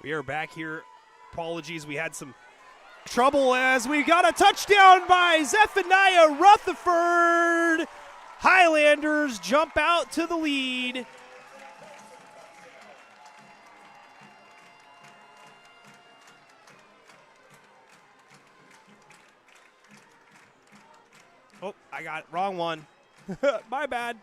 We are back here. Apologies, we had some trouble as we got a touchdown by Zephaniah Rutherford. Hilanders jump out to the lead. Oh, I got it. Wrong one. My bad.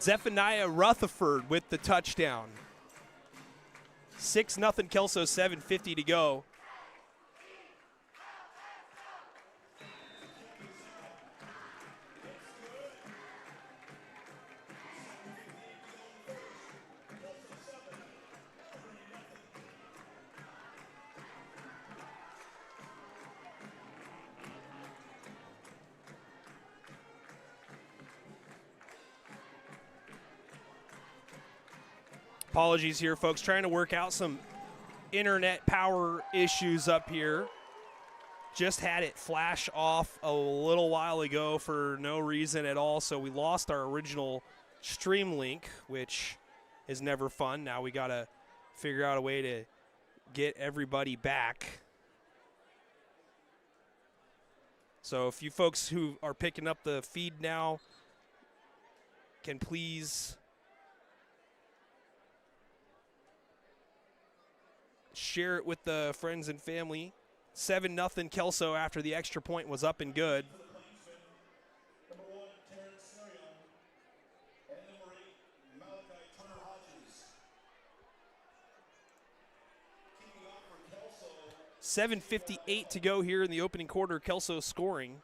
Zephaniah Rutherford with the touchdown. 6-0 Kelso, 7:50 to go. Apologies here, folks. Trying to work out some internet power issues up here. Just had it flash off a little while ago for no reason at all, so we lost our original stream link, which is never fun. Now we got to figure out a way to get everybody back. So if you folks who are picking up the feed now can please share it with the friends and family. 7-0 Kelso after the extra point was up and good. Number 1, Terrence Sarion, and number 8, Malachi Turner-Hodges. Kicking off for Kelso. 7:58 to go here in the opening quarter. Kelso scoring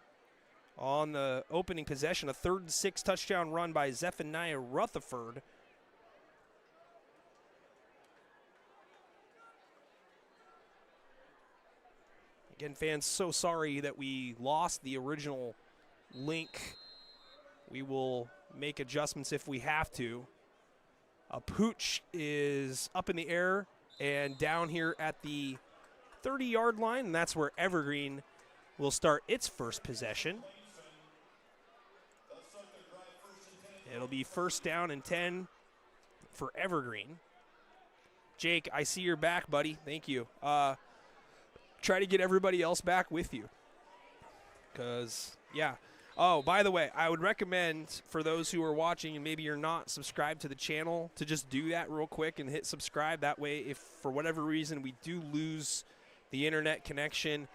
on the opening possession. A 3rd and 6 touchdown run by Zephaniah Rutherford. Again, fans, so sorry that we lost the original link. We will make adjustments if we have to. A pooch is up in the air and down here at the 30-yard line, and that's where Evergreen will start its first possession. It'll be 1st down and 10 for Evergreen. Jake, I see you're back, buddy. Thank you. Try to get everybody else back with you. Because, yeah. Oh, by the way, I would recommend for those who are watching and maybe you're not subscribed to the channel to just do that real quick and hit subscribe. That way, if for whatever reason we do lose the internet connection,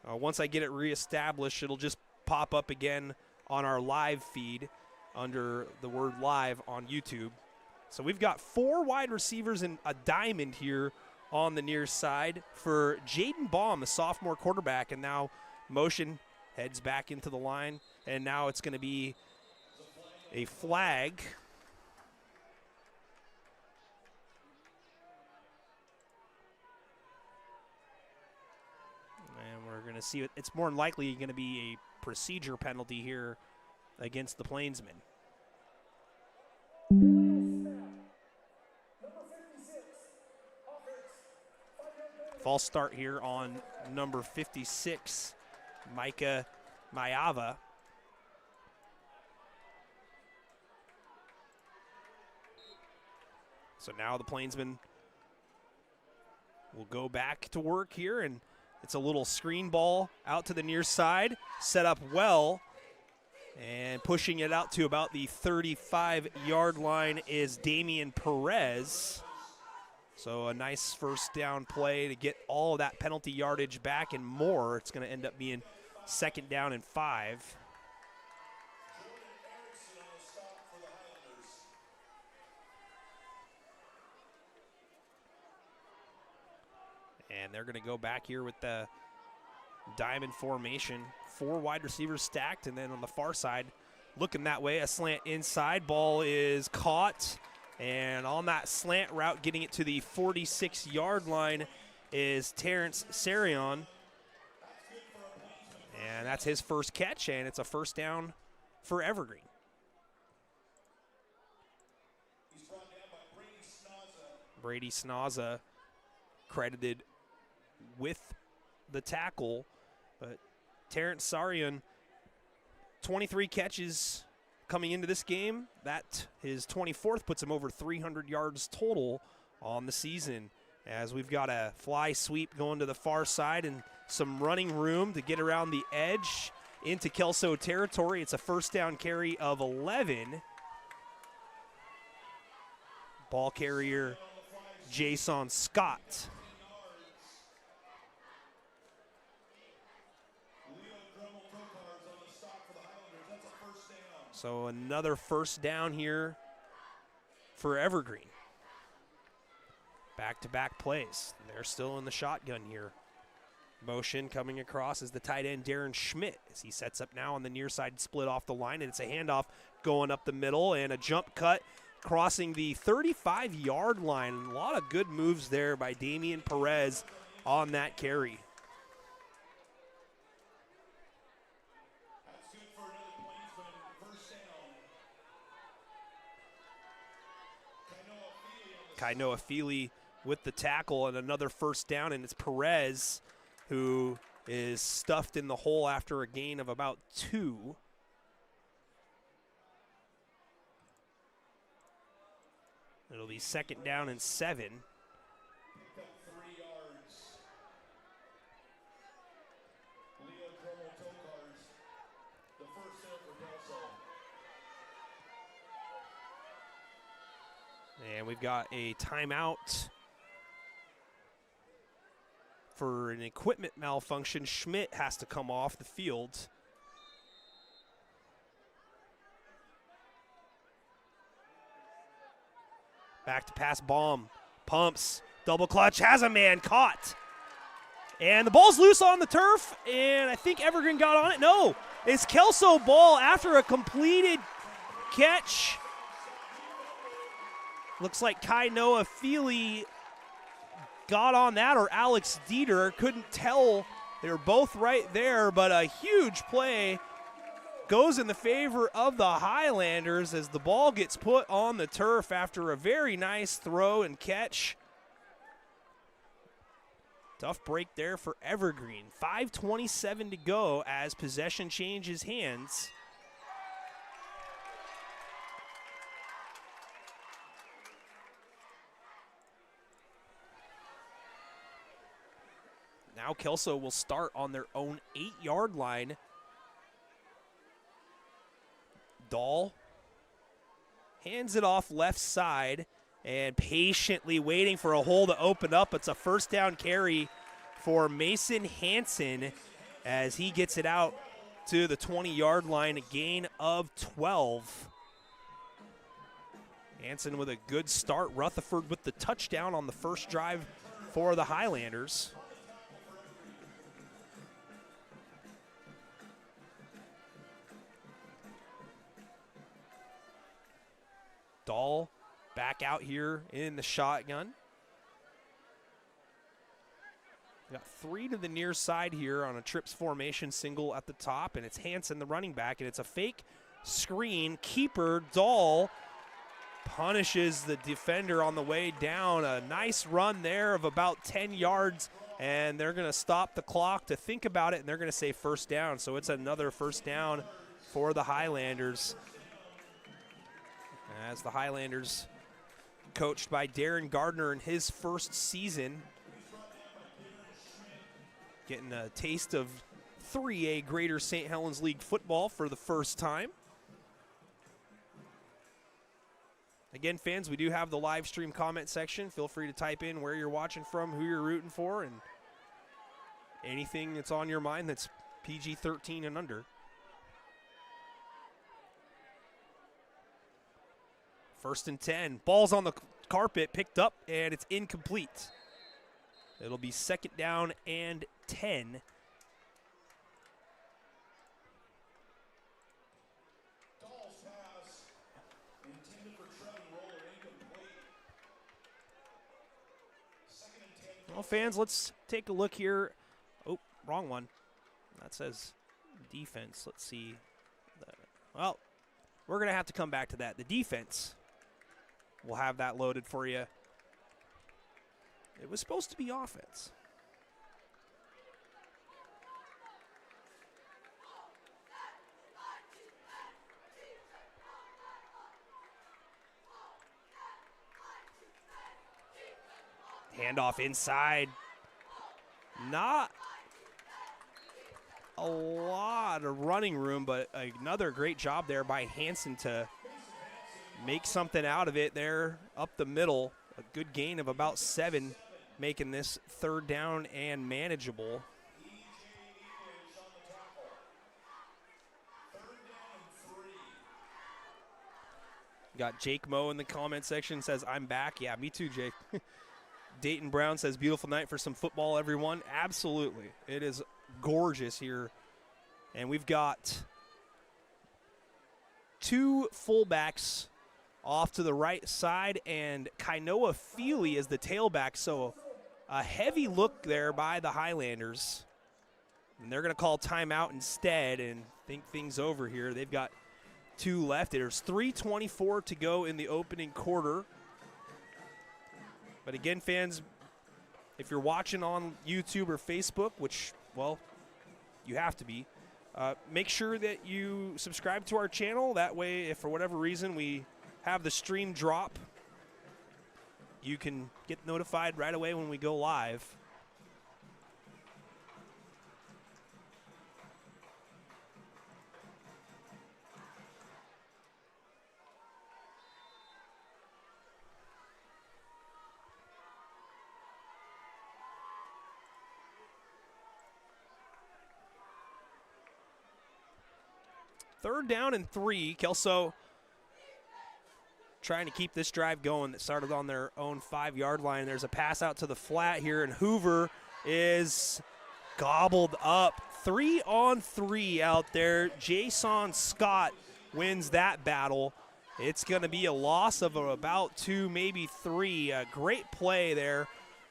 once I get it reestablished, it'll just pop up again on our live feed under the word live on YouTube. So we've got 4 wide receivers and a diamond here on the near side for Jaden Baum, a sophomore quarterback, and now motion heads back into the line, and now it's going to be a flag. And we're going to see it's more than likely going to be a procedure penalty here against the Plainsmen. False start here on number 56, Micah Mayava. So now the Plainsmen will go back to work here, and it's a little screen ball out to the near side, set up well, and pushing it out to about the 35-yard line is Damian Perez. So a nice 1st down play to get all of that penalty yardage back and more. It's going to end up being 2nd down and 5. And they're going to go back here with the diamond formation. 4 wide receivers stacked, and then on the far side, looking that way, a slant inside. Ball is caught. And on that slant route, getting it to the 46-yard line is Terrence Sarion. And that's his first catch, and it's a 1st down for Evergreen. Brady Snaza credited with the tackle, but Terrence Sarion 23 catches coming into this game. That his 24th puts him over 300 yards total on the season, as we've got a fly sweep going to the far side and some running room to get around the edge into Kelso territory. It's a first down carry of 11. Ball carrier Jason Scott. So another first down here for Evergreen. Back-to-back plays. They're still in the shotgun here. Motion coming across is the tight end Darren Schmidt as he sets up now on the near side split off the line, and it's a handoff going up the middle and a jump cut crossing the 35-yard line. A lot of good moves there by Damian Perez on that carry. That's good for another Plainsman first down. Kainoa Feely with the tackle and another first down, and it's Perez who is stuffed in the hole after a gain of about 2. It'll be second down and 7. Picked up 3 yards. Leo Drummel Tokars, the first down for Kelso. And we've got a timeout for an equipment malfunction. Schmidt has to come off the field. Back to pass, Baum pumps, double clutch, has a man caught. And the ball's loose on the turf, and I think Evergreen got on it. No, it's Kelso ball after a completed catch. Looks like Kainoa Feely got on that, or Alex Dieter. Couldn't tell. They were both right there, but a huge play goes in the favor of the Hilanders as the ball gets put on the turf after a very nice throw and catch. Tough break there for Evergreen. 5:27 to go as possession changes hands. Now Kelso will start on their own 8-yard line. Dahl hands it off left side and patiently waiting for a hole to open up. It's a first down carry for Mason Hansen as he gets it out to the 20-yard line, a gain of 12. Hansen with a good start. Rutherford with the touchdown on the first drive for the Hilanders. Dahl back out here in the shotgun. Got 3 to the near side here on a trips formation single at the top, and it's Hansen, the running back, and it's a fake screen. Keeper Dahl punishes the defender on the way down. A nice run there of about 10 yards, and they're going to stop the clock to think about it, and they're going to say first down. So it's another first down for the Hilanders, as the Hilanders, coached by Darren Gardner in his first season, getting a taste of 3A Greater St. Helens League football for the first time. Again, fans, we do have the live stream comment section. Feel free to type in where you're watching from, who you're rooting for, and anything that's on your mind that's PG-13 and under. First and 10. Ball's on the carpet, picked up, and it's incomplete. It'll be second down and 10. Dahl's pass intended for Trevin Roller, incomplete. Second and 10. Well, fans, let's take a look here. Oh, wrong one. That says defense. Let's see. Well, we're going to have to come back to that. The defense. We'll have that loaded for you. It was supposed to be offense. Handoff inside. Not a lot of running room, but another great job there by Hansen to make something out of it there up the middle. A good gain of about 7, making this 3rd down and manageable. Got Jake Moe in the comment section, says, I'm back. Yeah, me too, Jake. Dayton Brown says, beautiful night for some football, everyone. Absolutely. It is gorgeous here. And we've got 2 fullbacks off to the right side, and Kainoa Feely is the tailback. So a heavy look there by the Highlanders. And they're going to call timeout instead and think things over here. They've got 2 left. There's 3:24 to go in the opening quarter. But again, fans, if you're watching on YouTube or Facebook, which, well, you have to be, make sure that you subscribe to our channel. That way, if for whatever reason we have the stream drop, you can get notified right away when we go live. Third down and 3. Kelso trying to keep this drive going that started on their own 5-yard line. There's a pass out to the flat here, and Hoover is gobbled up. 3-on-3 out there. Jason Scott wins that battle. It's going to be a loss of about 2, maybe 3. A great play there.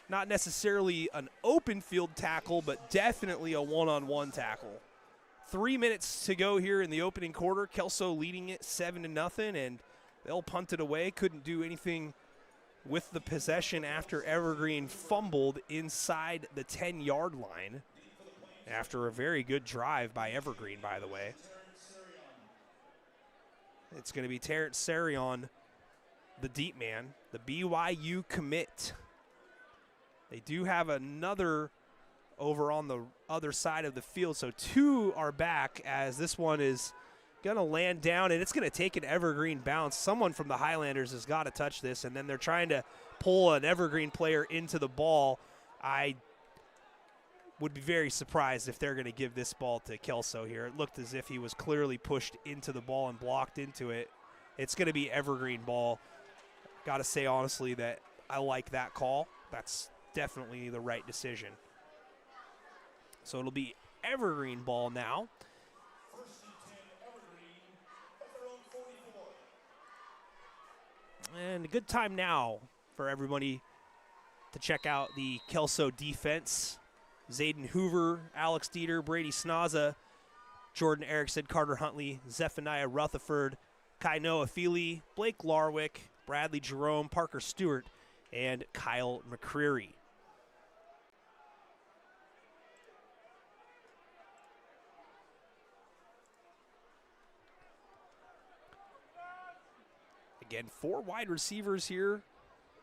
Not necessarily an open field tackle, but definitely a one-on-one tackle. 3 minutes to go here in the opening quarter. Kelso leading it 7-0, and they'll punt it away. Couldn't do anything with the possession after Evergreen fumbled inside the 10-yard line after a very good drive by Evergreen, by the way. It's going to be Terrence Sarion, the deep man, the BYU commit. They do have another over on the other side of the field, so 2 are back as this one is going to land down, and it's going to take an Evergreen bounce. Someone from the Highlanders has got to touch this, and then they're trying to pull an Evergreen player into the ball. I would be very surprised if they're going to give this ball to Kelso here. It looked as if he was clearly pushed into the ball and blocked into it. It's going to be Evergreen ball. Got to say honestly that I like that call. That's definitely the right decision. So it'll be Evergreen ball now. First and 10, Evergreen, at their own 44. And a good time now for everybody to check out the Kelso defense. Zayden Hoover, Alex Dieter, Brady Snaza, Jordan Erickson, Carter Huntley, Zephaniah Rutherford, Kainoa Feely, Blake Larwick, Bradley Jerome, Parker Stewart, and Kyle McCreary. Again, 4 wide receivers here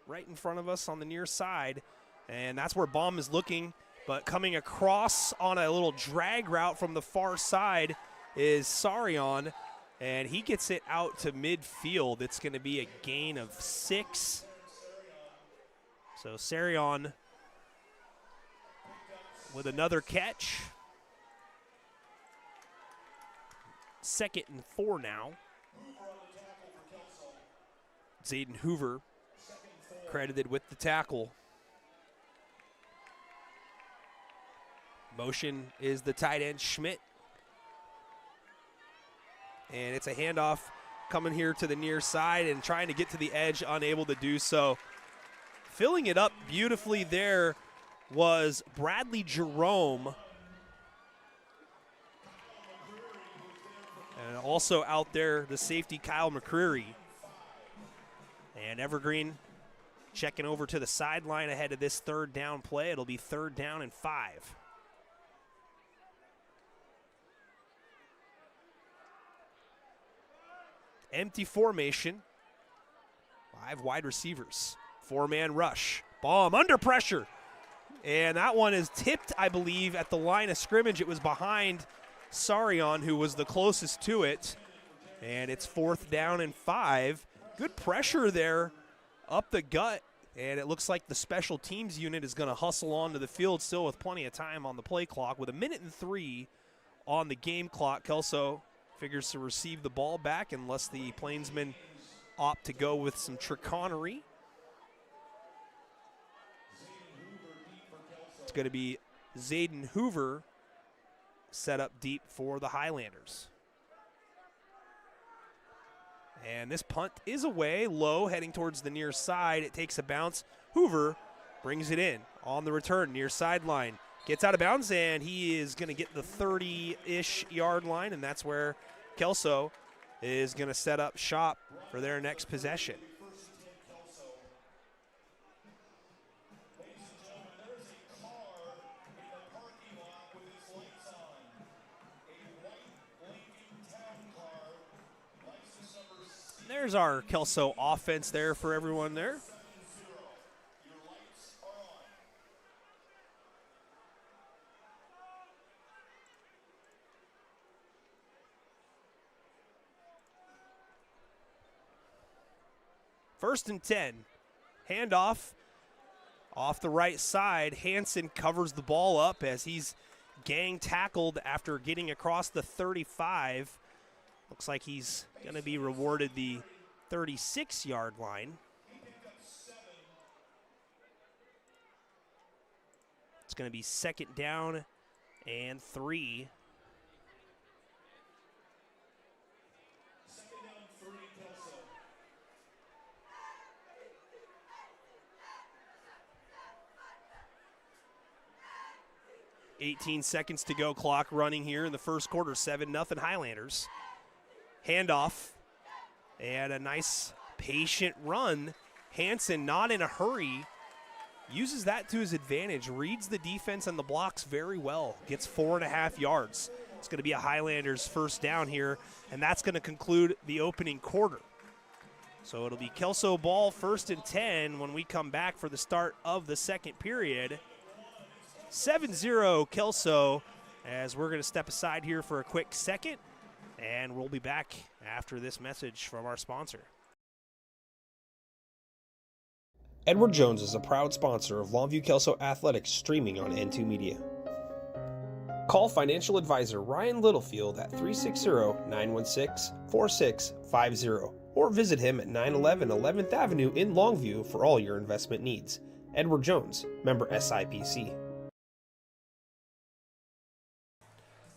right in front of us on the near side, and that's where Baum is looking, but coming across on a little drag route from the far side is Sarion, and he gets it out to midfield. It's going to be a gain of 6. So Sarion with another catch. 2nd and 4 now. Zayden Hoover credited with the tackle. Motion is the tight end Schmidt. And it's a handoff coming here to the near side and trying to get to the edge, unable to do so. Filling it up beautifully there was Bradley Jerome. And also out there, the safety Kyle McCreary. And Evergreen checking over to the sideline ahead of this 3rd down play. It'll be 3rd down and 5. Empty formation. 5 wide receivers. 4-man rush. Baum under pressure. And that one is tipped, I believe, at the line of scrimmage. It was behind Sarion, who was the closest to it. And it's 4th down and 5. Good pressure there up the gut. And it looks like the special teams unit is going to hustle onto the field still with plenty of time on the play clock. With 1:03 on the game clock, Kelso figures to receive the ball back unless the Plainsmen opt to go with some trickonery. It's going to be Zayden Hoover set up deep for the Hilanders. And this punt is away, low, heading towards the near side. It takes a bounce. Hoover brings it in on the return, near sideline. Gets out of bounds, and he is going to get the 30-ish yard line, and that's where Kelso is going to set up shop for their next possession. There's our Kelso offense there for everyone there. First and 10. Handoff off the right side. Hansen covers the ball up as he's gang tackled after getting across the 35. Looks like he's going to be rewarded the 36-yard line. It's going to be 2nd down and 3. Second down, 3, Kelso. 18 seconds to go, clock running here in the first quarter, 7-0 Highlanders. Handoff and a nice patient run. Hansen not in a hurry, uses that to his advantage, reads the defense and the blocks very well, gets 4.5 yards. It's going to be a Highlanders first down here, and that's going to conclude the opening quarter. So it'll be Kelso ball 1st and 10 when we come back for the start of the second period. 7-0 Kelso, as we're going to step aside here for a quick second, and we'll be back after this message from our sponsor. Edward Jones is a proud sponsor of Longview Kelso Athletics streaming on N2 Media. Call financial advisor Ryan Littlefield at 360-916-4650 or visit him at 911 11th Avenue in Longview for all your investment needs. Edward Jones, member SIPC.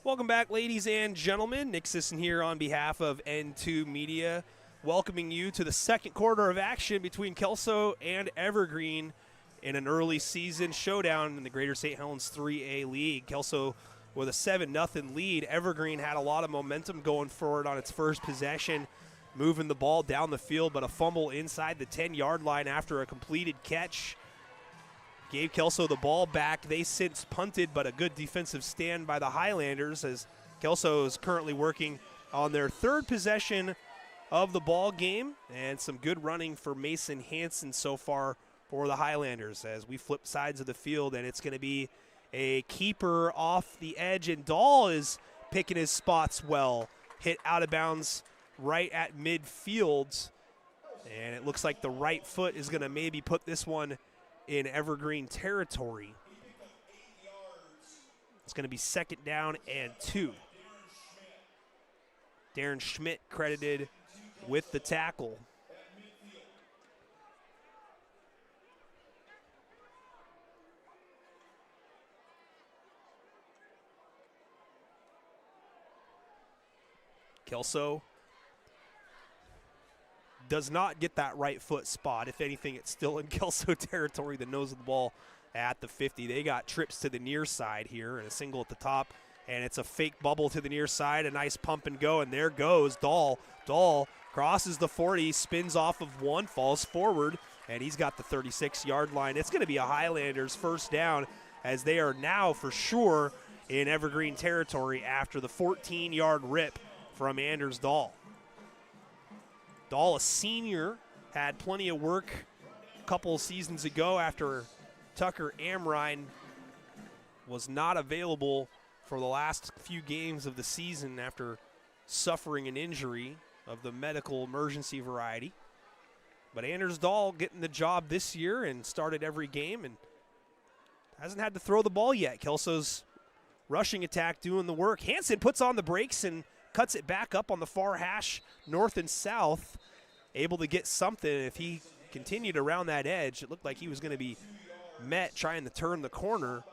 Welcome back, ladies and gentlemen. Nick Sisson here on behalf of N2 Media, welcoming you to the second quarter of action between Kelso and Evergreen in an early season showdown in the Greater St. Helens 3A League. Kelso with a 7-0 lead. Evergreen had a lot of momentum going forward on its first possession, moving the ball down the field, but a fumble inside the 10-yard line after a completed catch gave Kelso the ball back. They since punted, but a good defensive stand by the Highlanders as Kelso is currently working on their third possession of the ball game, and some good running for Mason Hansen so far for the Highlanders as we flip sides of the field, and it's going to be a keeper off the edge, and Dahl is picking his spots well. Hit out of bounds right at midfield, and it looks like the right foot is going to maybe put this one in Evergreen territory. It's going to be 2nd down and 2. Darren Schmidt credited with the tackle. Kelso does not get that right foot spot. If anything, it's still in Kelso territory, the nose of the ball at the 50. They got trips to the near side here and a single at the top, and it's a fake bubble to the near side, a nice pump and go, and there goes Dahl. Dahl crosses the 40, spins off of one, falls forward, and he's got the 36-yard line. It's going to be a Highlanders first down as they are now for sure in Evergreen territory after the 14-yard rip from Anders Dahl. Dahl, a senior, had plenty of work couple seasons ago after Tucker Amrine was not available for the last few games of the season after suffering an injury of the medical emergency variety. But Anders Dahl getting the job this year and started every game and hasn't had to throw the ball yet. Kelso's rushing attack doing the work. Hansen puts on the brakes and cuts it back up on the far hash, north and south. Able to get something. If he continued around that edge, it looked like he was going to be met trying to turn the corner.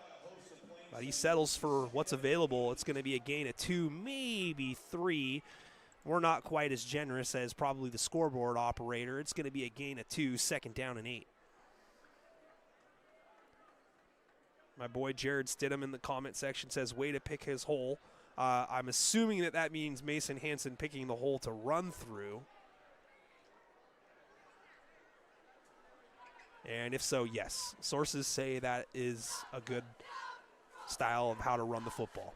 But he settles for what's available. It's going to be a gain of 2, maybe 3. We're not quite as generous as probably the scoreboard operator. It's going to be a gain of 2, 2nd down and 8. My boy Jared Stidham in the comment section says, way to pick his hole. I'm assuming that means Mason Hansen picking the hole to run through. And if so, yes. Sources say that is a good style of how to run the football.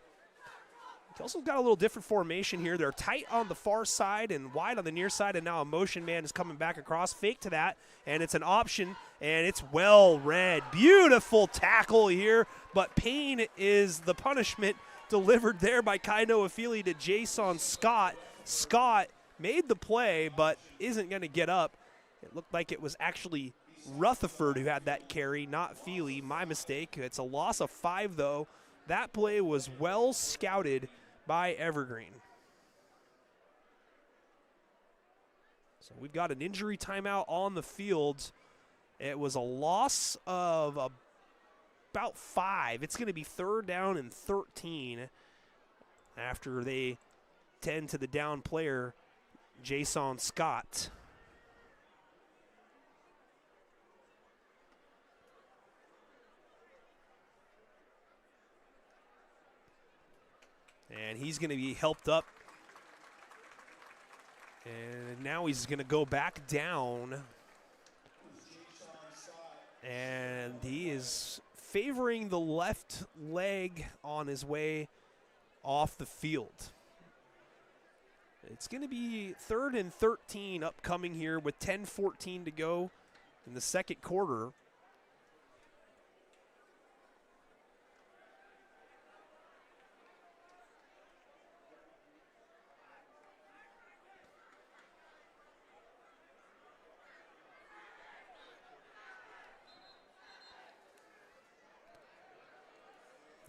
Kelso's got a little different formation here. They're tight on the far side and wide on the near side, and now a motion man is coming back across. Fake to that, and it's an option, and it's well read. Beautiful tackle here, but pain is the punishment delivered there by Kaino Afili to Jason Scott. Scott made the play, but isn't going to get up. It looked like it was actually Rutherford who had that carry, not Feely. My mistake. It's a loss of 5, though. That play was well scouted by Evergreen. So we've got an injury timeout on the field. It was a loss of about 5. It's going to be 3rd down and 13 after they tend to the down player, Jason Scott. And he's going to be helped up. And now he's going to go back down. And he is favoring the left leg on his way off the field. It's going to be 3rd and 13 upcoming here with 10:14 to go in the second quarter.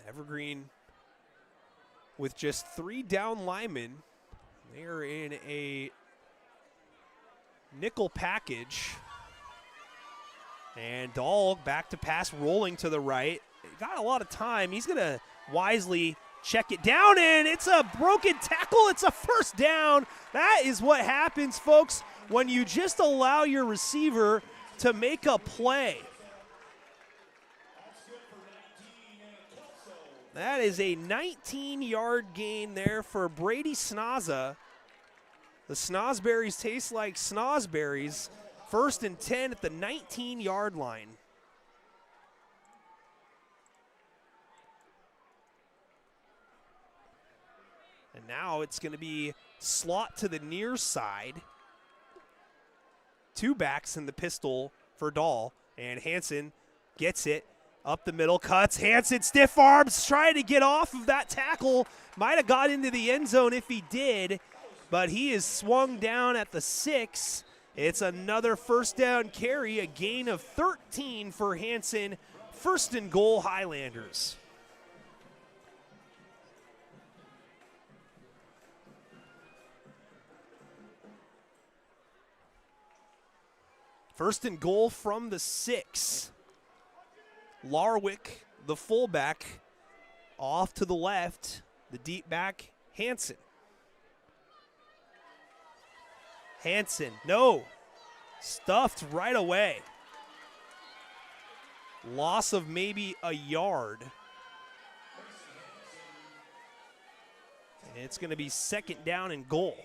Evergreen with just 3 down linemen. They are in a nickel package. And Dahl back to pass, rolling to the right. Got a lot of time. He's going to wisely check it down, and it's a broken tackle. It's a 1st down. That is what happens, folks, when you just allow your receiver to make a play. That is a 19-yard gain there for Brady Snaza. The Snozberries taste like snozberries. 1st and 10 at the 19-yard line. And now it's going to be slot to the near side. 2 backs in the pistol for Dahl. And Hansen gets it. Up the middle, cuts. Hansen, stiff arms, trying to get off of that tackle. Might have got into the end zone if he did, but he is swung down at the 6. It's another 1st down carry, a gain of 13 for Hansen. 1st and goal, Hilanders. First and goal from the 6. Larwick, the fullback, off to the left. The deep back, Hansen. Hansen, no. Stuffed right away. Loss of maybe a yard. And it's going to be 2nd down and goal.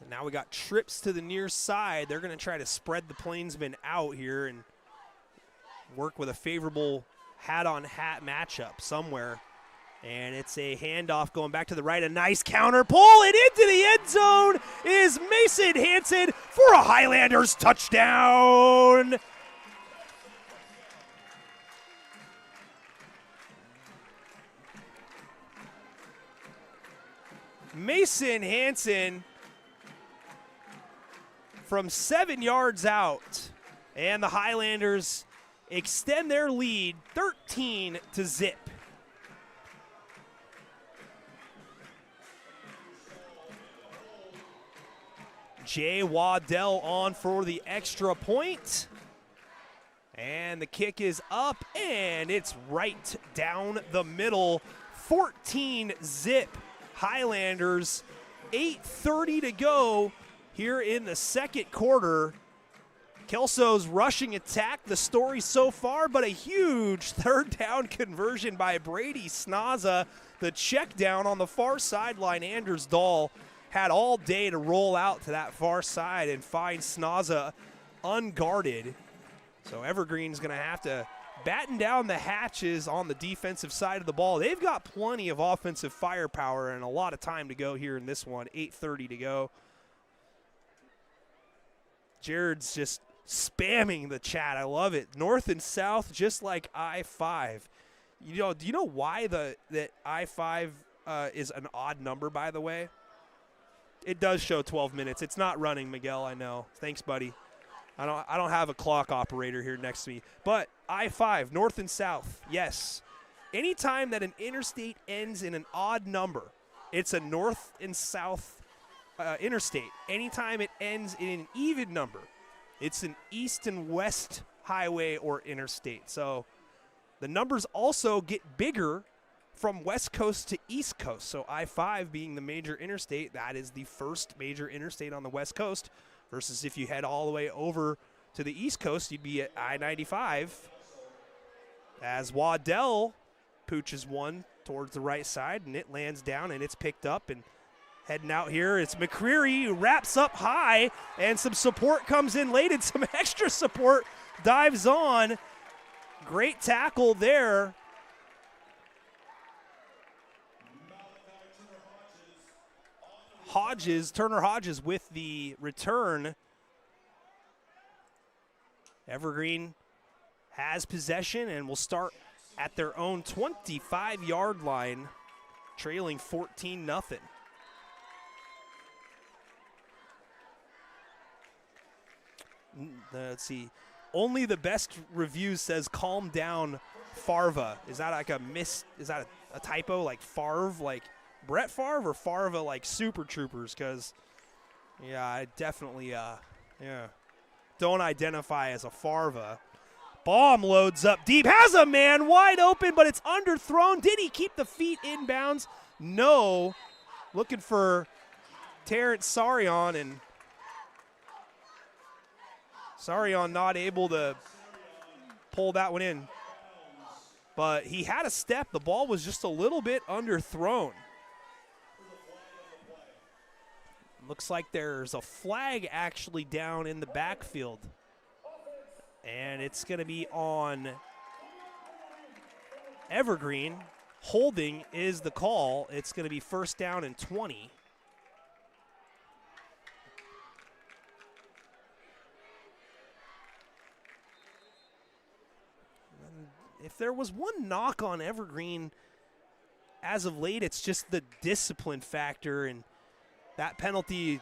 Now we got trips to the near side. They're going to try to spread the Plainsmen out here and work with a favorable hat-on-hat matchup somewhere. And it's a handoff going back to the right. A nice counter pull, and into the end zone is Mason Hansen for a Hilanders touchdown. Mason Hansen from 7 yards out, and the Hilanders extend their lead 13-0. Jay Waddell on for the extra point. And the kick is up, and it's right down the middle. 14-0 Hilanders. 8:30 to go here in the second quarter. Kelso's rushing attack, the story so far, but a huge third down conversion by Brady Snaza. The check down on the far sideline. Anders Dahl had all day to roll out to that far side and find Snaza unguarded. So Evergreen's going to have to batten down the hatches on the defensive side of the ball. They've got plenty of offensive firepower and a lot of time to go here in this one. 8:30 to go. Jared's just spamming the chat. I love it. North and south, just like I-5. You know, do you know why that I-5 is an odd number, by the way? It does show 12 minutes. It's not running, Miguel, I know. Thanks, buddy. I don't have a clock operator here next to me. But I-5, north and south, yes. Anytime that an interstate ends in an odd number, it's a north and south interstate. Anytime it ends in an even number, it's an east and west highway or interstate. So the numbers also get bigger from west coast to east coast. So I-5 being the major interstate, that is the first major interstate on the west coast, versus if you head all the way over to the east coast, you'd be at I-95. As Waddell pooches one towards the right side, and it lands down, and it's picked up, and heading out here, it's McCreary who wraps up high, and some support comes in late, and some extra support dives on. Great tackle there. Turner Hodges with the return. Evergreen has possession and will start at their own 25-yard line, trailing 14-0. Let's see. Only the best reviews says calm down Farva. Is that like is that a typo, like Farv, like Brett Favre, or Farva like Super Troopers? Because, yeah, I definitely, don't identify as a Farva. Bomb loads up deep, has a man wide open, but it's underthrown. Did he keep the feet inbounds? No. Looking for Terrence Sarion, and Sarion not able to pull that one in. But he had a step. The ball was just a little bit underthrown. Looks like there's a flag actually down in the backfield. And it's going to be on Evergreen. Holding is the call. It's going to be first down and 20. If there was one knock on Evergreen as of late, it's just the discipline factor, and that penalty,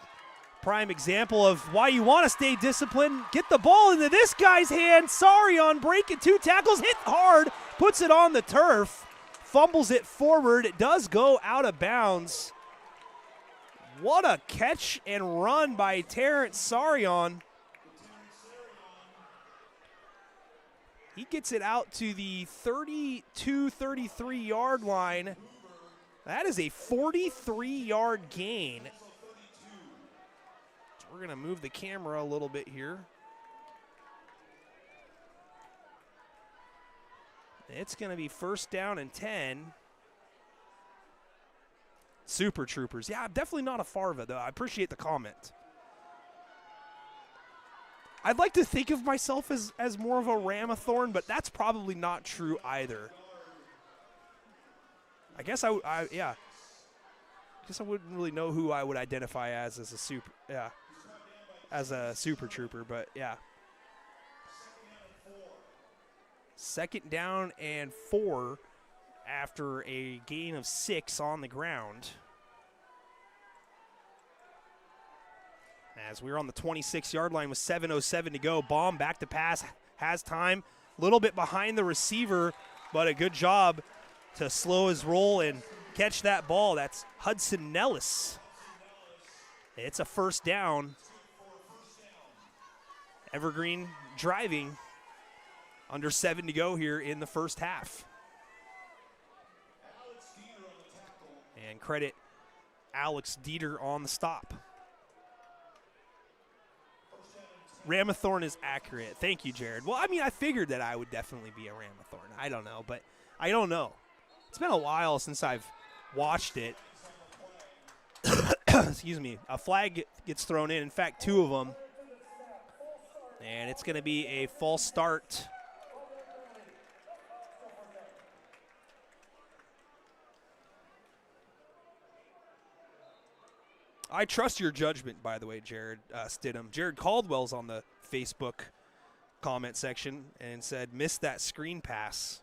prime example of why you want to stay disciplined. Get the ball into this guy's hand. Sorry on breaking 2 tackles, hit hard, puts it on the turf, fumbles it forward. It does go out of bounds. What a catch and run by Terrence Sarion. He gets it out to the 32, 33-yard line. That is a 43-yard gain. So we're going to move the camera a little bit here. It's going to be first down and 10. Super Troopers. Yeah, I'm definitely not a Farva, though. I appreciate the comment. I'd like to think of myself as more of a Ramathorn, but that's probably not true either. I guess I wouldn't really know who I would identify as a Super Trooper, but yeah. 2nd down and 4 after a gain of 6 on the ground. As we're on the 26-yard line with 7:07 to go. Baum back to pass, has time. A little bit behind the receiver, but a good job to slow his roll and catch that ball. That's Hudson Nellis. It's a 1st down. Evergreen driving. Under 7 to go here in the 1st half. And credit Alex Dieter on the stop. Ramathorn is accurate. Thank you, Jared. Well, I mean, I figured that I would definitely be a Ramathorn. I don't know, but I don't know. It's been a while since I've watched it. Excuse me. A flag gets thrown in. In fact, 2 of them. And it's going to be a false start. I trust your judgment, by the way, Jared Stidham. Jared Caldwell's on the Facebook comment section and said, missed that screen pass.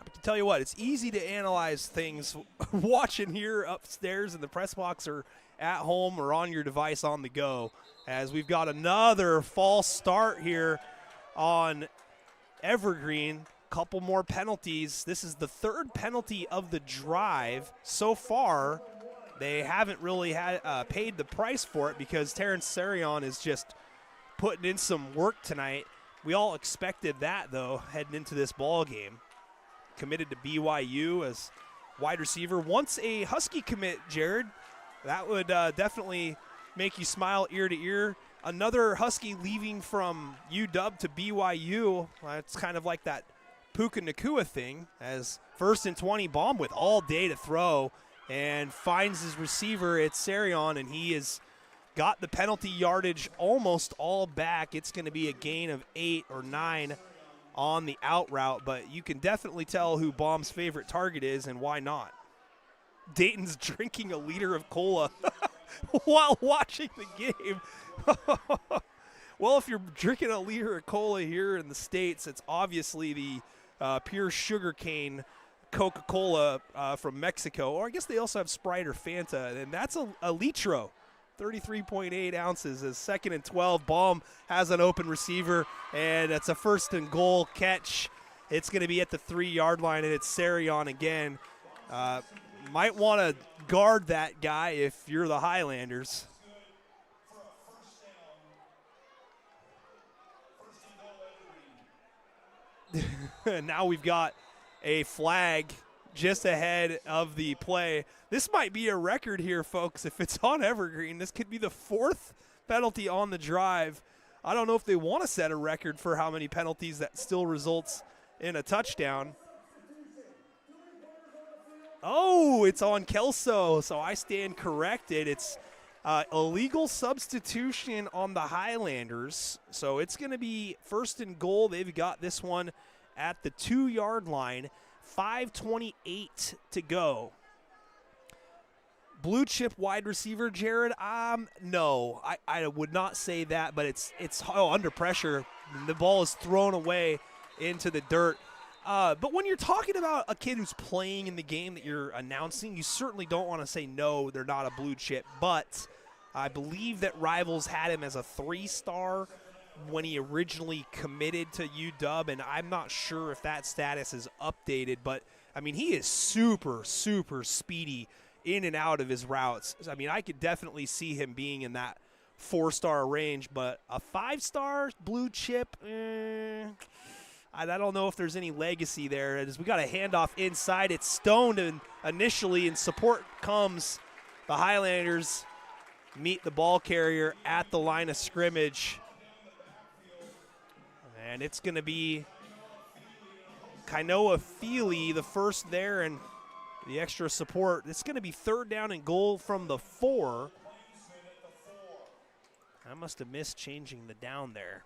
I can tell you what, it's easy to analyze things watching here upstairs in the press box or at home or on your device on the go, as we've got another false start here on Evergreen. Couple more penalties. This is the 3rd penalty of the drive so far. They haven't really paid the price for it because Terrence Sarion is just putting in some work tonight. We all expected that, though, heading into this ball game. Committed to BYU as wide receiver. Once a Husky commit, Jared, that would definitely make you smile ear to ear. Another Husky leaving from UW to BYU. It's kind of like that Puka Nakua thing, as 1st and 20, Baum with all day to throw. And finds his receiver, it's Sarion, and he has got the penalty yardage almost all back. It's going to be a gain of 8 or 9 on the out route, but you can definitely tell who Baum's favorite target is and why not. Dayton's drinking a liter of cola while watching the game. Well, if you're drinking a liter of cola here in the States, it's obviously the pure sugarcane Coca-Cola from Mexico, or I guess they also have Sprite or Fanta, and that's a litro, 33.8 ounces. As 2nd and 12, Baum has an open receiver, and it's a 1st and goal catch. It's going to be at the 3-yard line, and it's Sarion again. Might want to guard that guy if you're the Hilanders. Now we've got a flag just ahead of the play. This might be a record here, folks. If it's on Evergreen, this could be the 4th penalty on the drive. I don't know if they want to set a record for how many penalties that still results in a touchdown. Oh, it's on Kelso, so I stand corrected. It's illegal substitution on the Hilanders, so it's going to be 1st and goal. They've got this one at the 2-yard line, 5:28 to go. Blue chip wide receiver, Jared? No, I would not say that, but it's under pressure. The ball is thrown away into the dirt. But when you're talking about a kid who's playing in the game that you're announcing, you certainly don't want to say no, they're not a blue chip. But I believe that Rivals had him as a 3-star when he originally committed to UW, and I'm not sure if that status is updated. But, I mean, he is super, super speedy in and out of his routes. I mean, I could definitely see him being in that 4-star range, but a 5-star blue chip, I don't know if there's any legacy there. As we got a handoff inside, it's stoned initially, and support comes. The Highlanders meet the ball carrier at the line of scrimmage. And it's going to be Kainoa Feely, the first there, and the extra support. It's going to be 3rd down and goal from the 4. I must have missed changing the down there.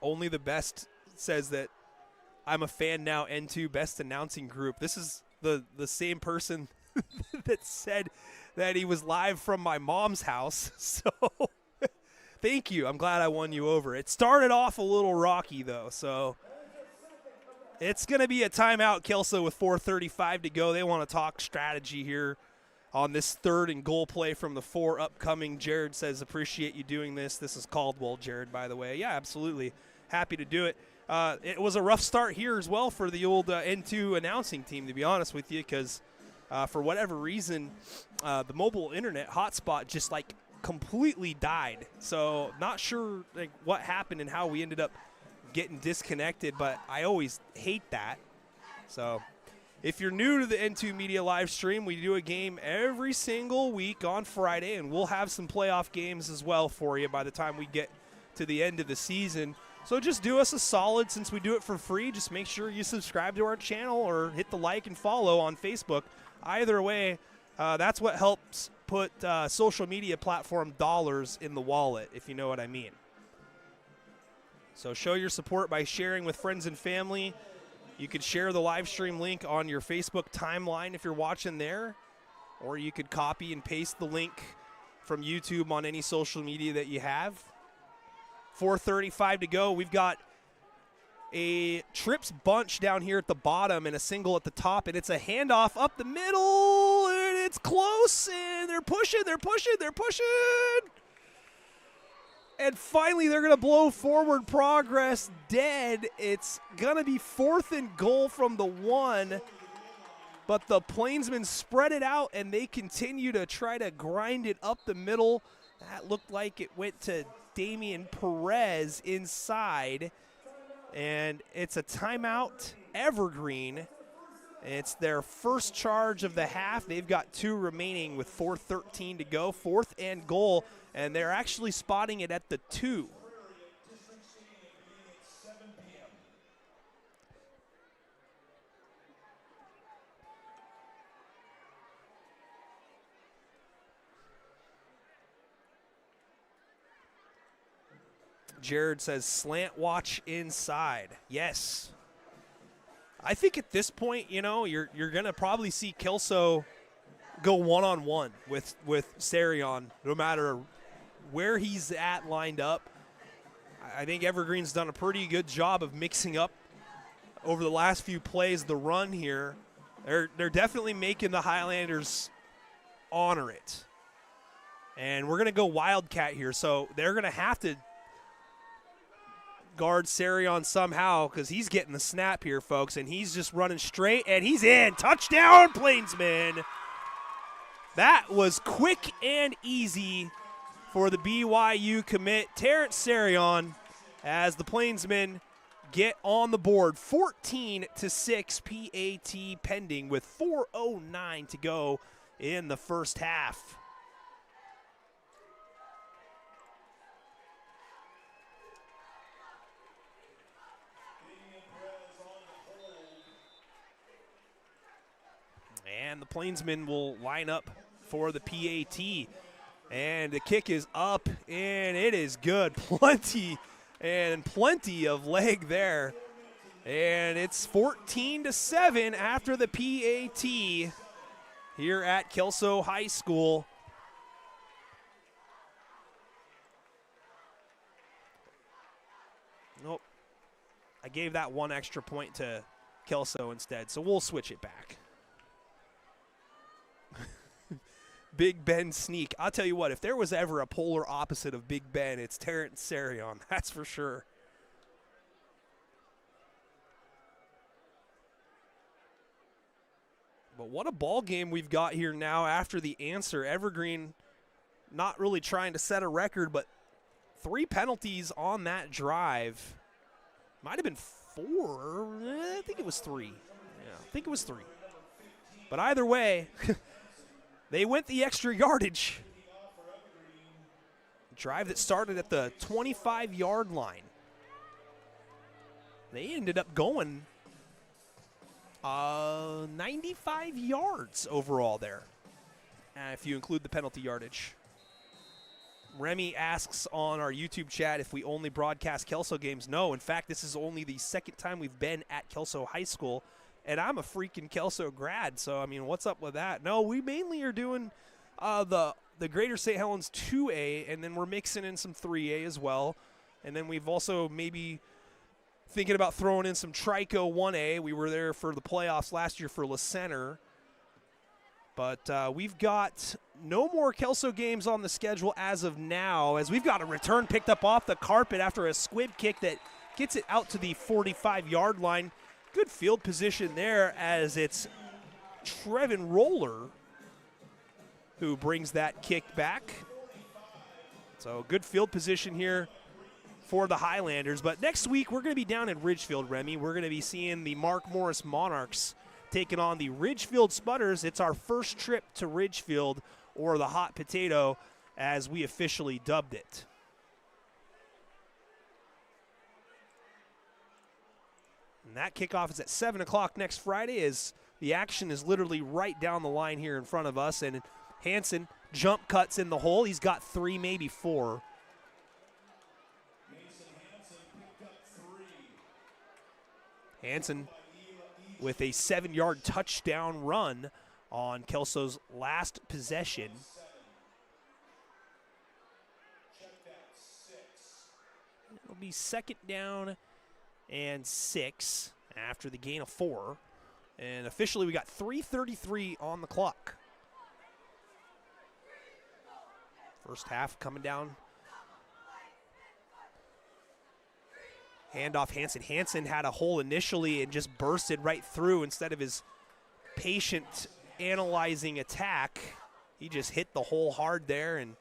Only the best says that I'm a fan now, N2 best announcing group. This is the same person that said that he was live from my mom's house. So thank you. I'm glad I won you over. It started off a little rocky, though, so it's going to be a timeout, Kelso, with 4:35 to go. They want to talk strategy here on this 3rd and goal play from the 4 upcoming. Jared says, appreciate you doing this. This is Caldwell, Jared, by the way. Yeah, absolutely. Happy to do it. It was a rough start here as well for the old N2 announcing team, to be honest with you, because for whatever reason, the mobile internet hotspot just like completely died. So not sure like what happened and how we ended up getting disconnected, but I always hate that. So if you're new to the N2 Media live stream, we do a game every single week on Friday, and we'll have some playoff games as well for you by the time we get to the end of the season. So just do us a solid, since we do it for free. Just make sure you subscribe to our channel or hit the like and follow on Facebook. Either way, that's what helps put social media platform dollars in the wallet, if you know what I mean. So show your support by sharing with friends and family. You could share the live stream link on your Facebook timeline if you're watching there, or you could copy and paste the link from YouTube on any social media that you have. 4:35 to go. We've got a trips bunch down here at the bottom and a single at the top, and it's a handoff up the middle, and it's close, and they're pushing. And finally, they're going to blow forward progress dead. It's going to be 4th and goal from the 1, but the Plainsmen spread it out, and they continue to try to grind it up the middle. That looked like it went to Damian Perez inside, and it's a timeout, Evergreen. It's their first charge of the half. They've got 2 remaining with 4:13 to go. 4th and goal, and they're actually spotting it at the 2. Jared says slant watch inside. Yes. I think at this point, you know, you're going to probably see Kelso go one-on-one with Sarion, no matter where he's at lined up. I think Evergreen's done a pretty good job of mixing up over the last few plays the run here. They're definitely making the Hilanders honor it. And we're going to go Wildcat here, so they're going to have to guard Sarion somehow because he's getting the snap here, folks, and he's just running straight, and he's in. Touchdown, Plainsmen. That was quick and easy for the BYU commit, Terrence Sarion, as the Plainsmen get on the board. 14-6 PAT pending with 4:09 to go in the first half. And the Plainsmen will line up for the PAT. And the kick is up, and it is good. Plenty of leg there. And it's 14-7 after the PAT here at Kelso High School. Nope. I gave that one extra point to Kelso instead, so we'll switch it back. Big Ben sneak. I'll tell you what, if there was ever a polar opposite of Big Ben, it's Terrence Sarion. That's for sure. But what a ball game we've got here now after the answer. Evergreen not really trying to set a record, but 3 penalties on that drive. Might have been 4. I think it was 3. Yeah, I think it was 3. But either way, they went the extra yardage. Drive that started at the 25-yard line. They ended up going 95 yards overall there, if you include the penalty yardage. Remy asks on our YouTube chat if we only broadcast Kelso games. No, in fact, this is only the second time we've been at Kelso High School, and I'm a freaking Kelso grad, so, I mean, what's up with that? No, we mainly are doing the Greater St. Helens 2A, and then we're mixing in some 3A as well, and then we've also maybe thinking about throwing in some Trico 1A. We were there for the playoffs last year for La Center. But we've got no more Kelso games on the schedule as of now, as we've got a return picked up off the carpet after a squib kick that gets it out to the 45-yard line. Good field position there, as it's Trevin Roller who brings that kick back. So good field position here for the Hilanders. But next week we're going to be down in Ridgefield, Remy. We're going to be seeing the Mark Morris Monarchs taking on the Ridgefield Spudders. It's our first trip to Ridgefield, or the Hot Potato, as we officially dubbed it. And that kickoff is at 7 o'clock next Friday, as the action is literally right down the line here in front of us. And Hansen jump cuts in the hole. He's got 3, maybe 4. Hansen with a 7-yard touchdown run on Kelso's last possession. It'll be 2nd down and 6 after the gain of 4. And officially we got 3:33 on the clock. First half coming down. Handoff Hansen. Hansen had a hole initially and just bursted right through instead of his patient analyzing attack. He just hit the hole hard there and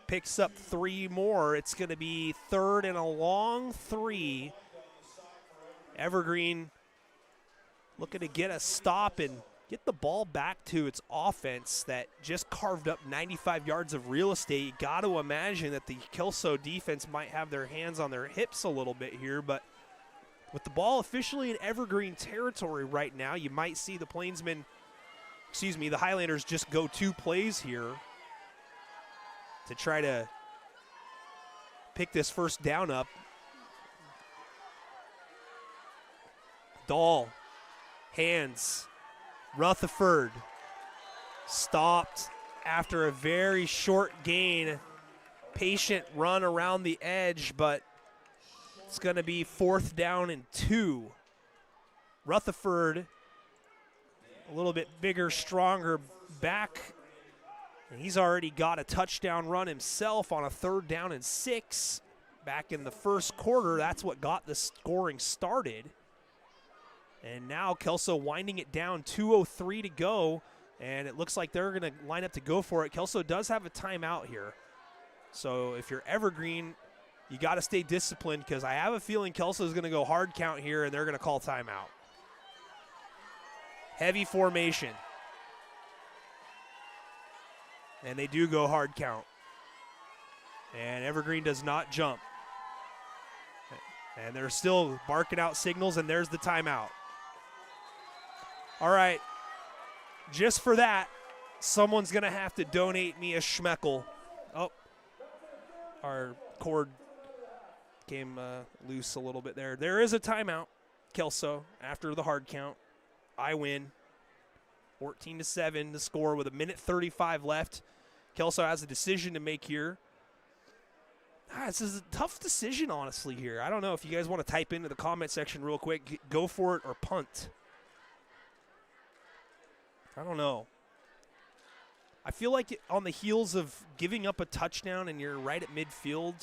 picks up 3 more. It's going to be 3rd and a long 3. Evergreen looking to get a stop and get the ball back to its offense that just carved up 95 yards of real estate. You got to imagine that the Kelso defense might have their hands on their hips a little bit here, but with the ball officially in Evergreen territory right now, you might see the the Highlanders just go 2 plays here to try to pick this first down up. Dahl, hands, Rutherford stopped after a very short gain. Patient run around the edge, but it's going to be 4th down and 2. Rutherford, a little bit bigger, stronger back. And he's already got a touchdown run himself on a 3rd down and 6 back in the first quarter. That's what got the scoring started. And now Kelso winding it down, 2:03 to go, and it looks like they're going to line up to go for it. Kelso does have a timeout here. So if you're Evergreen, you got to stay disciplined, because I have a feeling Kelso is going to go hard count here, and they're going to call timeout. Heavy formation. And they do go hard count. And Evergreen does not jump. And they're still barking out signals, and there's the timeout. All right, just for that, someone's going to have to donate me a schmeckel. Oh, our cord came loose a little bit there. There is a timeout, Kelso, after the hard count. I win, 14-7 to score with 1:35 left. Kelso has a decision to make here. This is a tough decision, honestly, here. I don't know if you guys want to type into the comment section real quick. Go for it or punt. I don't know. I feel like on the heels of giving up a touchdown and you're right at midfield,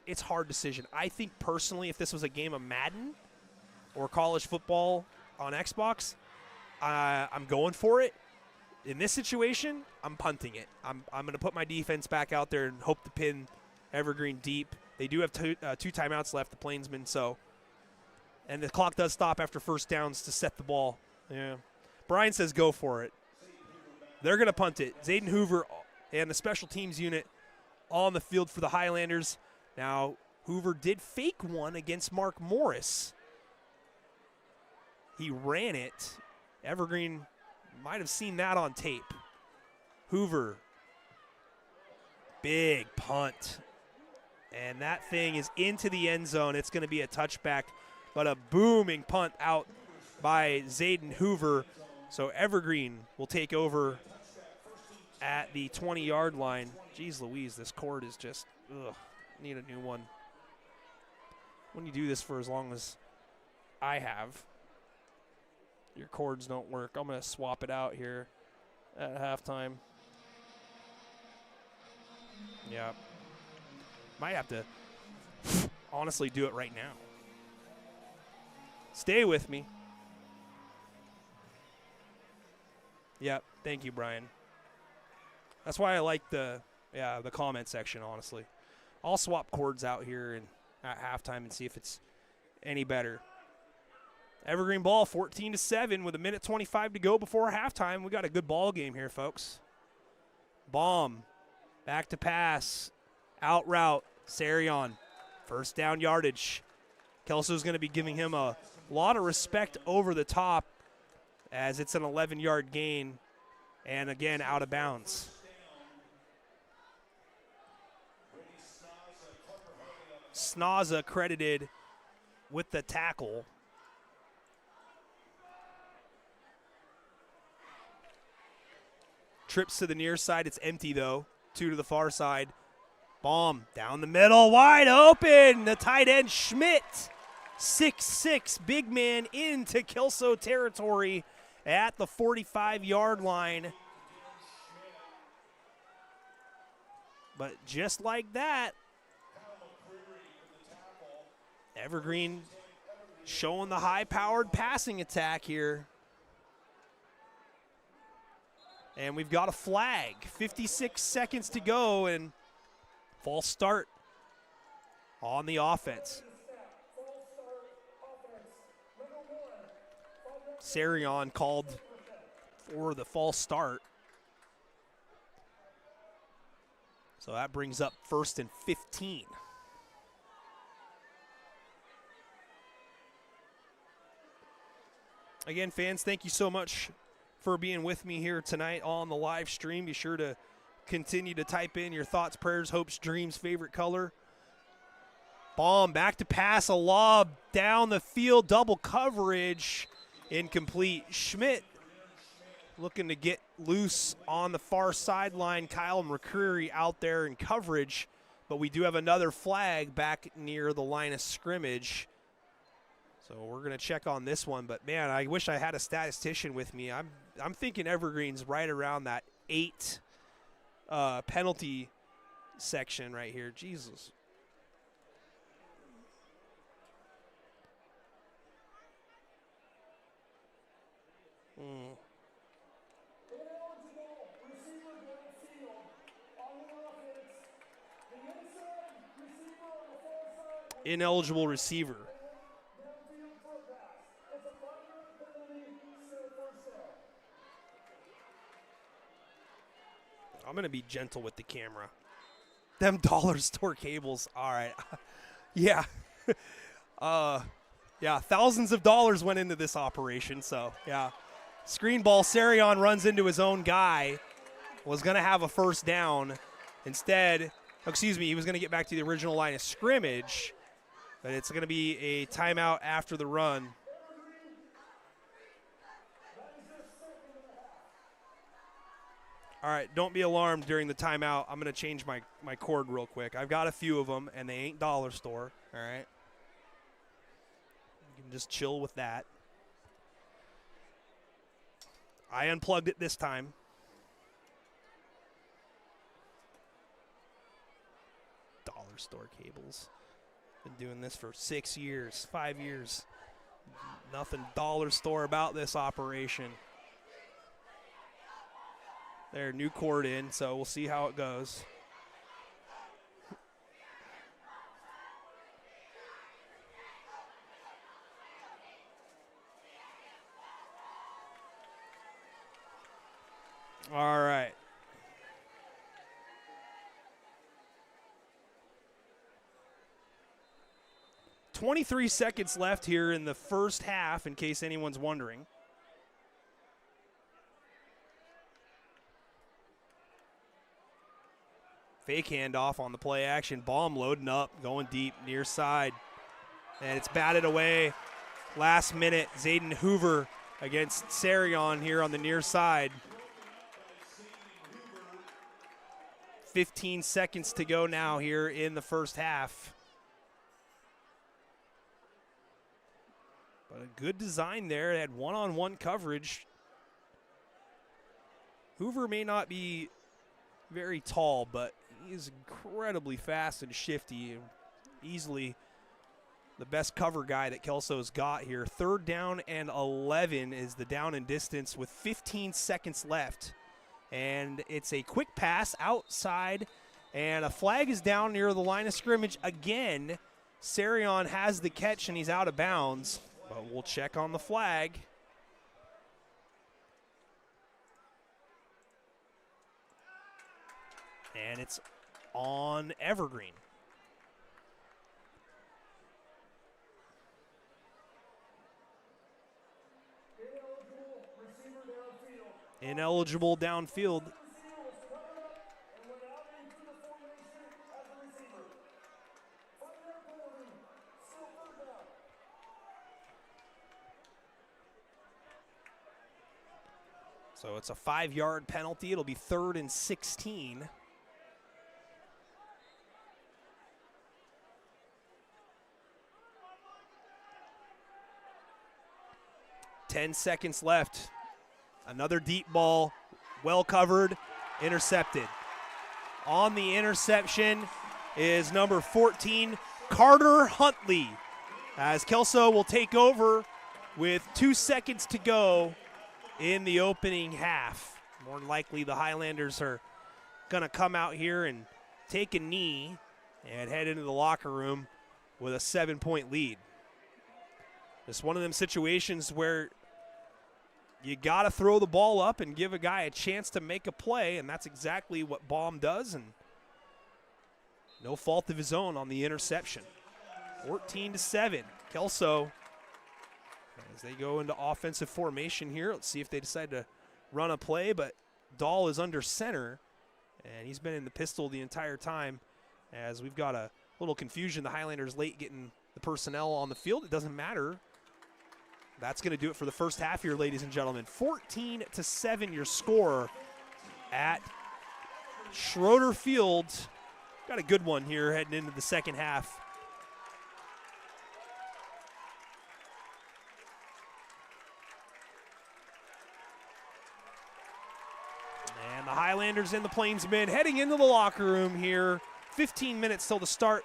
it's hard decision. I think personally, if this was a game of Madden or college football on Xbox, I'm going for it. In this situation, I'm punting it. I'm going to put my defense back out there and hope to pin Evergreen deep. They do have two timeouts left, the Plainsmen, and the clock does stop after first downs to set the ball. Yeah. Brian says go for it. They're going to punt it. Zayden Hoover and the special teams unit on the field for the Highlanders. Now, Hoover did fake one against Mark Morris. He ran it. Evergreen might have seen that on tape. Hoover, big punt. And that thing is into the end zone. It's going to be a touchback, but a booming punt out by Zayden Hoover. So Evergreen will take over at the 20-yard line. Jeez Louise, this cord is just, ugh, need a new one. When you do this for as long as I have, your cords don't work. I'm going to swap it out here at halftime. Yeah. Might have to honestly do it right now. Stay with me. Yep, thank you, Brian. That's why I like the comment section, honestly. I'll swap cords out here and at halftime and see if it's any better. Evergreen ball 14-7 with 1:25 to go before halftime. We got a good ball game here, folks. Bomb. Back to pass. Out route. Sarion. First down yardage. Kelso's going to be giving him a lot of respect over the top as it's an 11-yard gain. And again, out of bounds. Snaza credited with the tackle. Trips to the near side. It's empty, though. 2 to the far side. Bomb down the middle. Wide open. The tight end, Schmidt. 6'6", big man into Kelso territory at the 45-yard line. But just like that, Evergreen showing the high-powered passing attack here. And we've got a flag. 56 seconds to go and false start on the offense. Sarion called for the false start. So that brings up 1st and 15. Again, fans, thank you so much for being with me here tonight on the live stream. Be sure to continue to type in your thoughts, prayers, hopes, dreams, favorite color. Bomb, back to pass, a lob down the field, double coverage, incomplete. Schmidt looking to get loose on the far sideline. Kyle McCreary out there in coverage, but we do have another flag back near the line of scrimmage. So we're going to check on this one, but man, I wish I had a statistician with me. I'm thinking Evergreen's right around that 8 penalty section right here. Jesus. Ineligible receiver. I'm going to be gentle with the camera. Them dollar store cables. All right. Yeah. Yeah, thousands of dollars went into this operation. So, yeah. Screen ball. Sarion runs into his own guy. Was going to have a first down. Instead, he was going to get back to the original line of scrimmage. But it's going to be a timeout after the run. All right, don't be alarmed during the timeout. I'm going to change my cord real quick. I've got a few of them, and they ain't dollar store, all right? You can just chill with that. I unplugged it this time. Dollar store cables. Been doing this for 6 years, 5 years. Nothing dollar store about this operation. There, new cord in, so we'll see how it goes. All right. 23 seconds left here in the first half, in case anyone's wondering. Fake handoff on the play action. Baum loading up, going deep, near side. And it's batted away. Last minute, Zayden Hoover against Sarion here on the near side. 15 seconds to go now here in the first half. But a good design there. It had one-on-one coverage. Hoover may not be very tall, but he is incredibly fast and shifty. Easily the best cover guy that Kelso's got here. 3rd down and 11 is the down and distance with 15 seconds left. And it's a quick pass outside, and a flag is down near the line of scrimmage again. Sarion has the catch, and he's out of bounds, but we'll check on the flag. And it's on Evergreen. Ineligible downfield. So it's a 5-yard penalty. It'll be 3rd and 16. Ten seconds left. Another deep ball, well covered, intercepted. On the interception is number 14, Carter Huntley, as Kelso will take over with 2 seconds to go in the opening half. More than likely the Highlanders are going to come out here and take a knee and head into the locker room with a 7-point lead. It's one of them situations where you got to throw the ball up and give a guy a chance to make a play, and that's exactly what Baum does, and no fault of his own on the interception. 14-7, Kelso, as they go into offensive formation here. Let's see if they decide to run a play, but Dahl is under center, and he's been in the pistol the entire time. As we've got a little confusion, the Highlanders late getting the personnel on the field. It doesn't matter. That's going to do it for the first half here, ladies and gentlemen. 14-7 your score at Schroeder Field. Got a good one here heading into the second half. And the Highlanders and the Plainsmen heading into the locker room here. 15 minutes till the start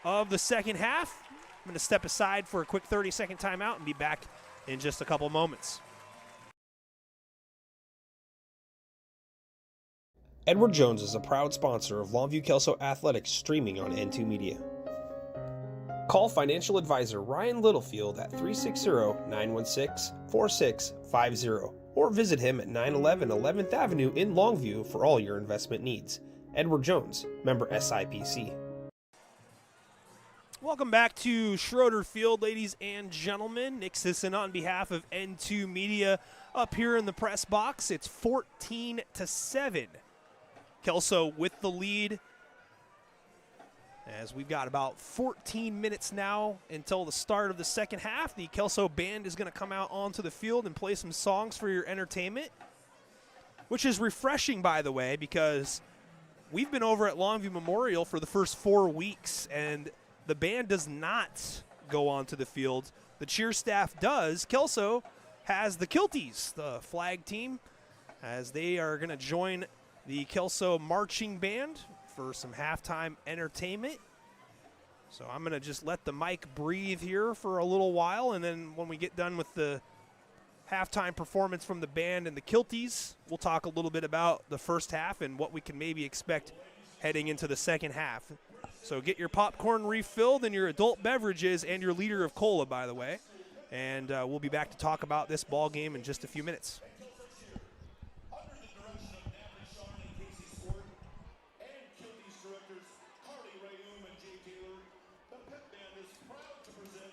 of the second half. I'm going to step aside for a quick 30-second timeout and be back in just a couple moments. Edward Jones is a proud sponsor of Longview Kelso Athletics streaming on N2 Media. Call financial advisor Ryan Littlefield at 360-916-4650 or visit him at 911 11th Avenue in Longview for all your investment needs. Edward Jones, member SIPC. Welcome back to Schroeder Field, ladies and gentlemen. Nick Sisson on behalf of N2 Media up here in the press box. It's 14-7. Kelso with the lead, as we've got about 14 minutes now until the start of the second half. The Kelso band is going to come out onto the field and play some songs for your entertainment, which is refreshing, by the way, because we've been over at Longview Memorial for the first 4 weeks, and the band does not go onto the field. The cheer staff does. Kelso has the Kilties, the flag team, as they are going to join the Kelso marching band for some halftime entertainment. So I'm going to just let the mic breathe here for a little while, and then when we get done with the halftime performance from the band and the Kilties, we'll talk a little bit about the first half and what we can maybe expect heading into the second half. So get your popcorn refilled and your adult beverages and your liter of cola, by the way. And we'll be back to talk about this ball game in just a few minutes. Under the direction of Navin Sean and Casey Swart, and Kilties directors Carly Rayum and Jay Taylor, the pep band is proud to present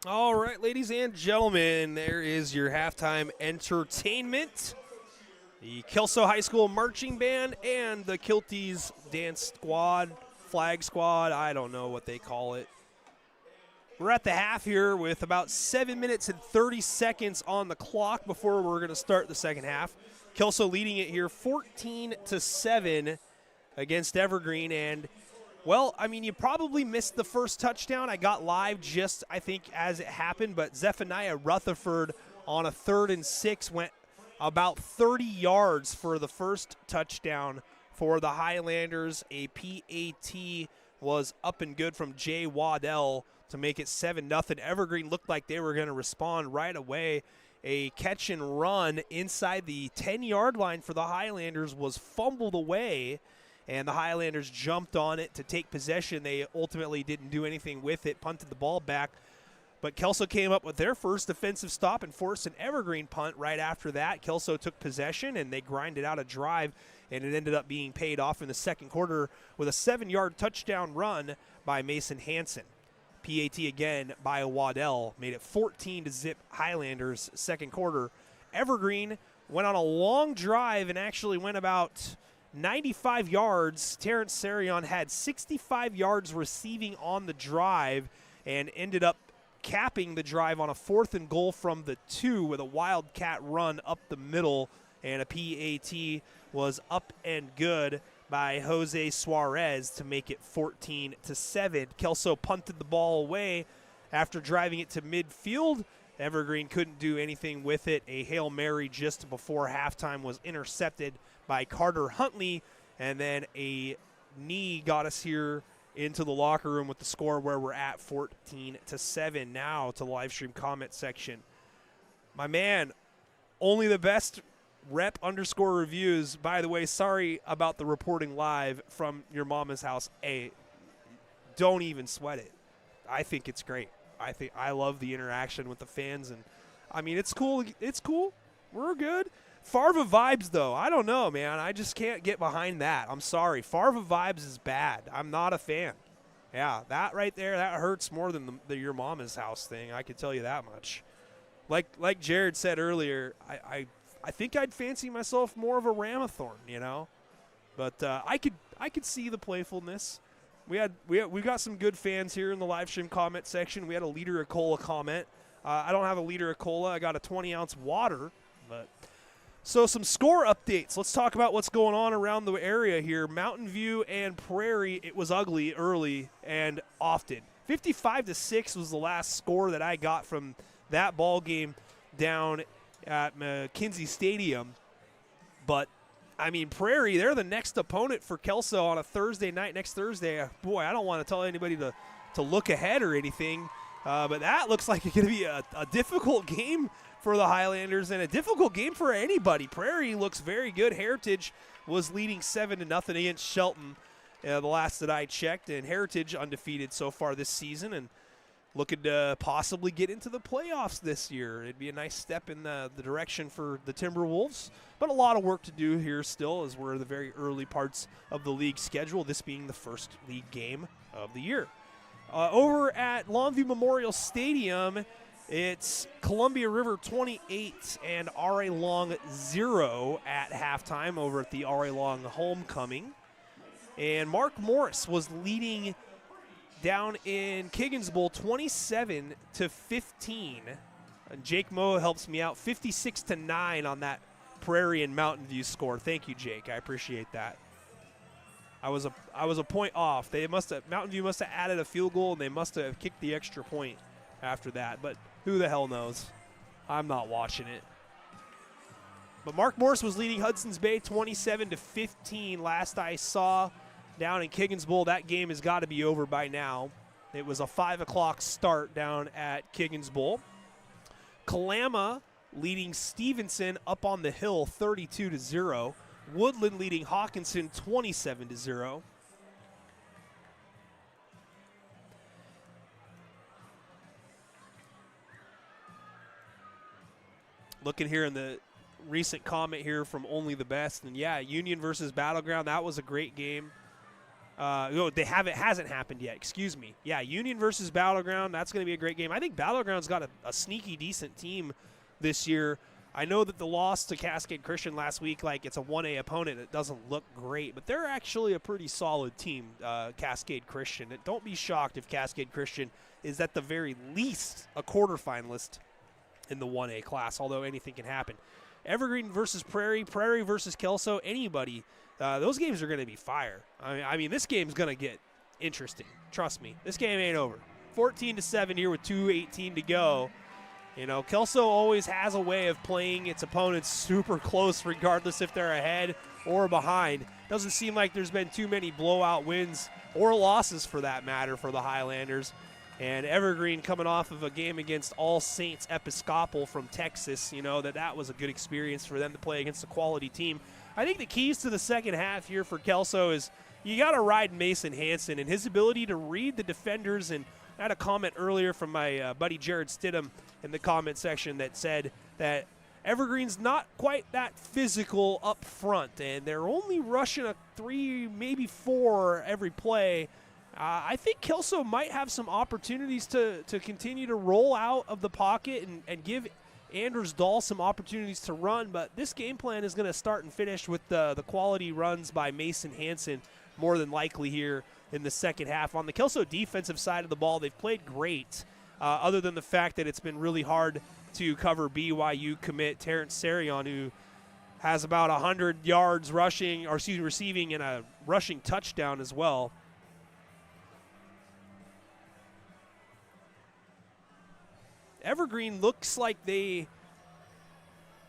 All right, ladies and gentlemen, there is your halftime entertainment. The Kelso High School Marching Band and the Kilties Dance Squad, Flag Squad, I don't know what they call it. We're at the half here with about 7 minutes and 30 seconds on the clock before we're going to start the second half. Kelso leading it here 14-7 against Evergreen. And, well, I mean, you probably missed the first touchdown. I got live just, I think, as it happened. But Zephaniah Rutherford on a 3rd and 6 went about 30 yards for the first touchdown for the Hilanders. A PAT was up and good from Jay Waddell to make it 7-0. Evergreen looked like they were going to respond right away. A catch and run inside the 10-yard line for the Hilanders was fumbled away, and the Hilanders jumped on it to take possession. They ultimately didn't do anything with it, punted the ball back. But Kelso came up with their first defensive stop and forced an Evergreen punt right after that. Kelso took possession, and they grinded out a drive, and it ended up being paid off in the second quarter with a 7-yard touchdown run by Mason Hansen. PAT again by Waddell made it 14-0 Hilanders second quarter. Evergreen went on a long drive and actually went about 95 yards. Terrence Sarion had 65 yards receiving on the drive and ended up capping the drive on a 4th and goal from the 2 with a wildcat run up the middle, and a PAT was up and good by Jose Suarez to make it 14-7. Kelso punted the ball away after driving it to midfield. Evergreen couldn't do anything with it. A Hail Mary just before halftime was intercepted by Carter Huntley, and then a knee got us here into the locker room with the score where we're at 14-7. Now to the live stream comment section. My man, only the best rep_reviews. By the way, sorry about the reporting live from your mama's house. Hey, don't even sweat it. I think it's great. I love the interaction with the fans, and I mean, it's cool. It's cool. We're good. Farva vibes, though. I don't know, man. I just can't get behind that. I'm sorry. Farva vibes is bad. I'm not a fan. Yeah, that right there, that hurts more than the your mama's house thing. I can tell you that much. Like Jared said earlier, I think I'd fancy myself more of a Ramathorn, you know. But I could see the playfulness. We got some good fans here in the live stream comment section. We had a liter of cola comment. I don't have a liter of cola. I got a 20-ounce water. But so some score updates. Let's talk about what's going on around the area here. Mountain View and Prairie. It was ugly early and often. 55-6 was the last score that I got from that ball game down at McKenzie Stadium. But I mean, Prairie, they're the next opponent for Kelso on a Thursday night, next Thursday. Boy, I don't want to tell anybody to look ahead or anything, but that looks like it's going to be a difficult game for the Hilanders and a difficult game for anybody. Prairie looks very good. Heritage was leading 7-0 against Shelton the last that I checked, and Heritage undefeated so far this season and looking to possibly get into the playoffs this year. It'd be a nice step in the direction for the Timberwolves, but a lot of work to do here still as we're in the very early parts of the league schedule, this being the first league game of the year. Over at Longview Memorial Stadium, it's Columbia River 28 and RA Long 0 at halftime over at the RA Long homecoming. And Mark Morris was leading down in Kiggins Bowl 27-15. And Jake Moe helps me out 56-9 on that Prairie and Mountain View score. Thank you, Jake. I appreciate that. I was a point off. Mountain View must have added a field goal and they must have kicked the extra point after that. But who the hell knows? I'm not watching it. But Mark Morris was leading Hudson's Bay 27-15 last I saw. Down in Kiggins Bowl, that game has got to be over by now. It was a 5 o'clock start down at Kiggins Bowl. Kalama leading Stevenson up on the hill 32-0. Woodland leading Hawkinson 27-0. Looking here in the recent comment here from Only the Best, and yeah, Union versus Battleground, that was a great game. No, hasn't happened yet. Excuse me. Yeah, Union versus Battleground. That's going to be a great game. I think Battleground's got a sneaky decent team this year. I know that the loss to Cascade Christian last week, like it's a 1A opponent, it doesn't look great, but they're actually a pretty solid team, Cascade Christian. And don't be shocked if Cascade Christian is at the very least a quarterfinalist in the 1A class, although anything can happen. Evergreen versus Prairie, Prairie versus Kelso, anybody. Those games are going to be fire. I mean, this game's going to get interesting. Trust me. This game ain't over. 14-7 here with 2:18 to go. You know, Kelso always has a way of playing its opponents super close regardless if they're ahead or behind. Doesn't seem like there's been too many blowout wins or losses for that matter for the Hilanders. And Evergreen coming off of a game against All Saints Episcopal from Texas, you know, that was a good experience for them to play against a quality team. I think the keys to the second half here for Kelso is you got to ride Mason Hansen and his ability to read the defenders. And I had a comment earlier from my buddy Jared Stidham in the comment section that said that Evergreen's not quite that physical up front, and they're only rushing a 3, maybe 4 every play. I think Kelso might have some opportunities to continue to roll out of the pocket and give Anders Dahl some opportunities to run, but this game plan is going to start and finish with the quality runs by Mason Hansen more than likely here in the second half. On the Kelso defensive side of the ball, they've played great, other than the fact that it's been really hard to cover BYU commit Terrence Sarion, who has about 100 yards receiving and a rushing touchdown as well. Evergreen looks like they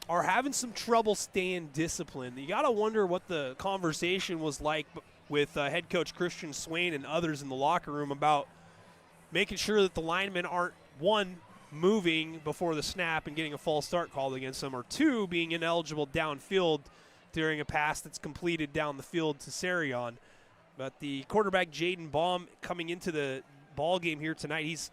are having some trouble staying disciplined. You got to wonder what the conversation was like with head coach Christian Swain and others in the locker room about making sure that the linemen aren't, 1, moving before the snap and getting a false start called against them, or 2, being ineligible downfield during a pass that's completed down the field to Sarion. But the quarterback Jaden Baum coming into the ball game here tonight, he's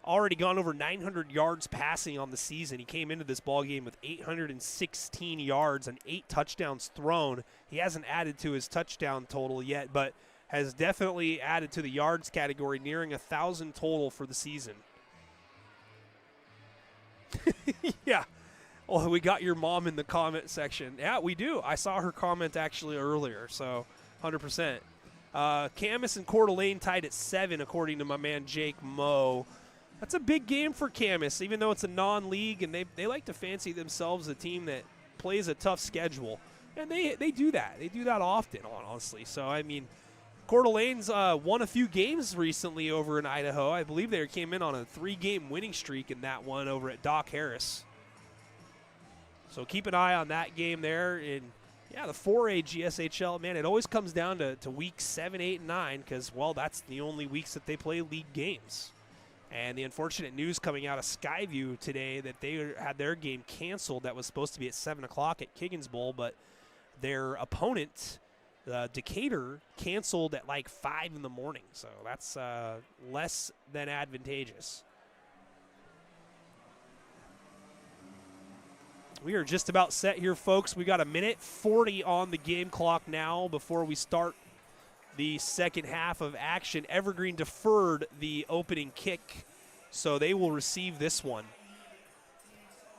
already gone over 900 yards passing on the season. He came into this ball game with 816 yards and 8 touchdowns thrown. He hasn't added to his touchdown total yet, but has definitely added to the yards category, nearing 1,000 total for the season. Yeah. Well, we got your mom in the comment section. Yeah, we do. I saw her comment actually earlier, so 100%. Camas and Coeur d'Alene tied at 7, according to my man Jake Moe. That's a big game for Camas, even though it's a non-league, and they like to fancy themselves a team that plays a tough schedule. And they do that. They do that often, honestly. So, I mean, Coeur d'Alene's won a few games recently over in Idaho. I believe they came in on a 3-game winning streak in that one over at Doc Harris. So keep an eye on that game there. And, yeah, the 4A GSHL, man, it always comes down to weeks 7, 8, and 9 because, well, that's the only weeks that they play league games. And the unfortunate news coming out of Skyview today that they had their game canceled that was supposed to be at 7 o'clock at Kiggins Bowl, but their opponent, Decatur, canceled at like 5 in the morning. So that's less than advantageous. We are just about set here, folks. We got 1:40 on the game clock now before we start the second half of action. Evergreen deferred the opening kick, so they will receive this one.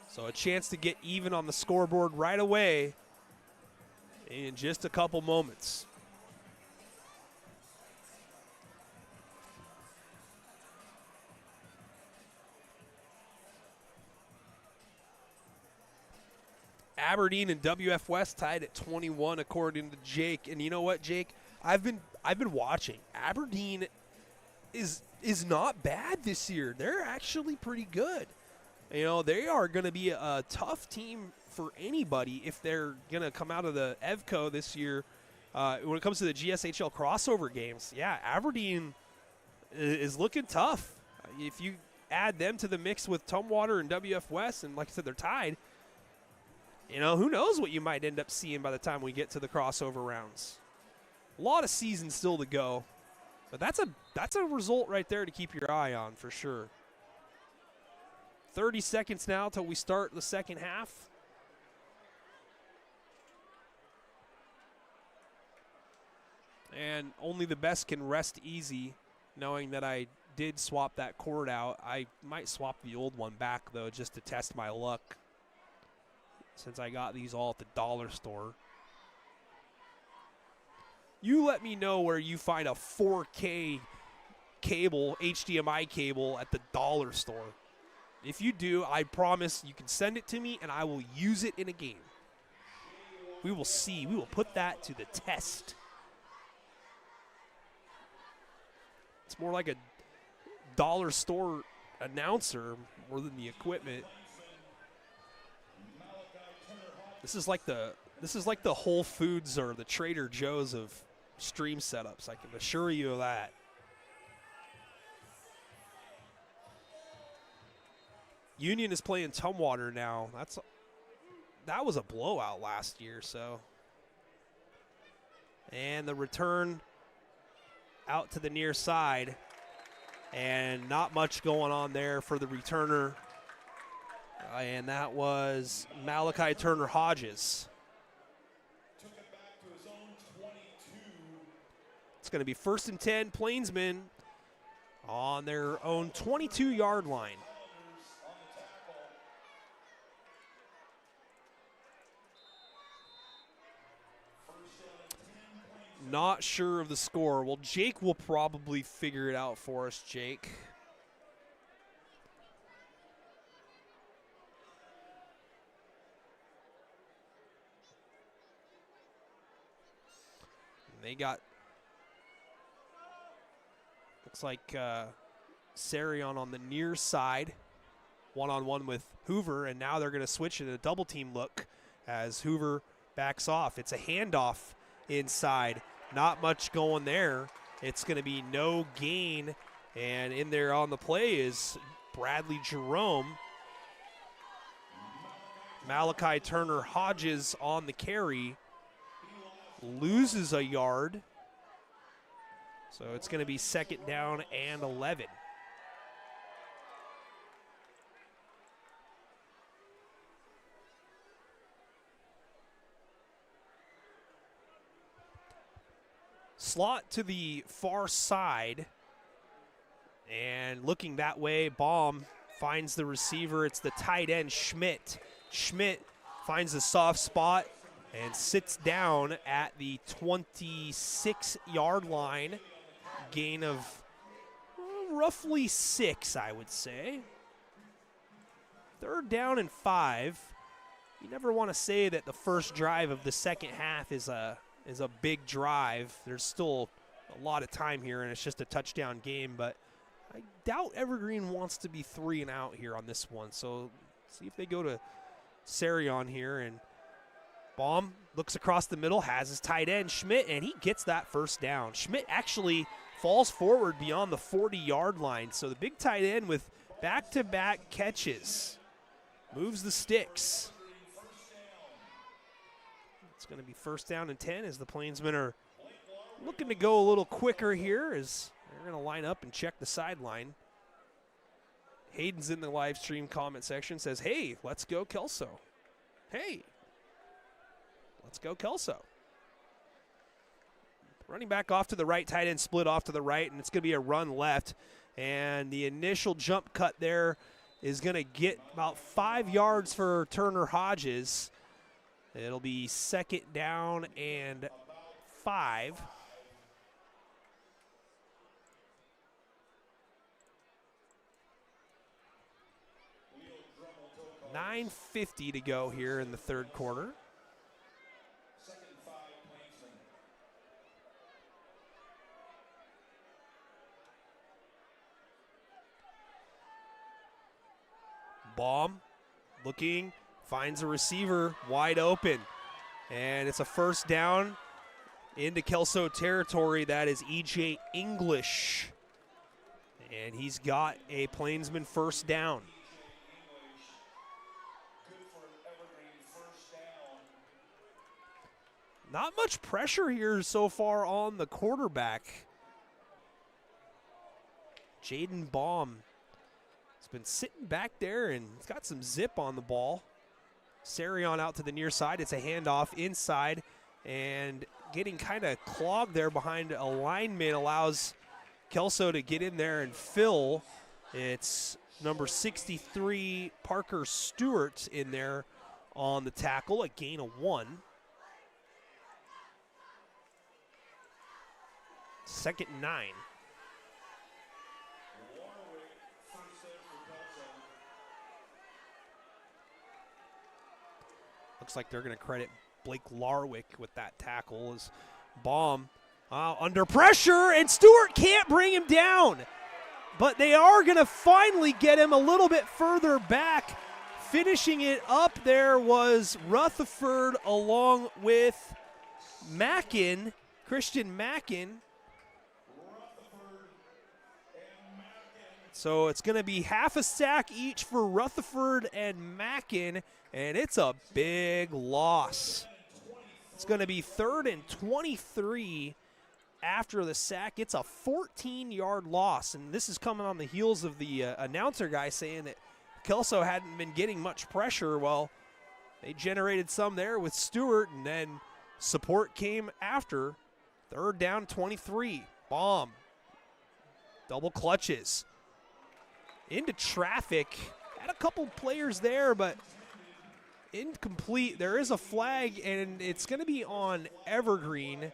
So a chance to get even on the scoreboard right away in just a couple moments. Aberdeen and WF West tied at 21, according to Jake. And you know what, Jake? I've been watching. Aberdeen is not bad this year. They're actually pretty good. You know, they are going to be a tough team for anybody if they're going to come out of the EVCO this year. When it comes to the GSHL crossover games, yeah, Aberdeen is looking tough. If you add them to the mix with Tumwater and WF West, and like I said, they're tied, you know, who knows what you might end up seeing by the time we get to the crossover rounds. A lot of season still to go, but that's a result right there to keep your eye on for sure. 30 seconds now till we start the second half. And only the best can rest easy, knowing that I did swap that cord out. I might swap the old one back, though, just to test my luck, since I got these all at the dollar store. You let me know where you find a 4K cable, HDMI cable at the dollar store. If you do, I promise you can send it to me and I will use it in a game. We will see. We will put that to the test. It's more like a dollar store announcer more than the equipment. This is like the Whole Foods or the Trader Joe's of stream setups. I can assure you of that. Union is playing Tumwater now. That was a blowout last year, so. And the return out to the near side. And not much going on there for the returner. And that was Malachi Turner Hodges. Took it back to his own 22. It's going to be 1st and 10, Plainsmen on their own 22-yard line. Hilanders on the tackle. First down and 10 Plainsmen. Not sure of the score. Well, Jake will probably figure it out for us, Jake. They got, looks like Sarion on the near side, one-on-one with Hoover, and now they're going to switch it to a double team look as Hoover backs off. It's a handoff inside. Not much going there. It's going to be no gain, and in there on the play is Bradley Jerome. Malachi Turner Hodges on the carry. Loses a yard. So it's going to be 2nd down and 11. Slot to the far side. And looking that way, Baum finds the receiver. It's the tight end, Schmidt. Schmidt finds a soft spot and sits down at the 26-yard line. Gain of roughly 6, I would say. 3rd down and 5. You never want to say that the first drive of the second half is a big drive. There's still a lot of time here, and it's just a touchdown game. But I doubt Evergreen wants to be 3 and out here on this one. So see if they go to Sarion here, and Baum looks across the middle, has his tight end, Schmidt, and he gets that 1st down. Schmidt actually falls forward beyond the 40-yard line. So the big tight end with back-to-back catches moves the sticks. It's going to be 1st down and 10 as the Plainsmen are looking to go a little quicker here as they're going to line up and check the sideline. Hayden's in the live stream comment section, says, hey, let's go Kelso. Hey, let's go Kelso. Running back off to the right, tight end split off to the right, and it's going to be a run left. And the initial jump cut there is going to get about 5 yards for Turner Hodges. It'll be 2nd down and 5. $9:50 to go here in the 3rd quarter. 2nd and 5 Plainsmen. Baum looking, finds a receiver wide open. And it's a 1st down into Kelso territory. That is E.J. English. And he's got a Plainsman 1st down. Good for an Evergreen 1st down. Not much pressure here so far on the quarterback. Jaden Baum has been sitting back there and he's got some zip on the ball. Sarion out to the near side. It's a handoff inside and getting kind of clogged there behind a lineman allows Kelso to get in there and fill. It's number 63, Parker Stewart, in there on the tackle, a gain of 1. Second and 9. Looks like they're going to credit Blake Larwick with that tackle as Baum under pressure, and Stewart can't bring him down. But they are going to finally get him a little bit further back. Finishing it up there was Rutherford along with Mackin, Christian Mackin. So it's going to be half a sack each for Rutherford and Mackin, and it's a big loss. It's going to be 3rd and 23 after the sack. It's a 14-yard loss, and this is coming on the heels of the announcer guy saying that Kelso hadn't been getting much pressure. Well, they generated some there with Stewart, and then support came after. 3rd down 23. Baum. Double clutches. Into traffic. Had a couple players there, but incomplete. There is a flag, and it's going to be on Evergreen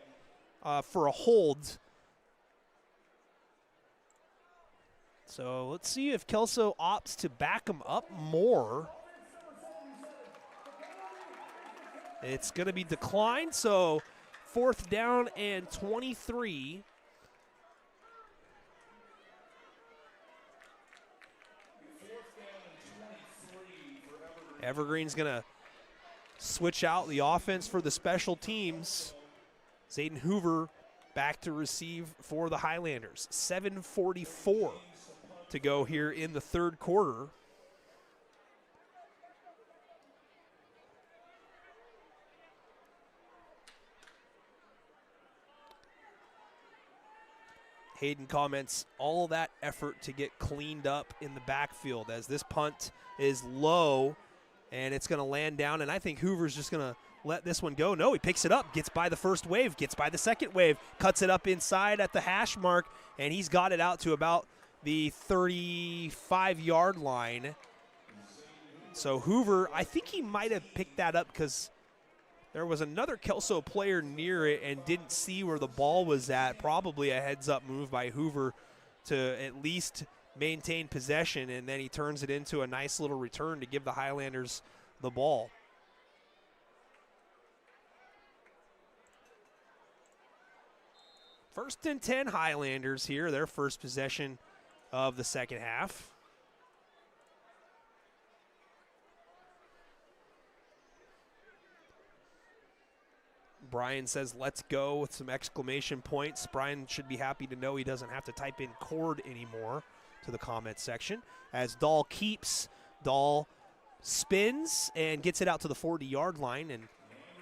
for a hold. So let's see if Kelso opts to back him up more. It's going to be declined, so 4th down and 23. Evergreen's going to switch out the offense for the special teams. Zayden Hoover back to receive for the Highlanders. 7:44 to go here in the 3rd quarter. Hayden comments, all that effort to get cleaned up in the backfield as this punt is low. And it's going to land down, and I think Hoover's just going to let this one go. No, he picks it up, gets by the first wave, gets by the second wave, cuts it up inside at the hash mark, and he's got it out to about the 35-yard line. So Hoover, I think he might have picked that up because there was another Kelso player near it and didn't see where the ball was at. Probably a heads-up move by Hoover to at least maintain possession, and then he turns it into a nice little return to give the Highlanders the ball. First and 10 Highlanders here, their first possession of the second half. Brian says, let's go, with some exclamation points. Brian should be happy to know he doesn't have to type in cord anymore to the comment section. As Dahl keeps, Dahl spins and gets it out to the 40-yard line, and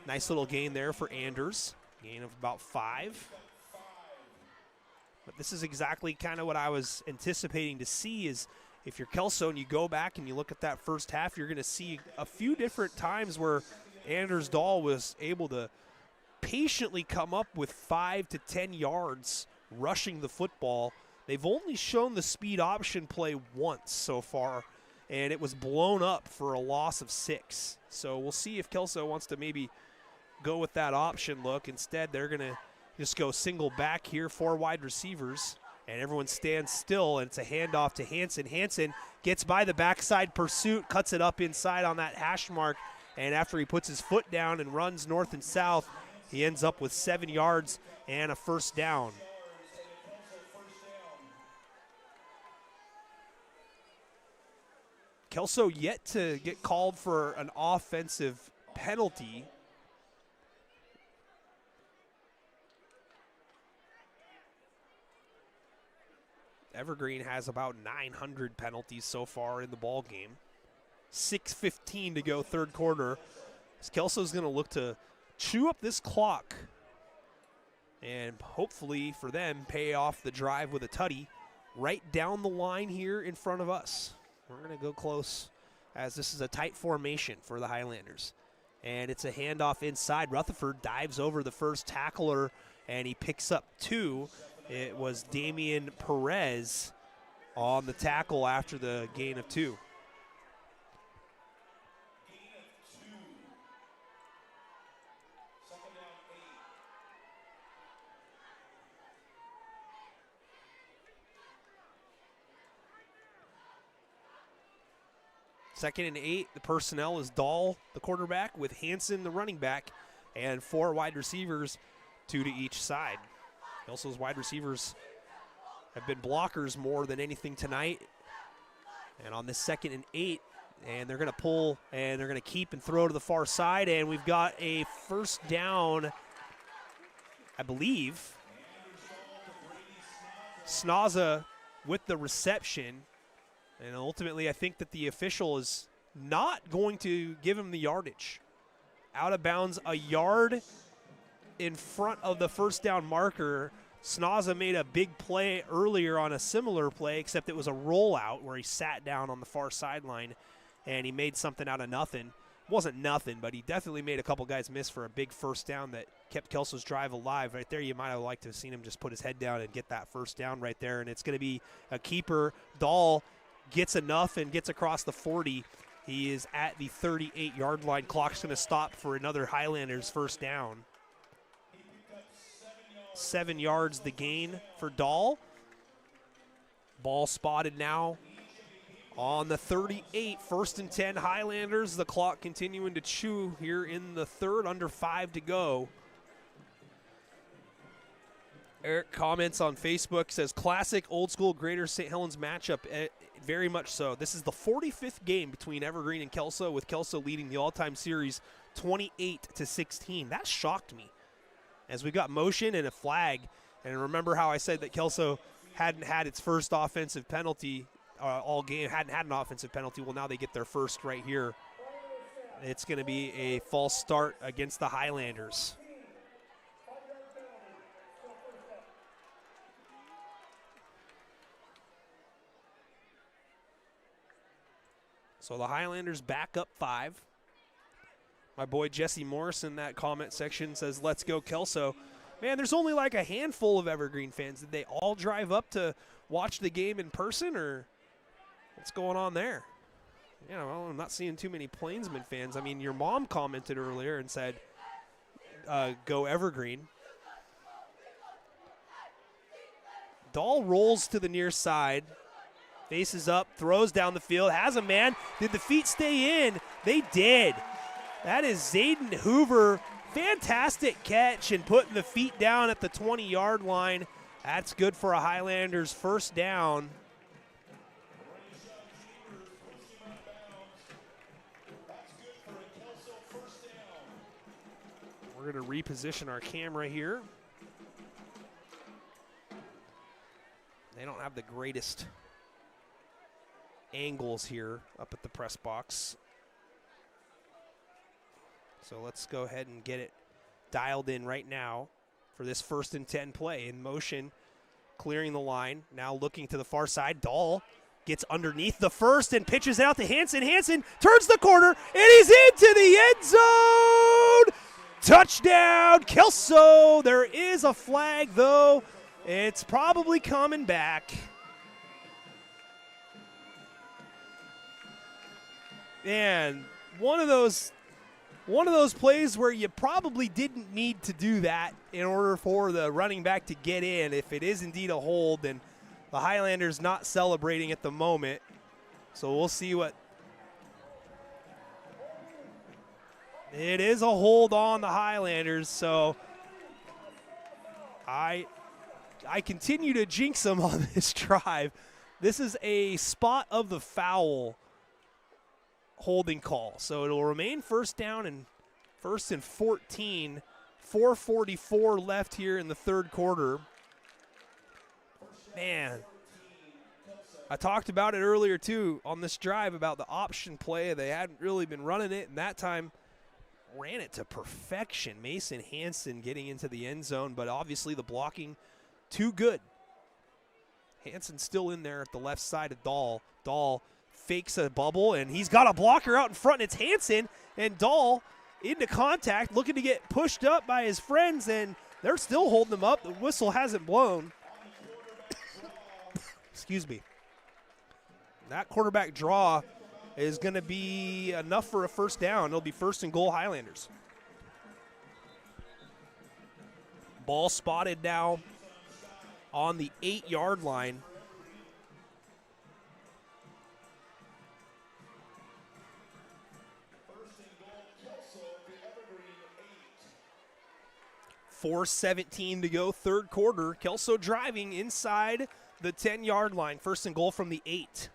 nice little gain there for Anders. Gain of about 5. But this is exactly kind of what I was anticipating to see is if you're Kelso and you go back and you look at that first half, you're going to see a few different times where Anders Dahl was able to patiently come up with 5 to 10 yards rushing the football. They've only shown the speed option play once so far, and it was blown up for a loss of 6. So we'll see if Kelso wants to maybe go with that option look. Instead, they're going to just go single back here, 4 wide receivers, and everyone stands still, and it's a handoff to Hansen. Hansen gets by the backside pursuit, cuts it up inside on that hash mark, and after he puts his foot down and runs north and south, he ends up with 7 yards and a first down. Kelso yet to get called for an offensive penalty. Evergreen has about 900 penalties so far in the ball game. 6:15 to go, 3rd quarter. Kelso's going to look to chew up this clock and hopefully for them pay off the drive with a tutty right down the line here in front of us. We're going to go close as this is a tight formation for the Highlanders. And it's a handoff inside. Rutherford dives over the first tackler, and he picks up 2. It was Damian Perez on the tackle after the gain of 2. Second and 8, the personnel is Dahl, the quarterback, with Hansen, the running back, and 4 wide receivers, 2 to each side. Kelso's wide receivers have been blockers more than anything tonight. And on this second and 8, and they're going to pull, and they're going to keep and throw to the far side, and we've got a first down, I believe. Snaza with the reception. And ultimately, I think that the official is not going to give him the yardage. Out of bounds, a yard in front of the first down marker. Snaza made a big play earlier on a similar play, except it was a rollout where he sat down on the far sideline, and he made something out of nothing. It wasn't nothing, but he definitely made a couple guys miss for a big first down that kept Kelso's drive alive. Right there, you might have liked to have seen him just put his head down and get that first down right there, and it's going to be a keeper. Dahl gets enough and gets across the 40. He is at the 38-yard line. Clock's going to stop for another Highlanders first down. 7 yards the gain for Dahl. Ball spotted now on the 38. First and 10 Highlanders. The clock continuing to chew here in the third. Under 5 to go. Eric comments on Facebook, says, classic old school Greater St. Helens matchup. Very much so. This is the 45th game between Evergreen and Kelso, with Kelso leading the all-time series 28-16. That shocked me, as we got motion and a flag. And remember how I said that Kelso hadn't had its first offensive penalty all game, hadn't had an offensive penalty. Well, now they get their first right here. It's going to be a false start against the Highlanders. So the Highlanders back up 5. My boy Jesse Morris in that comment section says, let's go Kelso. Man, there's only like a handful of Evergreen fans. Did they all drive up to watch the game in person, or what's going on there? You know, I'm not seeing too many Plainsmen fans. I mean, your mom commented earlier and said, go Evergreen. Dahl rolls to the near side. Faces up, throws down the field, has a man. Did the feet stay in? They did. That is Zayden Hoover. Fantastic catch and putting the feet down at the 20-yard line. That's good for a Highlanders first down. We're going to reposition our camera here. They don't have the greatest angles here up at the press box. So let's go ahead and get it dialed in right now for this first and 10 play. In motion, clearing the line, now looking to the far side. Dahl gets underneath the first and pitches out to Hansen. Hansen turns the corner, and he's into the end zone! Touchdown, Kelso! There is a flag, though. It's probably coming back. Man, one of those plays where you probably didn't need to do that in order for the running back to get in. If it is indeed a hold, then the Highlanders not celebrating at the moment. So we'll see what. It is a hold on the Highlanders, so I continue to jinx them on this drive. This is a spot of the foul holding call. So it'll remain first down and first and 14. 4:44 left here in the third quarter. Man, I talked about it earlier too on this drive about the option play. They hadn't really been running it, and that time ran it to perfection. Mason Hansen getting into the end zone, but obviously the blocking too good. Hansen's still in there at the left side of Dahl. Dahl fakes a bubble, and he's got a blocker out in front, and it's Hansen, and Dahl into contact, looking to get pushed up by his friends, and they're still holding him up. The whistle hasn't blown. Excuse me. That quarterback draw is going to be enough for a first down. It'll be 1st and goal, Highlanders. Ball spotted now on the 8-yard line. First and goal, Kelso at the Evergreen 4:17 to go, third quarter. Kelso driving inside the 10-yard line. 1st and goal from the 8.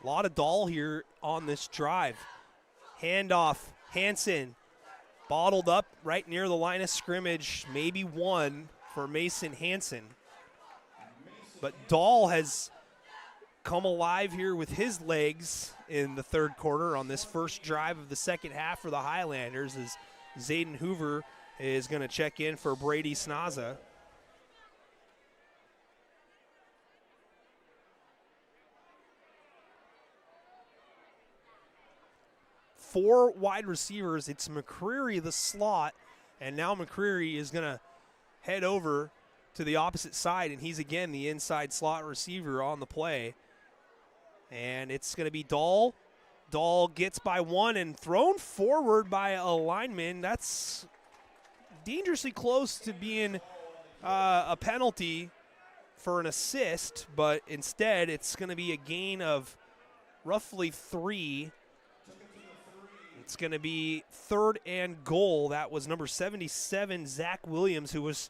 A lot of Dahl here on this drive. Handoff, Hansen, bottled up right near the line of scrimmage. Maybe one for Mason Hansen. But Dahl has come alive here with his legs in the third quarter on this first drive of the second half for the Highlanders, as Zayden Hoover is going to check in for Brady Snaza. Four wide receivers. It's McCreary, the slot, and now McCreary is going to head over to the opposite side, and he's again the inside slot receiver on the play. And it's going to be Dahl. Dahl gets by one and thrown forward by a lineman. That's dangerously close to being a penalty for an assist, but instead it's going to be a gain of roughly 3. It's going to be 3rd and goal. That was number 77, Zach Williams, who was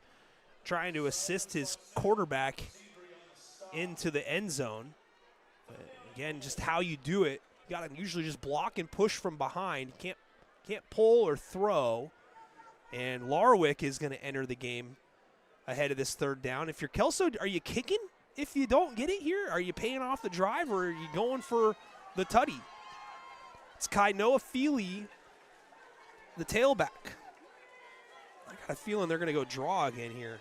trying to assist his quarterback into the end zone. But again, just how you do it. You got to usually just block and push from behind. You can't pull or throw. And Larwick is going to enter the game ahead of this 3rd down. If you're Kelso, are you kicking if you don't get it here? Are you paying off the drive, or are you going for the tutty? It's Kainoa Feely, the tailback. I got a feeling they're going to go draw again here.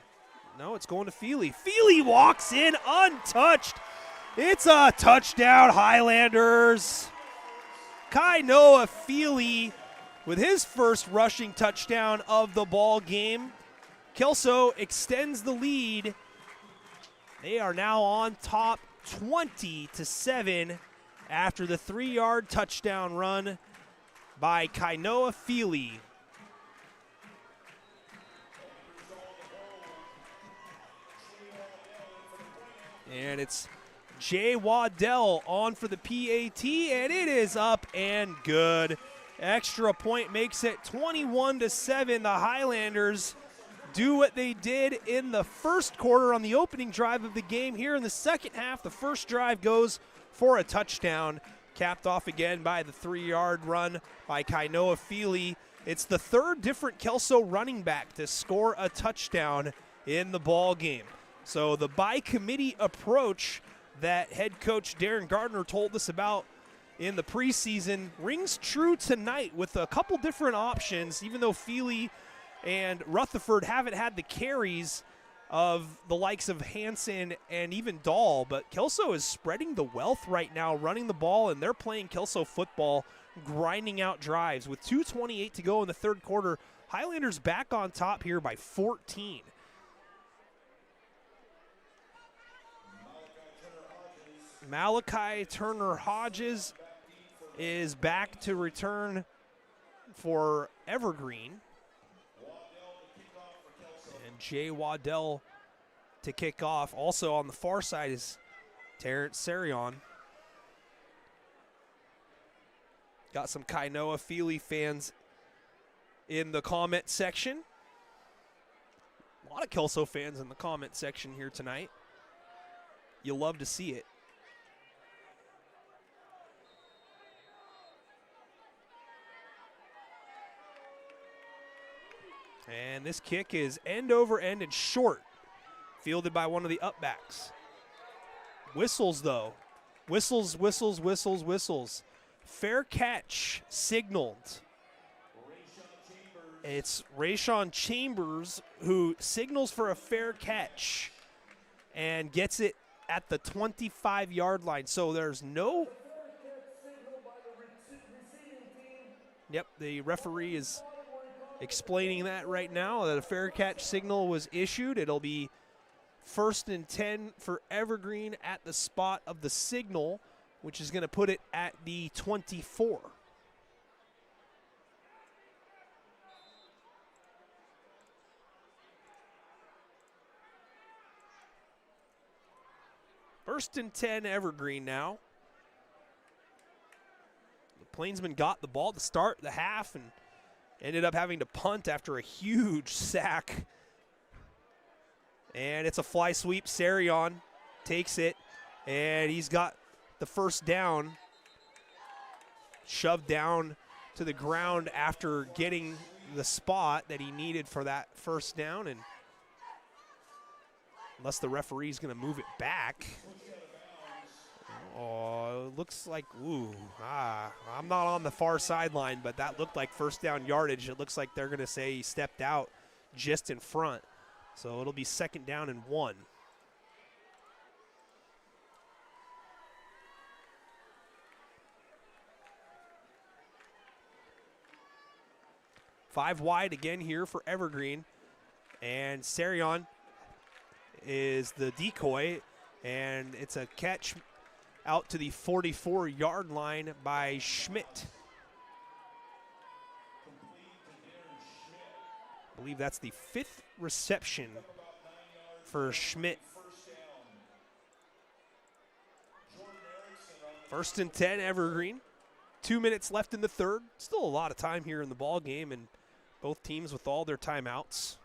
No, it's going to Feely. Feely walks in untouched. It's a touchdown, Highlanders. Kainoa Feely with his first rushing touchdown of the ball game. Kelso extends the lead. They are now on top 20-7 after the 3-yard touchdown run by Kainoa Feely. And it's Jay Waddell on for the PAT, and it is up and good. Extra point makes it 21-7. The Highlanders do what they did in the first quarter on the opening drive of the game. Here in the second half, the first drive goes for a touchdown, capped off again by the 3-yard run by Kainoa Feely. It's the 3rd different Kelso running back to score a touchdown in the ball game. So the by-committee approach that head coach Darren Gardner told us about in the preseason rings true tonight with a couple different options, even though Feely and Rutherford haven't had the carries of the likes of Hansen and even Dahl. But Kelso is spreading the wealth right now, running the ball, and they're playing Kelso football, grinding out drives. With 2:28 to go in the third quarter, Highlanders back on top here by 14. Malachi Turner-Hodges is back to return for Evergreen. And Jay Waddell to kick off. Also on the far side is Terrence Sarion. Got some Kainoa Feely fans in the comment section. A lot of Kelso fans in the comment section here tonight. You'll love to see it. And this kick is end over end and short, fielded by one of the upbacks. Whistles, though. Whistles, whistles, whistles, whistles. Fair catch signaled. It's Rayshawn Chambers who signals for a fair catch and gets it at the 25-yard line. So there's no Yep, the referee is explaining that right now, that a fair catch signal was issued. It'll be 1st and 10 for Evergreen at the spot of the signal, which is going to put it at the 24. First and 10, Evergreen now. The Plainsmen got the ball to start the half and ended up having to punt after a huge sack. And it's a fly sweep. Sarion takes it, and he's got the first down shoved down to the ground after getting the spot that he needed for that first down. And unless the referee's going to move it back. Oh, it looks like, I'm not on the far sideline, but that looked like first down yardage. It looks like they're going to say he stepped out just in front. So it'll be 2nd down and 1. Five wide again here for Evergreen. And Sarion is the decoy, and it's a catch out to the 44-yard line by Schmidt. I believe that's the 5th reception for Schmidt. 1st and 10, Evergreen. 2 minutes left in the third. Still a lot of time here in the ball game, and both teams with all their timeouts.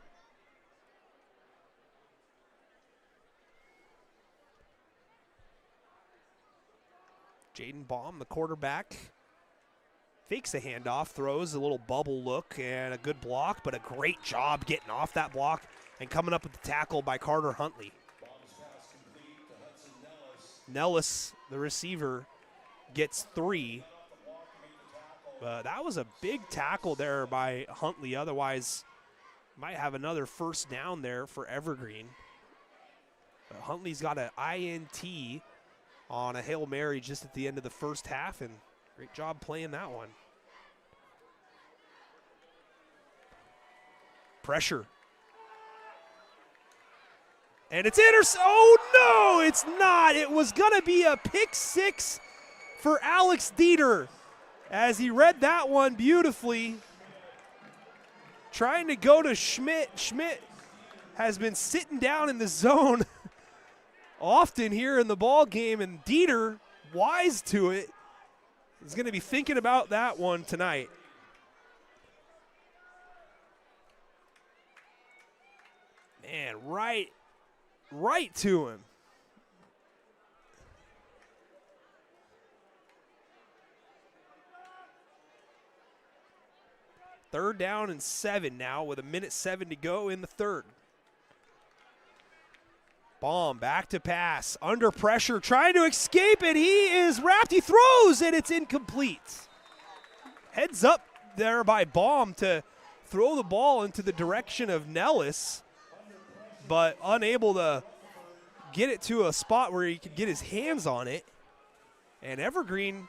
Jaden Baum, the quarterback, fakes a handoff, throws a little bubble look and a good block, but a great job getting off that block and coming up with the tackle by Carter Huntley. Nellis, the receiver, gets 3. But that was a big tackle there by Huntley. Otherwise, might have another first down there for Evergreen. But Huntley's got an INT on a Hail Mary just at the end of the first half, and great job playing that one. Pressure. And it's oh no, it's not. It was gonna be a pick 6 for Alex Dieter as he read that one beautifully. Trying to go to Schmidt. Schmidt has been sitting down in the zone often here in the ball game, and Dieter, wise to it, is going to be thinking about that one tonight. Man, right to him. Third down and 7 now with 1:07 to go in the third. Baum back to pass, under pressure, trying to escape it. He is wrapped, he throws, and it's incomplete. Heads up there by Baum to throw the ball into the direction of Nellis, but unable to get it to a spot where he could get his hands on it. And Evergreen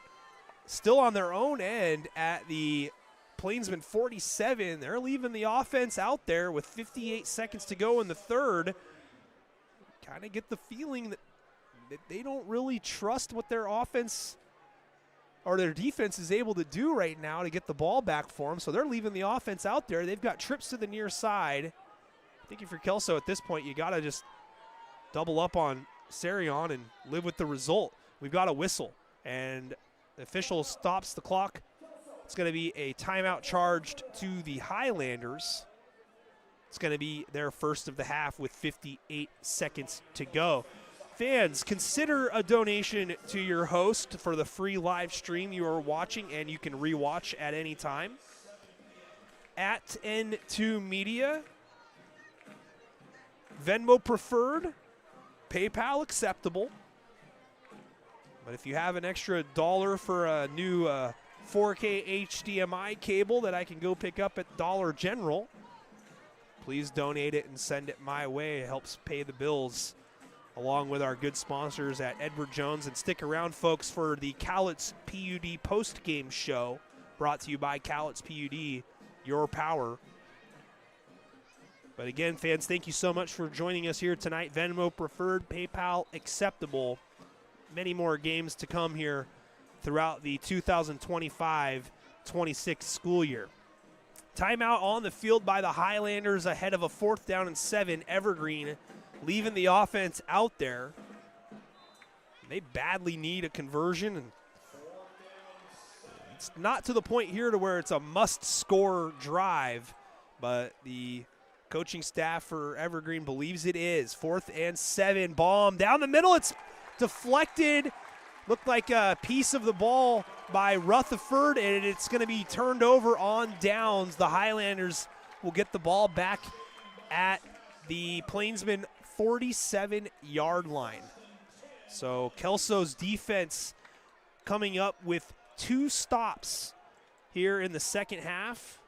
still on their own end at the Plainsmen 47. They're leaving the offense out there with 58 seconds to go in the third. Kind of get the feeling that they don't really trust what their offense or their defense is able to do right now to get the ball back for them. So they're leaving the offense out there. They've got trips to the near side. I think if you're Kelso at this point, you got to just double up on Sarion and live with the result. We've got a whistle, and the official stops the clock. It's going to be a timeout charged to the Hilanders. It's going to be their first of the half with 58 seconds to go. Fans, consider a donation to your host for the free live stream you are watching, and you can rewatch at any time. At N2 Media, Venmo preferred, PayPal acceptable. But if you have an extra $1 for a new 4K HDMI cable that I can go pick up at Dollar General, please donate it and send it my way. It helps pay the bills, along with our good sponsors at Edward Jones. And stick around, folks, for the Cowlitz PUD post-game show brought to you by Cowlitz PUD, your power. But again, fans, thank you so much for joining us here tonight. Venmo preferred, PayPal acceptable. Many more games to come here throughout the 2025-26 school year. Timeout on the field by the Highlanders ahead of a 4th down and 7. Evergreen leaving the offense out there. They badly need a conversion, and it's not to the point here to where it's a must-score drive, but the coaching staff for Evergreen believes it is. 4th and 7, bomb down the middle. It's deflected. Looked like a piece of the ball by Rutherford, and it's going to be turned over on downs. The Highlanders will get the ball back at the Plainsmen 47-yard line. So Kelso's defense coming up with 2 stops here in the second half.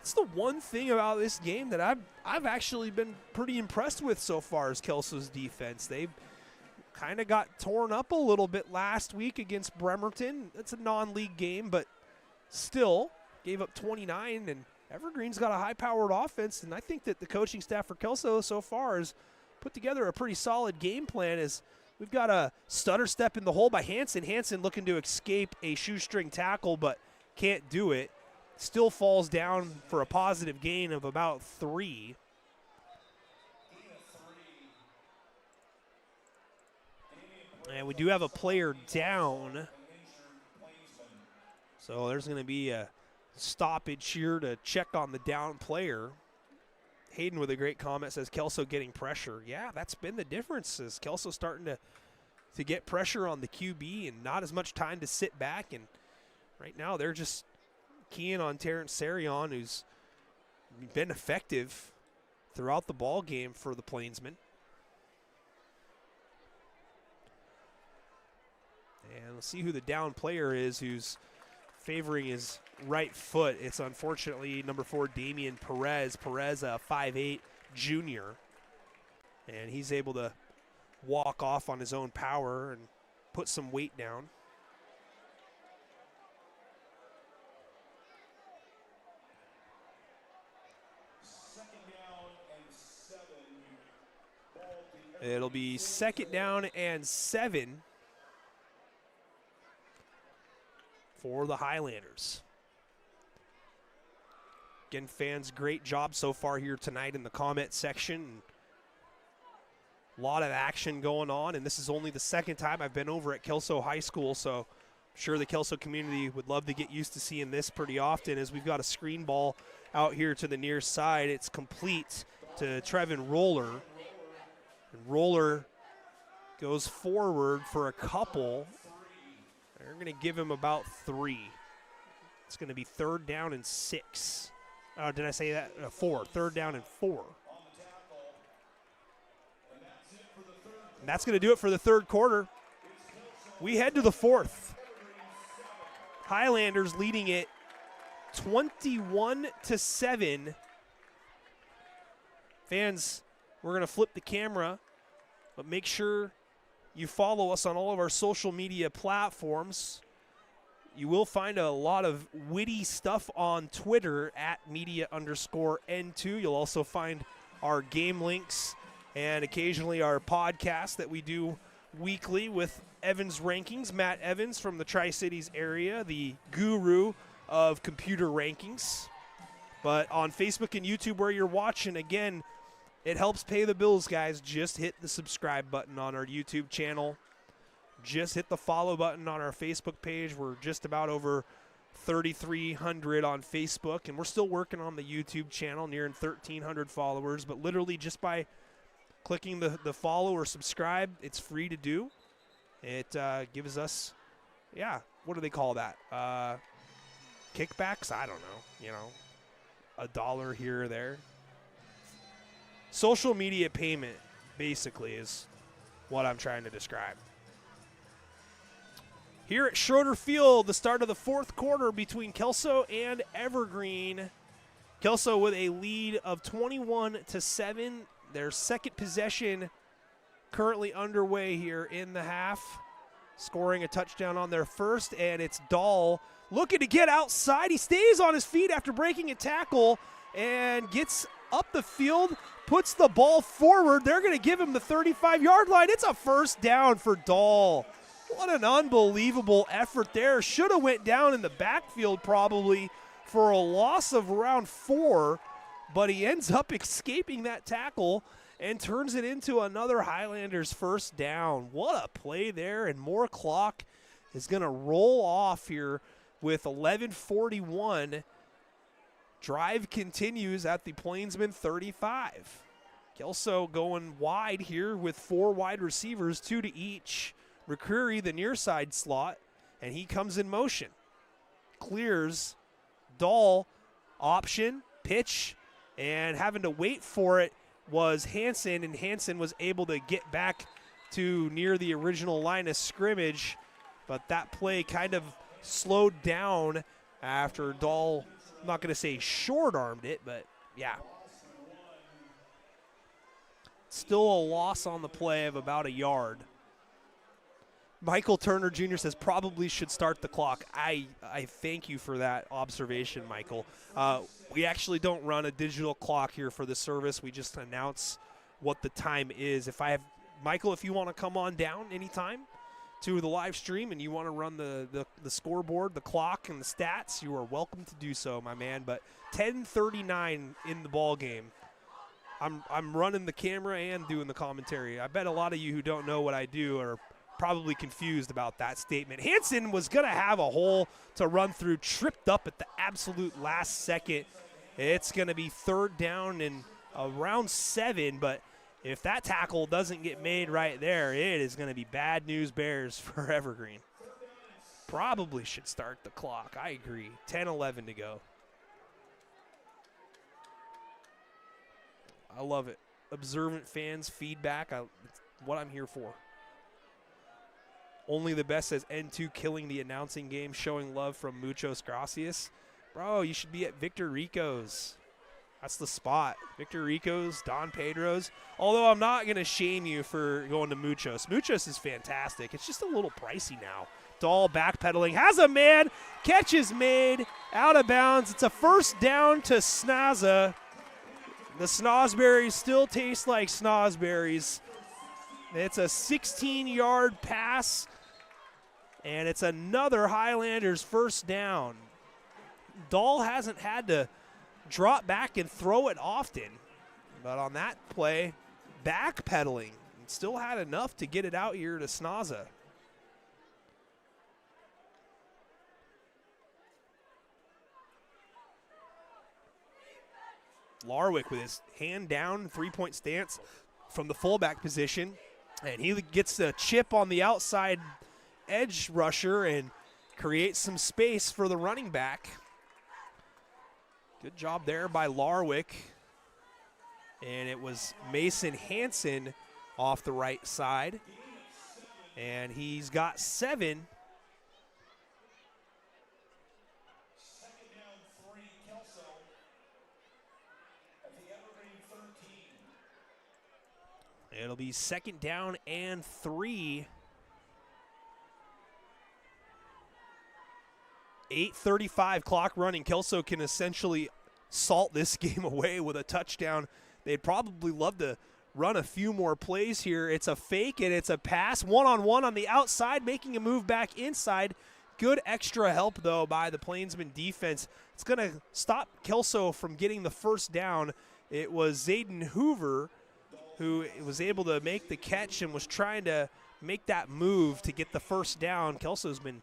It's the one thing about this game that I've actually been pretty impressed with so far is Kelso's defense. They kind of got torn up a little bit last week against Bremerton. It's a non-league game, but still gave up 29, and Evergreen's got a high-powered offense, and I think that the coaching staff for Kelso so far has put together a pretty solid game plan. As we've got a stutter step in the hole by Hansen. Hansen looking to escape a shoestring tackle, but can't do it. Still falls down for a positive gain of about 3. And we do have a player down. So there's going to be a stoppage here to check on the down player. Hayden with a great comment says Kelso getting pressure. Yeah, that's been the difference, is Kelso starting to get pressure on the QB and not as much time to sit back. And right now they're just keying on Terrence Sarion, who's been effective throughout the ball game for the Plainsmen. And let's see who the down player is who's favoring his right foot. It's unfortunately number 4, Damian Perez. Perez, a 5'8" junior. And he's able to walk off on his own power and put some weight down. It'll be 2nd down and 7 for the Highlanders. Again, fans, great job so far here tonight in the comment section. A lot of action going on, and this is only the 2nd time I've been over at Kelso High School, so I'm sure the Kelso community would love to get used to seeing this pretty often, as we've got a screen ball out here to the near side. It's complete to Trevin Roller. And Roller goes forward for a couple. They're going to give him about 3. It's going to be 3rd down and 6. Oh, did I say that? 4. 3rd down and 4. And that's going to do it for the 3rd quarter. We head to the 4th. Highlanders leading it 21-7. Fans, we're going to flip the camera, but make sure you follow us on all of our social media platforms. You will find a lot of witty stuff on Twitter at media_N2. You'll also find our game links and occasionally our podcast that we do weekly with Evans Rankings. Matt Evans from the Tri-Cities area, the guru of computer rankings. But on Facebook and YouTube where you're watching, again, it helps pay the bills, guys. Just hit the subscribe button on our YouTube channel. Just hit the follow button on our Facebook page. We're just about over 3,300 on Facebook, and we're still working on the YouTube channel, nearing 1,300 followers. But literally just by clicking the follow or subscribe, it's free to do. It gives us, what do they call that? Kickbacks? I don't know. $1 here or there. Social media payment, basically, is what I'm trying to describe. Here at Schroeder Field, the start of the 4th quarter between Kelso and Evergreen. Kelso with a lead of 21-7. Their 2nd possession currently underway here in the half. scoring a touchdown on their first, and it's Dahl looking to get outside. He stays on his feet after breaking a tackle and gets up the field, puts the ball forward. They're going to give him the 35-yard line. It's a first down for Dahl. What an unbelievable effort there. Should have went down in the backfield probably for a loss of around 4, but he ends up escaping that tackle and turns it into another Hilanders first down. What a play there, and more clock is going to roll off here with 11:41. Drive continues at the Plainsmen 35. Kelso going wide here with 4 wide receivers, 2 to each. McCreary, the near side slot, and he comes in motion. Clears, Dahl, option, pitch, and having to wait for it was Hansen, and Hansen was able to get back to near the original line of scrimmage, but that play kind of slowed down after Dahl, I'm not going to say short-armed it, but yeah. Still a loss on the play of about a yard. Michael Turner Jr. says probably should start the clock. I thank you for that observation, Michael. We actually don't run a digital clock here for the service. We just announce what the time is. Michael, if you want to come on down anytime to the live stream and you want to run the scoreboard, the clock, and the stats, you are welcome to do so, my man. But 10:39 in the ball game. I'm running the camera and doing the commentary. I bet a lot of you who don't know what I do are probably confused about that statement. Hansen was going to have a hole to run through, tripped up at the absolute last second. It's going to be third down and around 7, but if that tackle doesn't get made right there, it is going to be bad news bears for Evergreen. Probably should start the clock. I agree. 10-11 to go. I love it. Observant fans, feedback, it's what I'm here for. Only the best says N2 killing the announcing game, showing love from Muchos Gracias. Bro, you should be at Victor Rico's. That's the spot. Victor Rico's, Don Pedro's. Although I'm not going to shame you for going to Muchos. Muchos is fantastic. It's just a little pricey now. Dahl backpedaling. Has a man. Catch is made. Out of bounds. It's a first down to Snaza. The snozberries still taste like snozberries. It's a 16-yard pass, and it's another Hilanders first down. Dahl hasn't had to drop back and throw it often, but on that play, backpedaling, and still had enough to get it out here to Snaza. Larwick with his hand down, three-point stance from the fullback position. And he gets a chip on the outside edge rusher and creates some space for the running back. Good job there by Larwick. And it was Mason Hansen off the right side. And he's got 7. Second down, 3, Kelso. At the Evergreen 13. It'll be second down and 3. 8:35 clock running. Kelso can essentially salt this game away with a touchdown. They'd probably love to run a few more plays here. It's a fake and it's a pass. One-on-one on the outside, making a move back inside. Good extra help, though, by the Plainsmen defense. It's going to stop Kelso from getting the first down. It was Zayden Hoover who was able to make the catch and was trying to make that move to get the first down. Kelso's been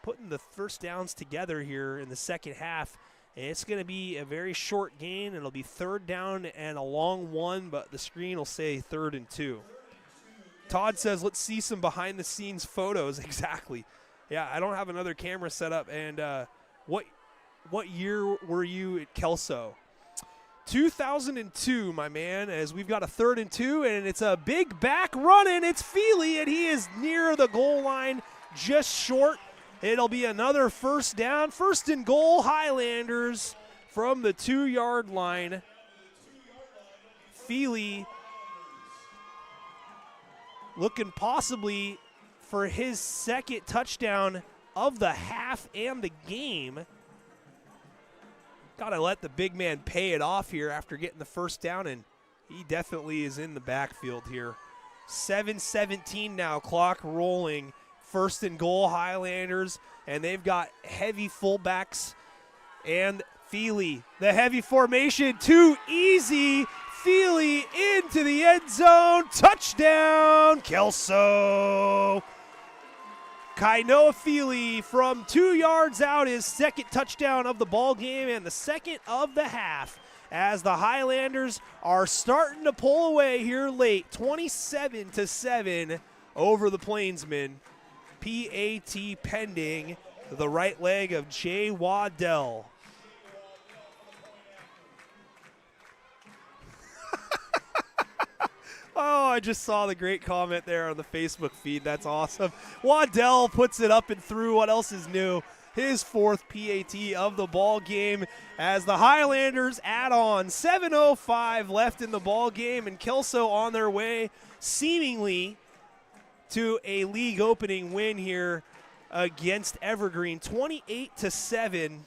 putting the first downs together here in the second half. And it's going to be a very short gain. It'll be third down and a long one, but the screen will say 3rd and 2. Todd says, let's see some behind-the-scenes photos. Exactly. Yeah, I don't have another camera set up. And what year were you at Kelso? 2002, my man, as we've got a 3rd and 2, and it's a big back running. It's Feely, and he is near the goal line, just short. It'll be another first down. 1st and goal, Hilanders from the 2-yard line. Feely looking possibly for his second touchdown of the half and the game. Gotta let the big man pay it off here after getting the first down, and he definitely is in the backfield here. 7:17 now, clock rolling. First and goal, Highlanders, and they've got heavy fullbacks and Feely. The heavy formation, too easy. Feely into the end zone. Touchdown, Kelso. Kainoa Feely from 2 yards out, his second touchdown of the ball game and the second of the half, as the Highlanders are starting to pull away here late, 27-7 over the Plainsmen. PAT pending, the right leg of Jay Waddell. Oh, I just saw the great comment there on the Facebook feed. That's awesome. Waddell puts it up and through. What else is new? His fourth PAT of the ball game as the Highlanders add on. 7:05 left in the ball game, and Kelso on their way seemingly to a league opening win here against Evergreen, 28-7.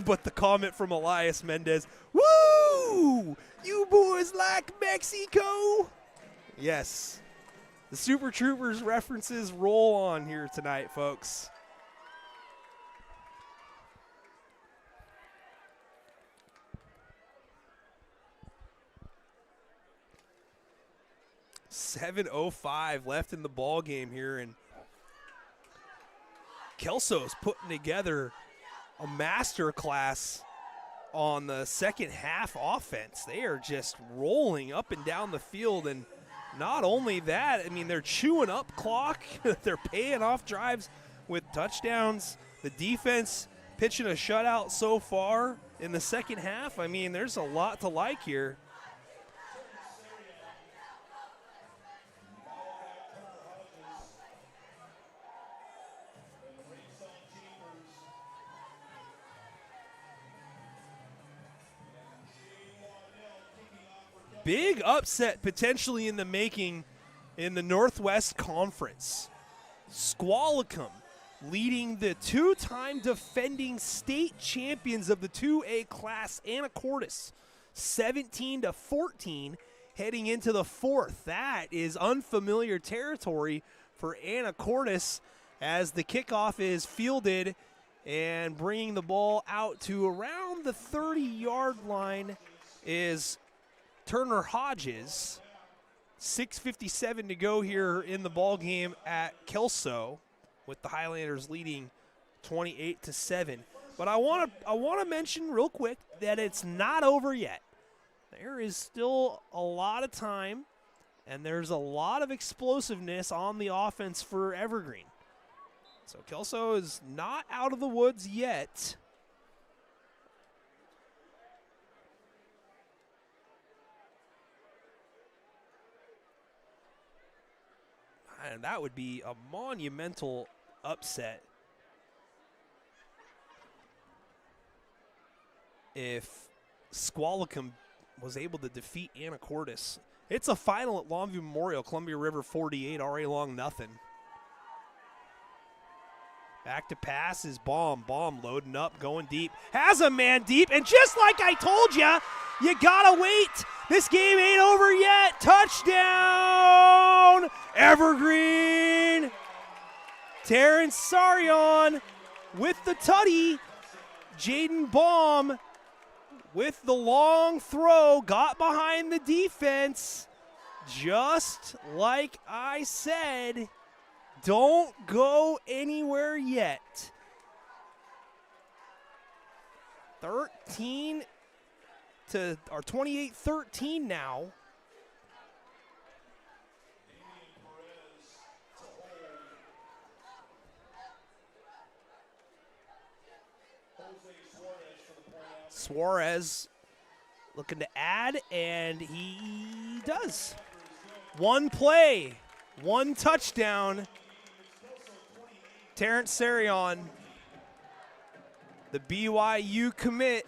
But the comment from Elias Mendez, woo! You boys like Mexico? Yes. The Super Troopers references roll on here tonight, folks. $7:05 left in the ball game here, and Kelso's putting together a master class on the second half offense. They are just rolling up and down the field, and not only that, I mean, they're chewing up clock. They're paying off drives with touchdowns. The defense pitching a shutout so far in the second half. I mean, there's a lot to like here. Big upset potentially in the making in the Northwest Conference. Squalicum leading the two-time defending state champions of the 2A class, Anacortes, 17-14, heading into the fourth. That is unfamiliar territory for Anacortes as the kickoff is fielded and bringing the ball out to around the 30-yard line is Turner Hodges. 6:57 to go here in the ball game at Kelso, with the Highlanders leading 28-7. But I want to mention real quick that it's not over yet. There is still a lot of time, and there's a lot of explosiveness on the offense for Evergreen. So Kelso is not out of the woods yet. And that would be a monumental upset if Squalicum was able to defeat Anacortes. It's a final at Longview Memorial, Columbia River 48, already long nothing. Back to pass is Baum. Baum loading up, going deep. Has a man deep, and just like I told you, you gotta wait. This game ain't over yet. Touchdown, Evergreen. Terrence Sarion with the tutty. Jaden Baum with the long throw, got behind the defense. Just like I said, don't go anywhere yet. 28-13 now. Suarez looking to add, and he does. One play, one touchdown. Terrence Sarion, the BYU commit,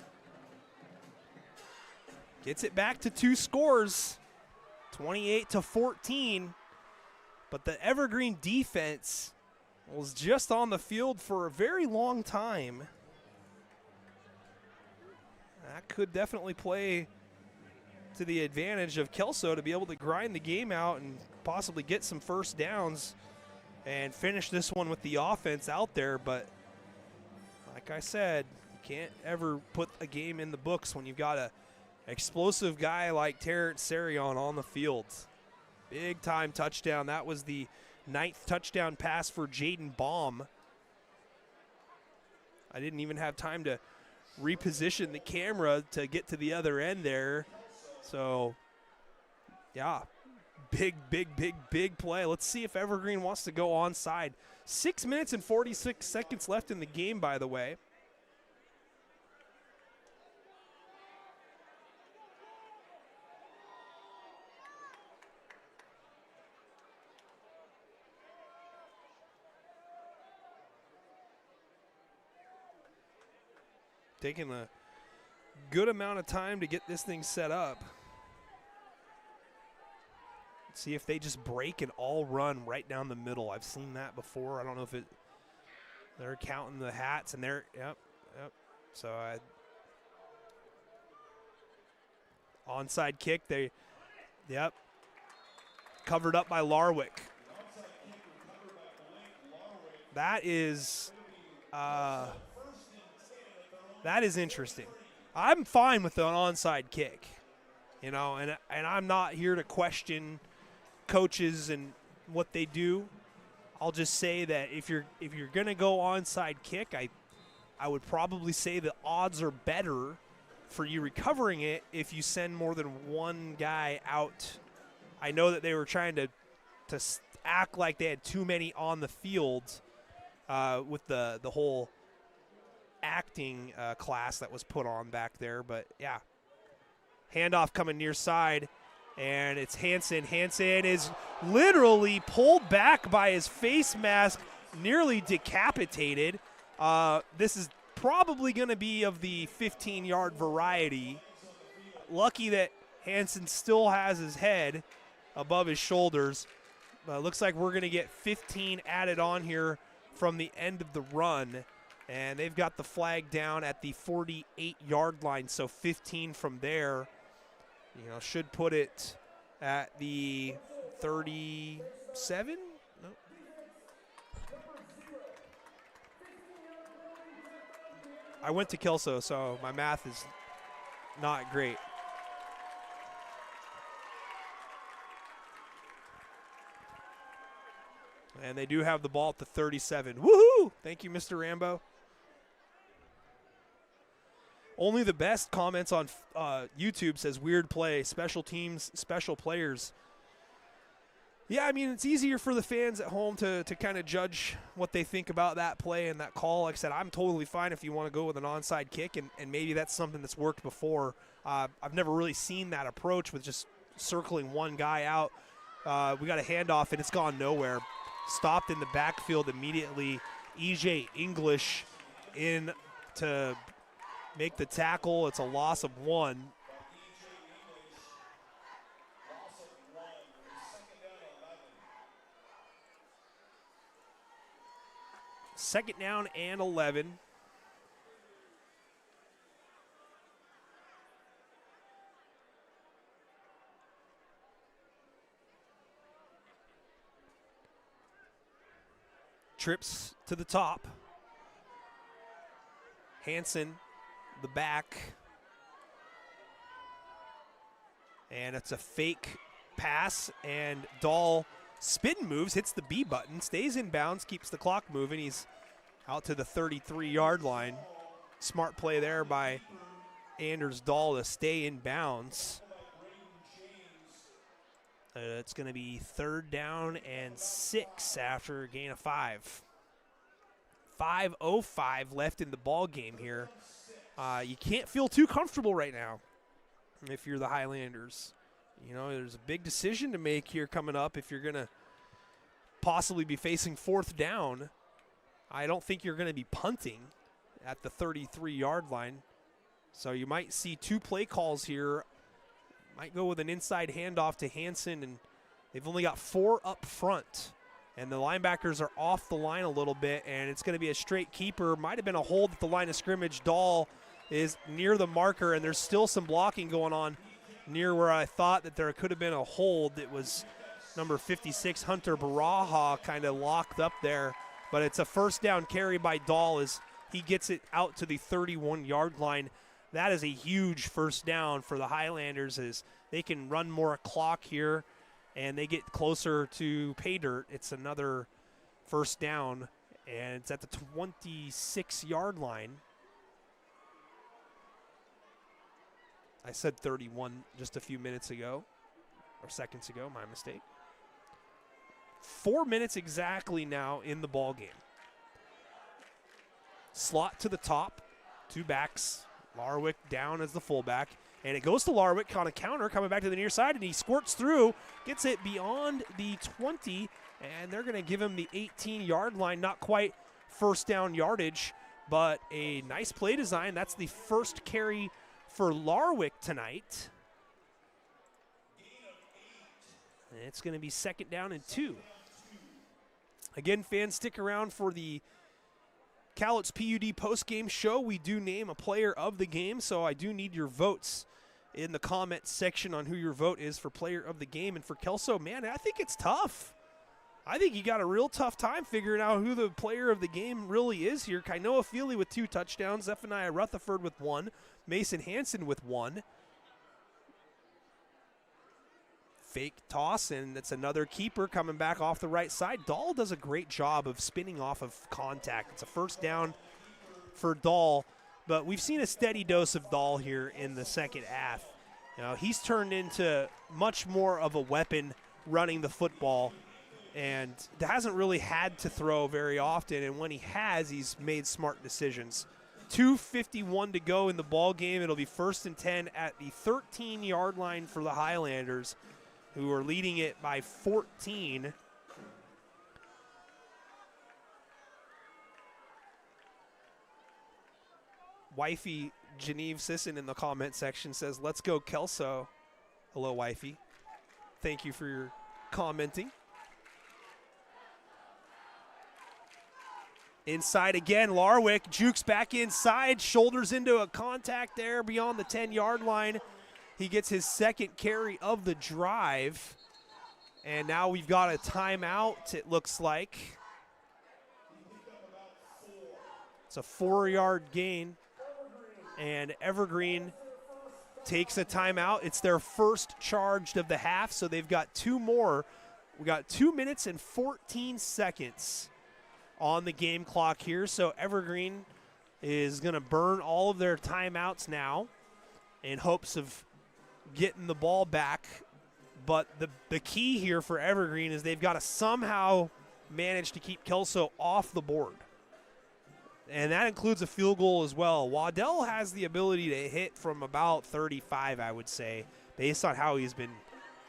gets it back to two scores, 28-14. But the Evergreen defense was just on the field for a very long time. That could definitely play to the advantage of Kelso to be able to grind the game out and possibly get some first downs and finish this one with the offense out there. But like I said, you can't ever put a game in the books when you've got a explosive guy like Terrence Sarion on the field. Big time touchdown. That was the 9th touchdown pass for Jaden Baum. I didn't even have time to reposition the camera to get to the other end there. So, yeah, big play. Let's see if Evergreen wants to go onside. 6 minutes and 46 seconds left in the game, by the way. Taking a good amount of time to get this thing set up. See if they just break and all run right down the middle. I've seen that before. I don't know if they're counting the hats and they're, yep. So onside kick, covered up by Larwick. That is interesting. I'm fine with an onside kick, and I'm not here to question coaches and what they do. I'll just say that if you're gonna go onside kick, I would probably say the odds are better for you recovering it if you send more than one guy out. I know that they were trying to act like they had too many on the field with the whole acting class that was put on back there, but yeah. Handoff coming near side, and it's Hansen. Hansen is literally pulled back by his face mask, nearly decapitated. This is probably going to be of the 15-yard variety. Lucky that Hansen still has his head above his shoulders. Looks like we're going to get 15 added on here from the end of the run. And they've got the flag down at the 48-yard line, so 15 from there, should put it at the 37? No. I went to Kelso, so my math is not great. And they do have the ball at the 37. Woohoo! Thank you, Mr. Rambo. Only the best comments on YouTube says weird play, special teams, special players. Yeah, I mean, it's easier for the fans at home to kind of judge what they think about that play and that call. Like I said, I'm totally fine if you want to go with an onside kick, and maybe that's something that's worked before. I've never really seen that approach with just circling one guy out. We got a handoff, and it's gone nowhere. Stopped in the backfield immediately. EJ English in to make the tackle. It's a loss of 1. Second down and 11. Trips to the top. Hansen, the back. And it's a fake pass, and Dahl spin moves, hits the B button, stays in bounds, keeps the clock moving. He's out to the 33-yard line. Smart play there by Anders Dahl to stay in bounds. It's going to be 3rd down and 6 after a gain of 5. 5:05 left in the ball game here. You can't feel too comfortable right now if you're the Hilanders. There's a big decision to make here coming up if you're going to possibly be facing 4th down. I don't think you're going to be punting at the 33-yard line. So you might see 2 play calls here. Might go with an inside handoff to Hansen and They've only got 4 up front, and the linebackers are off the line a little bit, and it's going to be a straight keeper. Might have been a hold at the line of scrimmage. Dahl is near the marker, and there's still some blocking going on near where I thought that there could have been a hold. It was number 56, Hunter Baraha, kind of locked up there, but it's a first down carry by Dahl as he gets it out to the 31-yard line. That is a huge first down for the Highlanders as they can run more clock here and they get closer to pay dirt. It's another first down, and it's at the 26-yard line. I said 31 just a few minutes ago, or seconds ago, my mistake. 4 minutes exactly now in the ball game. Slot to the top, 2 backs. Larwick down as the fullback, and it goes to Larwick on a counter, coming back to the near side, and he squirts through, gets it beyond the 20, and they're going to give him the 18-yard line. Not quite first down yardage, but a nice play design. That's the first carry for Larwick tonight. And it's going to be 2nd down and 2. Again, fans, stick around for the Cowlitz PUD post-game show. We do name a player of the game, so I do need your votes in the comment section on who your vote is for player of the game. And for Kelso, man, I think it's tough. I think you got a real tough time figuring out who the player of the game really is here. Kainoa Feely with 2 touchdowns, Zephaniah Rutherford with 1, Mason Hansen with 1. Fake toss, and it's another keeper coming back off the right side. Dahl does a great job of spinning off of contact. It's a first down for Dahl, but we've seen a steady dose of Dahl here in the second half. You know, he's turned into much more of a weapon running the football, and hasn't really had to throw very often, and when he has, he's made smart decisions. 2:51 to go in the ball game. It'll be 1st and 10 at the 13-yard line for the Highlanders, who are leading it by 14. Wifey Geneve Sisson in the comment section says, "Let's go Kelso." Hello, Wifey. Thank you for your commenting. Inside again, Larwick jukes back inside, shoulders into a contact there beyond the 10-yard line. He gets his 2nd carry of the drive, and now we've got a timeout, it looks like. It's a 4-yard gain, and Evergreen takes a timeout. It's their first charge of the half, so they've got 2 more. We got 2 minutes and 14 seconds on the game clock here, so Evergreen is going to burn all of their timeouts now in hopes of getting the ball back. But the key here for Evergreen is they've got to somehow manage to keep Kelso off the board. And that includes a field goal as well. Waddell has the ability to hit from about 35, I would say, based on how he's been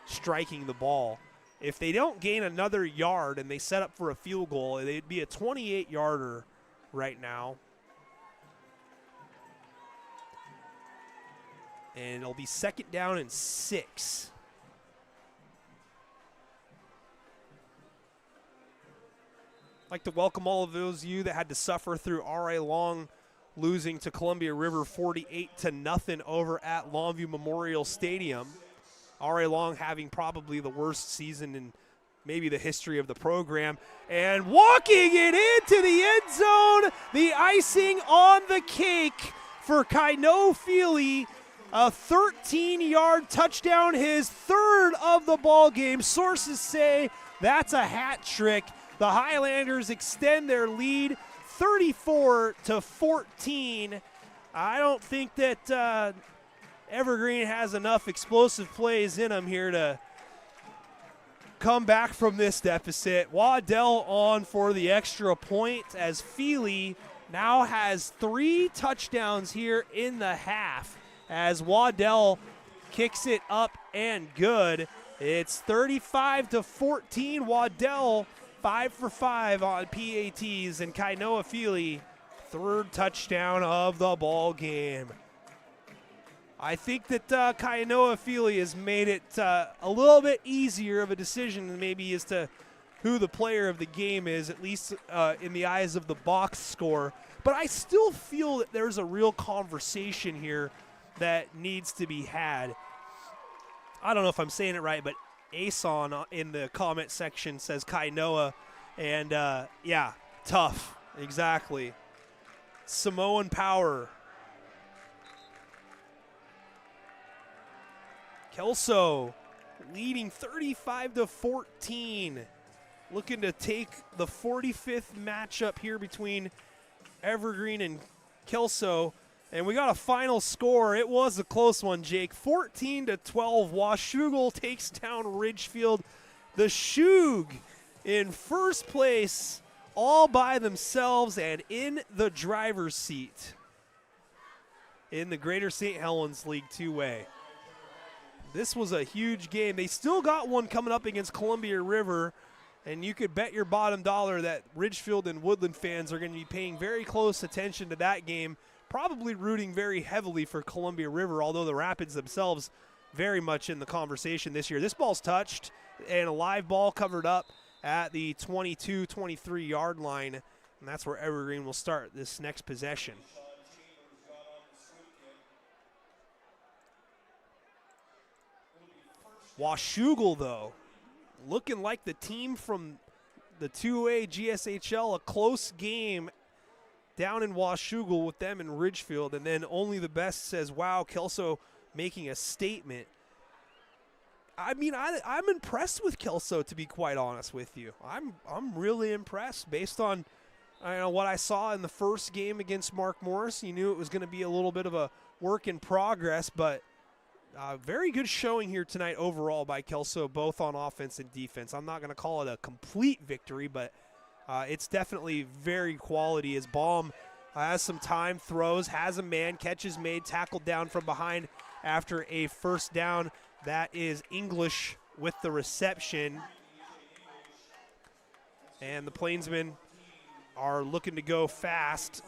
striking the ball. If they don't gain another yard and they set up for a field goal, it'd be a 28-yarder right now. And it'll be 2nd down and 6. I'd like to welcome all of those of you that had to suffer through R.A. Long losing to Columbia River 48-0 over at Longview Memorial Stadium. R.A. Long having probably the worst season in maybe the history of the program. And walking it into the end zone, the icing on the cake for Kainoa Feely. A 13-yard touchdown, his 3rd of the ball game. Sources say that's a hat trick. The Highlanders extend their lead 34-14. I don't think that Evergreen has enough explosive plays in them here to come back from this deficit. Waddell on for the extra point as Feely now has 3 touchdowns here in the half as Waddell kicks it up and good. It's 35-14. Waddell 5 for 5 on PATs, and Kainoa Feely 3rd touchdown of the ball game. I think that Kainoa Fili has made it a little bit easier of a decision than maybe as to who the player of the game is, at least in the eyes of the box score. But I still feel that there's a real conversation here that needs to be had. I don't know if I'm saying it right, but Ason in the comment section says Kainoa, and yeah, tough, exactly. Samoan power. Kelso leading 35-14, looking to take the 45th matchup here between Evergreen and Kelso. And we got a final score. It was a close one, Jake. 14-12. Washougal takes down Ridgefield. The Shug in first place all by themselves and in the driver's seat in the Greater St. Helens League 2A. This was a huge game. They still got one coming up against Columbia River, and you could bet your bottom dollar that Ridgefield and Woodland fans are going to be paying very close attention to that game, probably rooting very heavily for Columbia River, although the Rapids themselves very much in the conversation this year. This ball's touched, and a live ball covered up at the 22-23 yard line, and that's where Evergreen will start this next possession. Washougal, though, looking like the team from the 2A GSHL, a close game down in Washougal with them in Ridgefield, and then Only the Best says, wow, Kelso making a statement. I mean, I'm impressed with Kelso, to be quite honest with you. I'm really impressed based on what I saw in the first game against Mark Morris. You knew it was going to be a little bit of a work in progress, but very good showing here tonight overall by Kelso, both on offense and defense. I'm not going to call it a complete victory, but it's definitely very quality as Baum has some time, throws, has a man, catches made, tackled down from behind after a first down. That is English with the reception. And the Plainsmen are looking to go fast.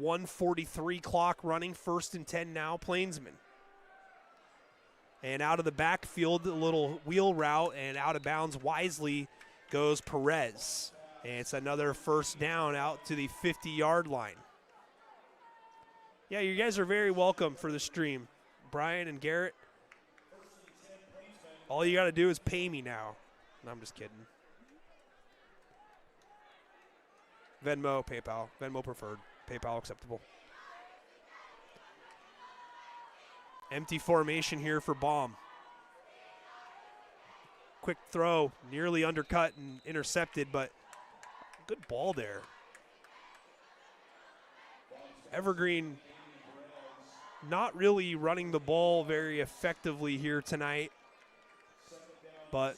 .143 clock running, 1st and 10 now, Plainsmen. And out of the backfield, a little wheel route, and out of bounds wisely goes Perez. And it's another first down out to the 50-yard line. Yeah, you guys are very welcome for the stream. Brian and Garrett, all you got to do is pay me now. No, I'm just kidding. Venmo, PayPal. Venmo preferred. PayPal acceptable. Empty formation here for Baum. Quick throw, nearly undercut and intercepted, but good ball there. Evergreen not really running the ball very effectively here tonight, but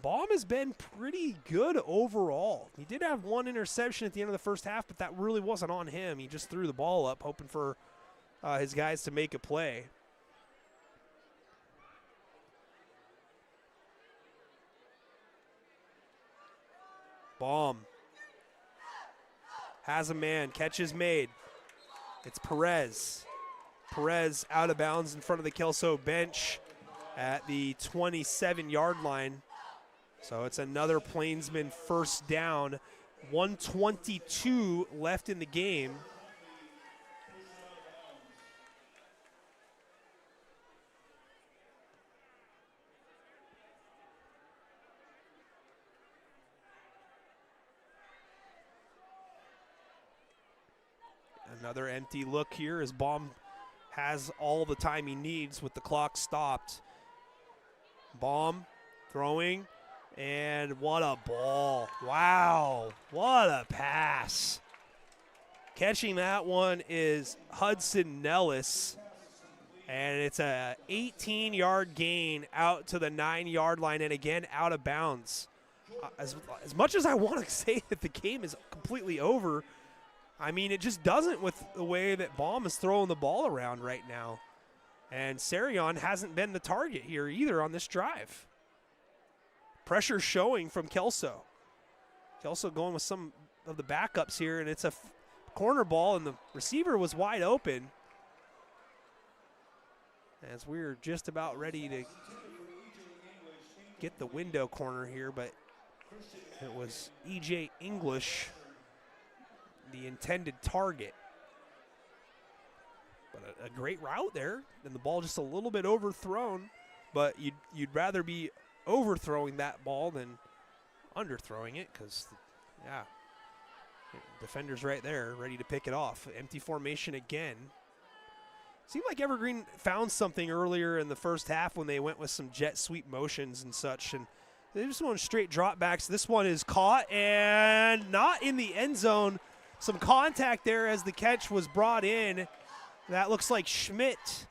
Baum has been pretty good overall. He did have one interception at the end of the first half, but that really wasn't on him. He just threw the ball up, hoping for his guys to make a play. Baum has a man, catch is made. It's Perez. Perez out of bounds in front of the Kelso bench at the 27-yard line. So it's another Plainsman first down. 1:22 left in the game. Another empty look here as Baum has all the time he needs with the clock stopped. Baum throwing, and what a ball. Wow, what a pass. Catching that one is Hudson Nellis, and it's a 18-yard gain out to the 9-yard line, and again out of bounds. As much as I want to say that the game is completely over, I mean, it just doesn't with the way that Baum is throwing the ball around right now. And Sarion hasn't been the target here either on this drive. pressure showing from Kelso. Kelso going with some of the backups here, and it's a corner ball, and the receiver was wide open. As we're just about ready to get the window corner here, but it was E.J. English, the intended target. But a great route there, and the ball just a little bit overthrown, but you'd rather be overthrowing that ball than underthrowing it, because, yeah, defender's right there, ready to pick it off. Empty formation again. Seemed like Evergreen found something earlier in the first half when they went with some jet sweep motions and such, and they just went straight dropbacks. This one is caught and not in the end zone. Some contact there as the catch was brought in. That looks like Schmidt,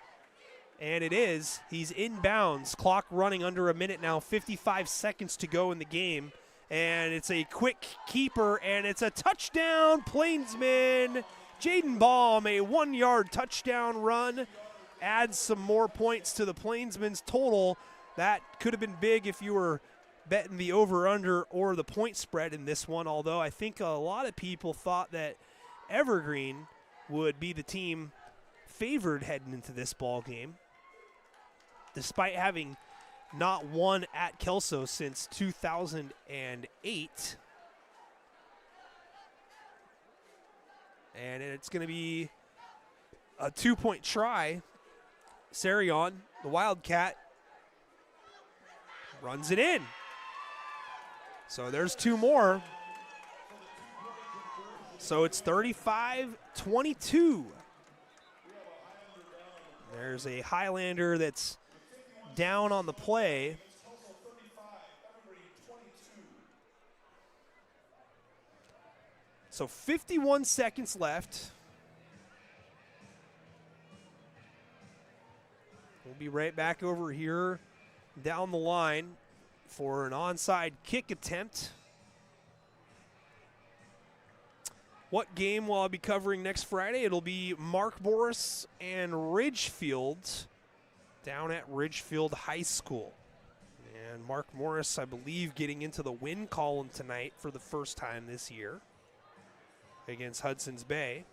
and it is. He's inbounds. Clock running under a minute now, 55 seconds to go in the game, and it's a quick keeper, and it's a touchdown, Plainsmen. Jaden Baum, a 1-yard touchdown run, adds some more points to the Plainsmen's total. That could have been big if you were betting the over-under or the point spread in this one, although I think a lot of people thought that Evergreen would be the team favored heading into this ball game, despite having not won at Kelso since 2008. And it's going to be a 2-point try. Sarion, the Wildcat, runs it in. So there's 2 more. So it's 35-22. There's a Highlander that's down on the play. So 51 seconds left. We'll be right back over here down the line for an onside kick attempt. What game will I be covering next Friday? It'll be Mark Morris and Ridgefield down at Ridgefield High School. And Mark Morris, I believe, getting into the win column tonight for the first time this year against Hudson's Bay.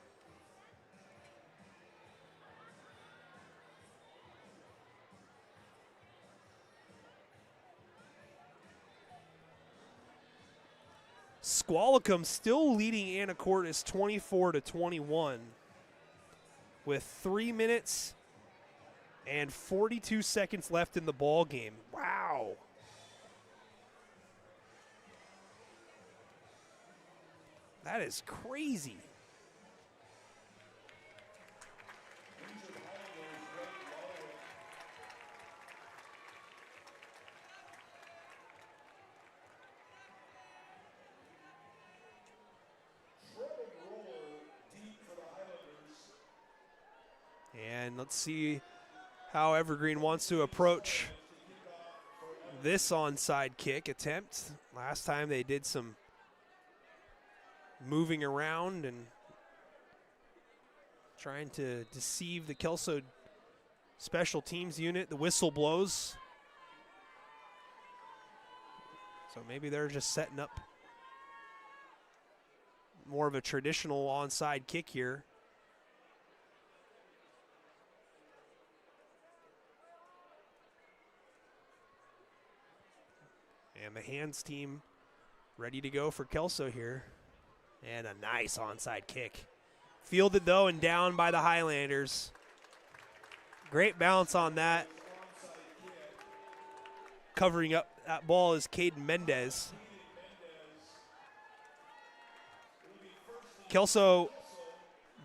Squalicum still leading Anacortes 24-21 with 3 minutes and 42 seconds left in the ball game. Wow. That is crazy. And let's see how Evergreen wants to approach this onside kick attempt. Last time they did some moving around and trying to deceive the Kelso special teams unit. The whistle blows. So maybe they're just setting up more of a traditional onside kick here. And the hands team ready to go for Kelso here. And a nice onside kick. Fielded, though, and down by the Highlanders. Great bounce on that. Covering up that ball is Caden Mendez. Kelso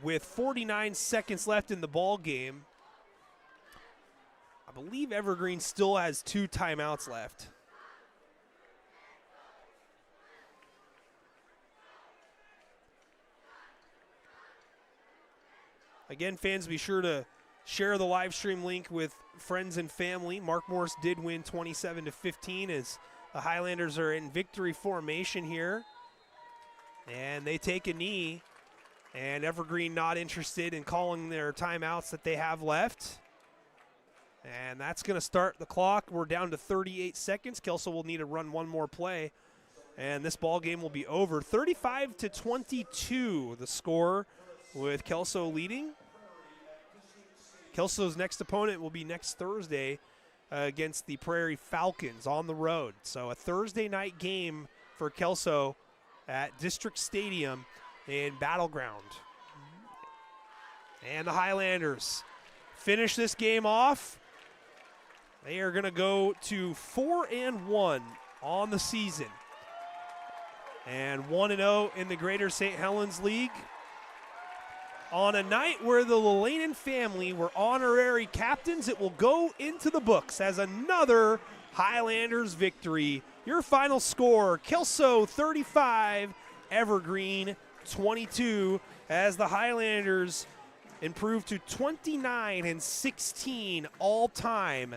with 49 seconds left in the ball game. I believe Evergreen still has 2 timeouts left. Again, fans, be sure to share the live stream link with friends and family. Mark Morris did win 27-15 as the Highlanders are in victory formation here. And they take a knee, and Evergreen not interested in calling their timeouts that they have left. And that's going to start the clock. We're down to 38 seconds. Kelso will need to run one more play, and this ball game will be over. 35-22, the score, with Kelso leading. Kelso's next opponent will be next Thursday against the Prairie Falcons on the road. So a Thursday night game for Kelso at District Stadium in Battleground. And the Hilanders finish this game off. They are going to go to 4-1 on the season and 1-0 in the Greater St. Helens League on a night where the Lelanen family were honorary captains. It will go into the books as another Hilanders victory. Your final score, Kelso 35, Evergreen 22, as the Hilanders improve to 29-16 all-time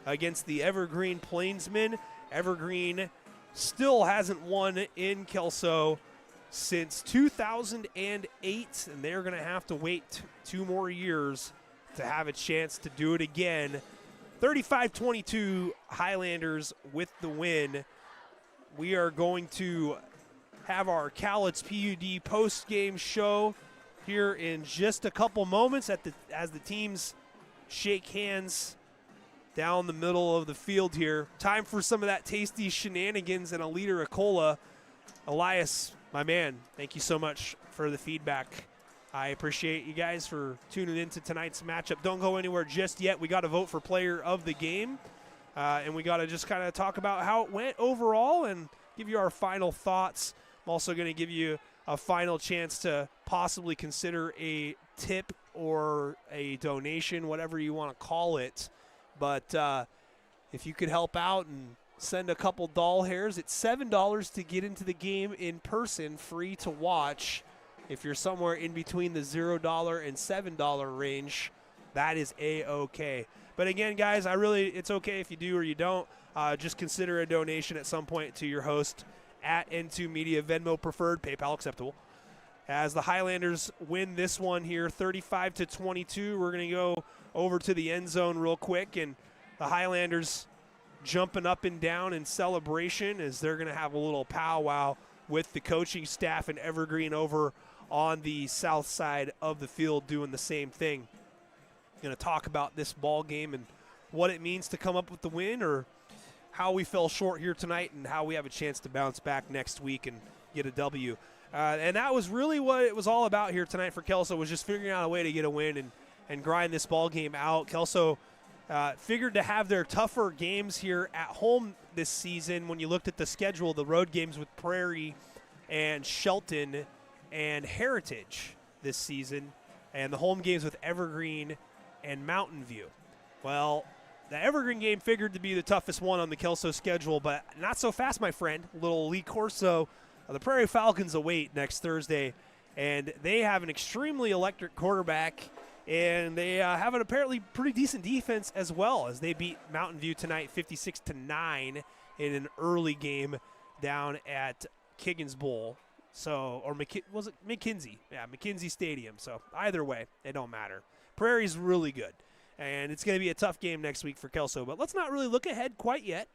against the Evergreen Plainsmen. Evergreen still hasn't won in Kelso since 2008, and they're going to have to wait 2 more years to have a chance to do it again. 35-22 Hilanders with the win. We are going to have our Cowlitz PUD post-game show here in just a couple moments as the teams shake hands down the middle of the field here. Time for some of that tasty shenanigans and a liter of cola. Elias, my man, thank you so much for the feedback. I appreciate you guys for tuning into tonight's matchup. Don't go anywhere just yet. We got to vote for player of the game, and we got to just kind of talk about how it went overall and give you our final thoughts. I'm also going to give you a final chance to possibly consider a tip or a donation, whatever you want to call it. But if you could help out and send a couple doll hairs, it's $7 to get into the game in person, free to watch. If you're somewhere in between the $0 and $7 range, that is A-okay. But again, guys, it's okay if you do or you don't. Just consider a donation at some point to your host at N2 Media, Venmo preferred, PayPal acceptable. As the Hilanders win this one here, 35-22, we're going to go over to the end zone real quick, and the Hilanders jumping up and down in celebration as they're going to have a little powwow with the coaching staff and Evergreen over on the south side of the field doing the same thing. Going to talk about this ball game and what it means to come up with the win, or how we fell short here tonight and how we have a chance to bounce back next week and get a W. And that was really what it was all about here tonight for Kelso, was just figuring out a way to get a win and grind this ball game out. Kelso figured to have their tougher games here at home this season. When you looked at the schedule, the road games with Prairie and Shelton and Heritage this season, and the home games with Evergreen and Mountain View. Well, the Evergreen game figured to be the toughest one on the Kelso schedule, but not so fast, my friend. Little Lee Corso. The Prairie Falcons await next Thursday, and they have an extremely electric quarterback, and they have an apparently pretty decent defense as well, as they beat Mountain View tonight 56-9 in an early game down at Kiggins Bowl. So, or was it McKinsey? Yeah, McKinsey Stadium. So either way, it don't matter. Prairie's really good, and it's going to be a tough game next week for Kelso. But let's not really look ahead quite yet.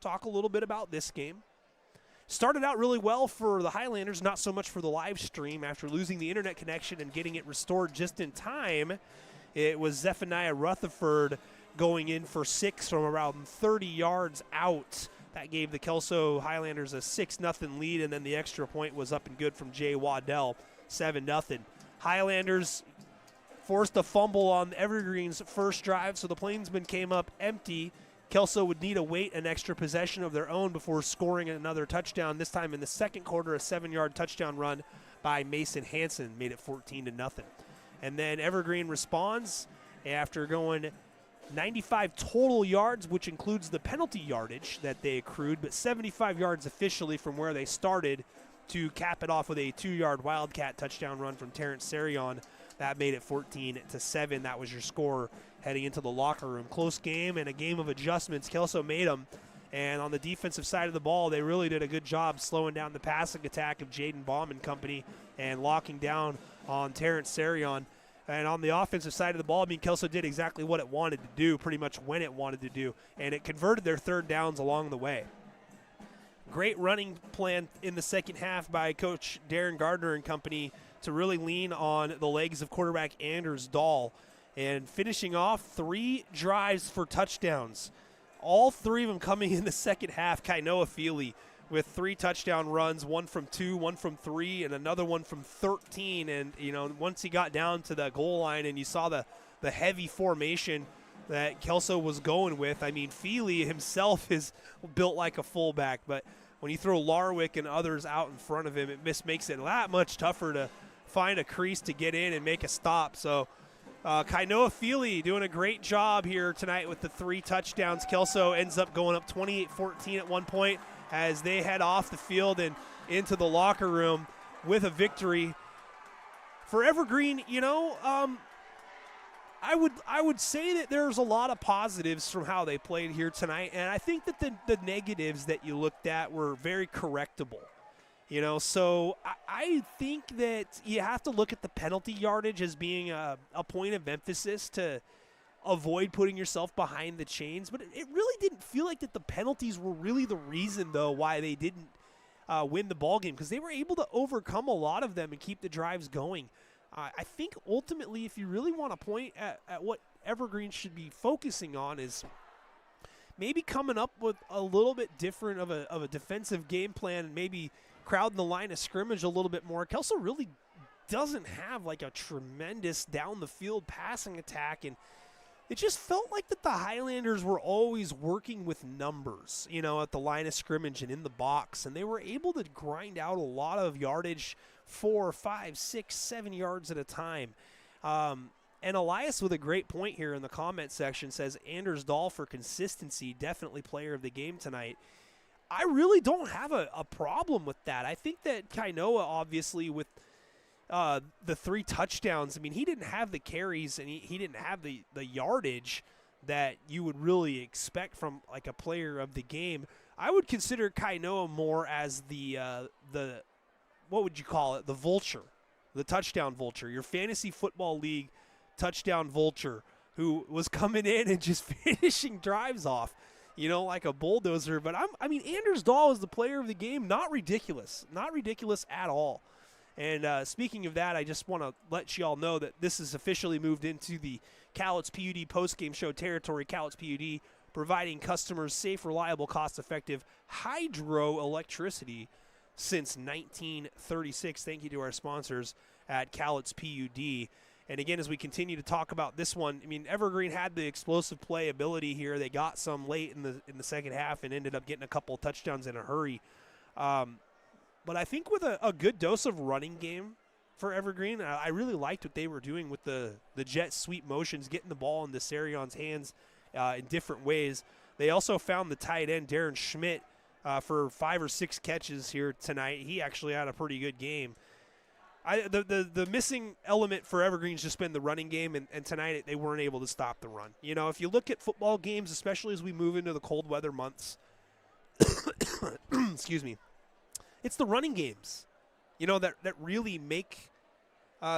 Talk a little bit about this game. Started out really well for the Hilanders, not so much for the live stream. After losing the internet connection and getting it restored just in time, it was Zephaniah Rutherford going in for 6 from around 30 yards out. That gave the Kelso Hilanders a 6-0 lead, and then the extra point was up and good from Jay Waddell, 7-0. Hilanders forced a fumble on Evergreen's first drive, so the Plainsmen came up empty. Kelso would need to wait an extra possession of their own before scoring another touchdown. This time in the second quarter, a 7-yard touchdown run by Mason Hansen made it 14-0. And then Evergreen responds after going 95 total yards, which includes the penalty yardage that they accrued, but 75 yards officially from where they started, to cap it off with a 2-yard Wildcat touchdown run from Terrence Sarion. That made it 14-7. That was your score heading into the locker room. Close game and a game of adjustments. Kelso made them. And on the defensive side of the ball, they really did a good job slowing down the passing attack of Jaden Baum and company and locking down on Terrence Sarion. And on the offensive side of the ball, I mean, Kelso did exactly what it wanted to do, pretty much when it wanted to do, and it converted their third downs along the way. Great running plan in the second half by Coach Darren Gardner and company to really lean on the legs of quarterback Anders Dahl, and finishing off 3 drives for touchdowns. All 3 of them coming in the second half. Kainoa Feely with 3 touchdown runs, 1 from 2, 1 from 3, and another one from 13. And, you know, once he got down to the goal line and you saw the heavy formation that Kelso was going with, I mean, Feely himself is built like a fullback, but when you throw Larwick and others out in front of him, it makes it that much tougher to find a crease to get in and make a stop. So Kainoa Feely doing a great job here tonight with the 3 touchdowns. Kelso ends up going up 28-14 at one point as they head off the field and into the locker room with a victory. For Evergreen, you know, I would say that there's a lot of positives from how they played here tonight, and I think that the negatives that you looked at were very correctable. You know, so I think that you have to look at the penalty yardage as being a point of emphasis to avoid putting yourself behind the chains. But it really didn't feel like that the penalties were really the reason, though, why they didn't win the ball game, because they were able to overcome a lot of them and keep the drives going. I think ultimately, if you really want to point at what Evergreen should be focusing on, is maybe coming up with a little bit different of a defensive game plan and maybe crowding the line of scrimmage a little bit more. Kelso really doesn't have like a tremendous down the field passing attack, and it just felt like that the Hilanders were always working with numbers, you know, at the line of scrimmage and in the box, and they were able to grind out a lot of yardage, 4, 5, 6, 7 yards at a time. And Elias with a great point here in the comment section says, Anders Dahl for consistency, definitely player of the game tonight. I really don't have a problem with that. I think that Kainoa, obviously, with the 3 touchdowns, I mean, he didn't have the carries and he didn't have the yardage that you would really expect from, like, a player of the game. I would consider Kainoa more as the what would you call it, the vulture, the touchdown vulture, your fantasy football league touchdown vulture, who was coming in and just finishing drives off, you know, like a bulldozer. But I mean, Anders Dahl is the player of the game. Not ridiculous at all. And speaking of that, I just want to let you all know that this has officially moved into the Cowlitz PUD post-game show territory. Cowlitz PUD providing customers safe, reliable, cost-effective hydroelectricity since 1936. Thank you to our sponsors at Cowlitz PUD. And again, as we continue to talk about this one, I mean, Evergreen had the explosive play ability here. They got some late in the second half and ended up getting a couple of touchdowns in a hurry. But I think with a good dose of running game for Evergreen, I really liked what they were doing with the jet sweep motions, getting the ball into Sarion's hands in different ways. They also found the tight end, Darren Schmidt, for 5 or 6 catches here tonight. He actually had a pretty good game. The missing element for Evergreen's just been the running game, and tonight they weren't able to stop the run. You know, if you look at football games, especially as we move into the cold weather months, excuse me, it's the running games, you know, that really make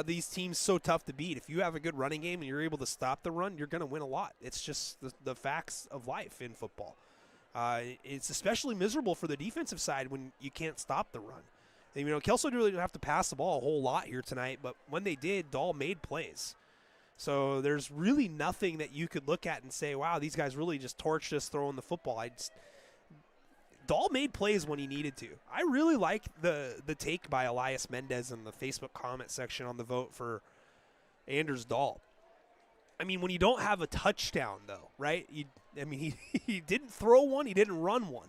these teams so tough to beat. If you have a good running game and you're able to stop the run, you're going to win a lot. It's just the facts of life in football. It's especially miserable for the defensive side when you can't stop the run. And, you know, Kelso really didn't have to pass the ball a whole lot here tonight, but when they did, Dahl made plays. So there's really nothing that you could look at and say, wow, these guys really just torched us throwing the football. Dahl made plays when he needed to. I really like the take by Elias Mendez in the Facebook comment section on the vote for Anders Dahl. I mean, when you don't have a touchdown, though, right? He didn't throw one. He didn't run one.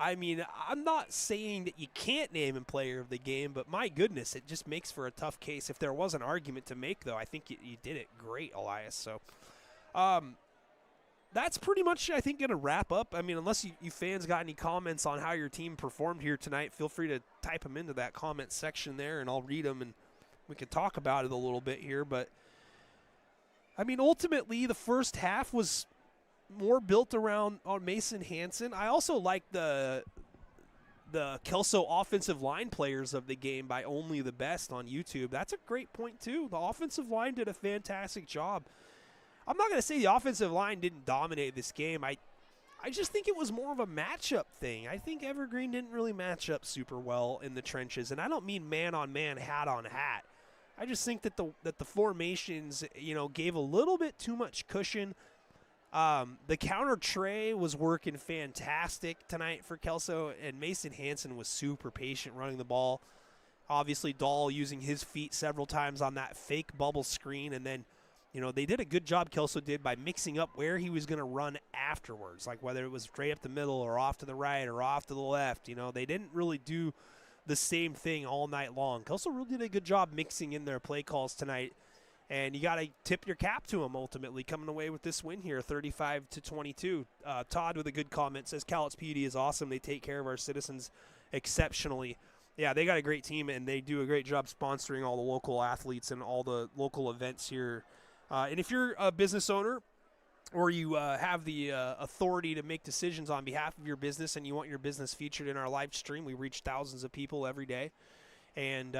I mean, I'm not saying that you can't name him player of the game, but my goodness, it just makes for a tough case. If there was an argument to make, though, I think you did it great, Elias. So that's pretty much, I think, going to wrap up. I mean, unless you fans got any comments on how your team performed here tonight, feel free to type them into that comment section there, and I'll read them, and we can talk about it a little bit here. But, I mean, ultimately, the first half was more built around on Mason Hansen. I also like the the Kelso offensive line players of the game by only the best on YouTube. That's a great point, too. The offensive line did a fantastic job. I'm not going to say the offensive line didn't dominate this game. I just think it was more of a matchup thing. I think Evergreen didn't really match up super well in the trenches, and I don't mean man-on-man, hat-on-hat. I just think that the formations, gave a little bit too much cushion. The counter tray was working fantastic tonight for Kelso, and Mason Hansen was super patient running the ball. Obviously, Dahl using his feet several times on that fake bubble screen, and then, they did a good job, Kelso did, by mixing up where he was going to run afterwards, like whether it was straight up the middle or off to the right or off to the left. They didn't really do the same thing all night long. Kelso really did a good job mixing in their play calls tonight. And you got to tip your cap to them ultimately coming away with this win here, 35-22. Todd with a good comment says, Cowlitz PUD is awesome. They take care of our citizens exceptionally. Yeah, they got a great team, and they do a great job sponsoring all the local athletes and all the local events here. And if you're a business owner or you have the authority to make decisions on behalf of your business and you want your business featured in our live stream, we reach thousands of people every day. And,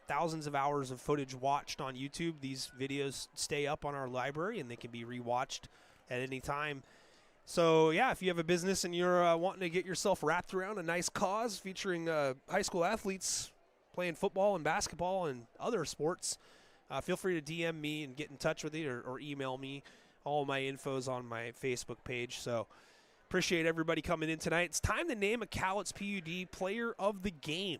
thousands of hours of footage watched on YouTube. These videos stay up on our library, and they can be rewatched at any time. So, if you have a business and you're wanting to get yourself wrapped around a nice cause featuring high school athletes playing football and basketball and other sports, feel free to DM me and get in touch with me or email me. All my info's on my Facebook page. So, appreciate everybody coming in tonight. It's time to name a Cowlitz PUD player of the game.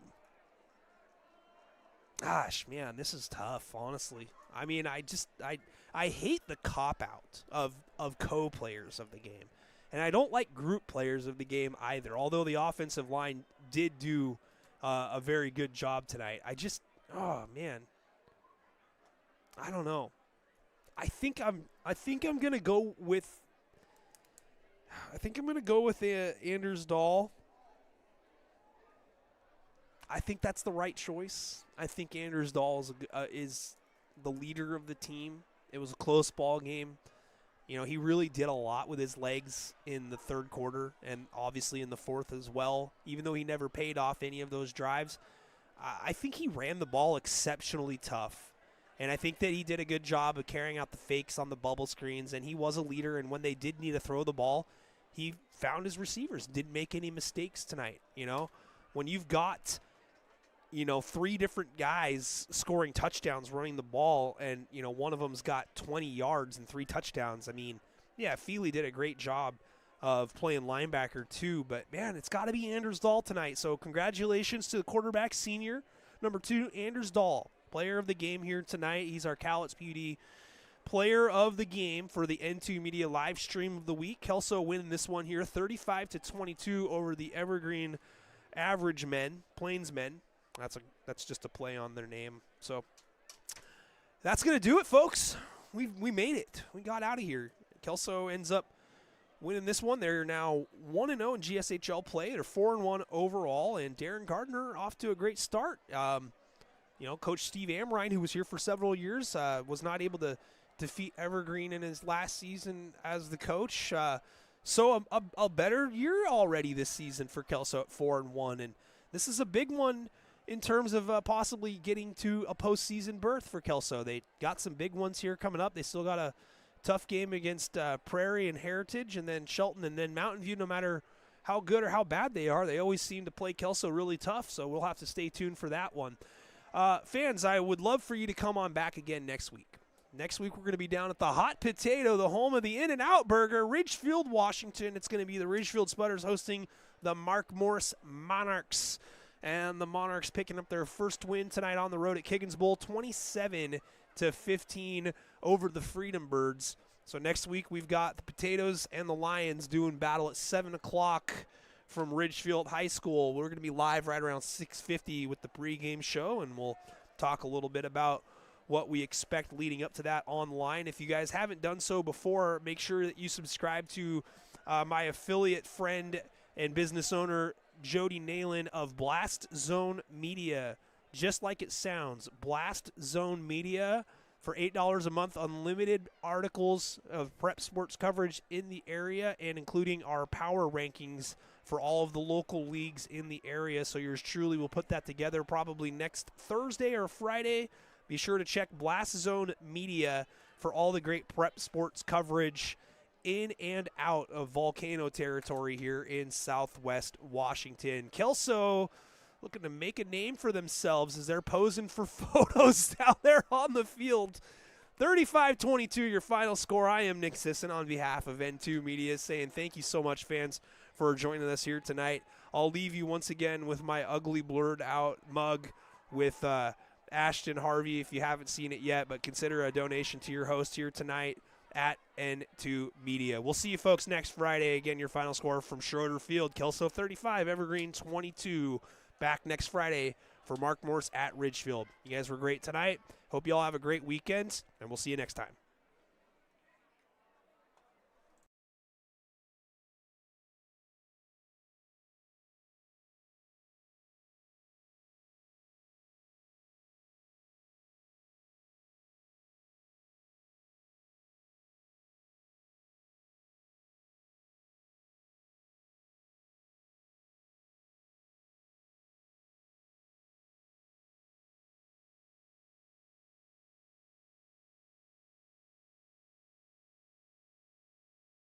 Gosh, man, this is tough, honestly. I mean, I hate the cop-out of co-players of the game. And I don't like group players of the game either, although the offensive line did do a very good job tonight. Oh, man. I don't know. I think I'm going to go with Anders Dahl. I think that's the right choice. I think Anders Dahl is the leader of the team. It was a close ball game. He really did a lot with his legs in the third quarter and obviously in the fourth as well, even though he never paid off any of those drives. I think he ran the ball exceptionally tough, and I think that he did a good job of carrying out the fakes on the bubble screens, and he was a leader, and when they did need to throw the ball, he found his receivers, didn't make any mistakes tonight. When you've got three different guys scoring touchdowns running the ball, and, one of them's got 20 yards and 3 touchdowns. I mean, Feely did a great job of playing linebacker too, but, man, it's got to be Anders Dahl tonight. So congratulations to the quarterback, senior, number 2, Anders Dahl, player of the game here tonight. He's our Cowlitz PUD player of the game for the N2 Media live stream of the week. Kelso winning this one here, 35-22 over the Evergreen Average Men, Plainsmen. That's just a play on their name. So that's going to do it, folks. We made it. We got out of here. Kelso ends up winning this one. They're now 1-0 in GSHL play. They're 4-1 overall, and Darren Gardner off to a great start. Coach Steve Amrine, who was here for several years, was not able to defeat Evergreen in his last season as the coach. So a better year already this season for Kelso at 4-1, and this is a big one in terms of possibly getting to a postseason berth for Kelso. They got some big ones here coming up. They still got a tough game against Prairie and Heritage, and then Shelton, and then Mountain View. No matter how good or how bad they are, they always seem to play Kelso really tough, so we'll have to stay tuned for that one. Fans, I would love for you to come on back again next week. Next week, we're going to be down at the Hot Potato, the home of the In-N-Out Burger, Ridgefield, Washington. It's going to be the Ridgefield Spudders hosting the Mark Morris Monarchs. And the Monarchs picking up their first win tonight on the road at Kiggins Bowl, 27-15 over the Freedom Birds. So next week we've got the Potatoes and the Lions doing battle at 7 o'clock from Ridgefield High School. We're going to be live right around 6:50 with the pregame show, and we'll talk a little bit about what we expect leading up to that online. If you guys haven't done so before, make sure that you subscribe to my affiliate friend and business owner, Jody Nalen of Blast Zone Media. Just like it sounds, Blast Zone Media for $8 a month, unlimited articles of prep sports coverage in the area, and including our power rankings for all of the local leagues in the area. So yours truly will put that together probably next Thursday or Friday. Be sure to check Blast Zone Media for all the great prep sports coverage in and out of Volcano territory here in Southwest Washington. Kelso looking to make a name for themselves as they're posing for photos down there on the field. 35-22 your final score. I am Nick Sisson on behalf of N2 Media saying thank you so much, fans, for joining us here tonight. I'll leave you once again with my ugly blurred out mug with Ashton Harvey if you haven't seen it yet, but consider a donation to your host here tonight at N2 Media. We'll see you folks next Friday. Again, your final score from Schroeder Field, Kelso 35, Evergreen 22. Back next Friday for Mark Morse at Ridgefield. You guys were great tonight. Hope you all have a great weekend, and we'll see you next time.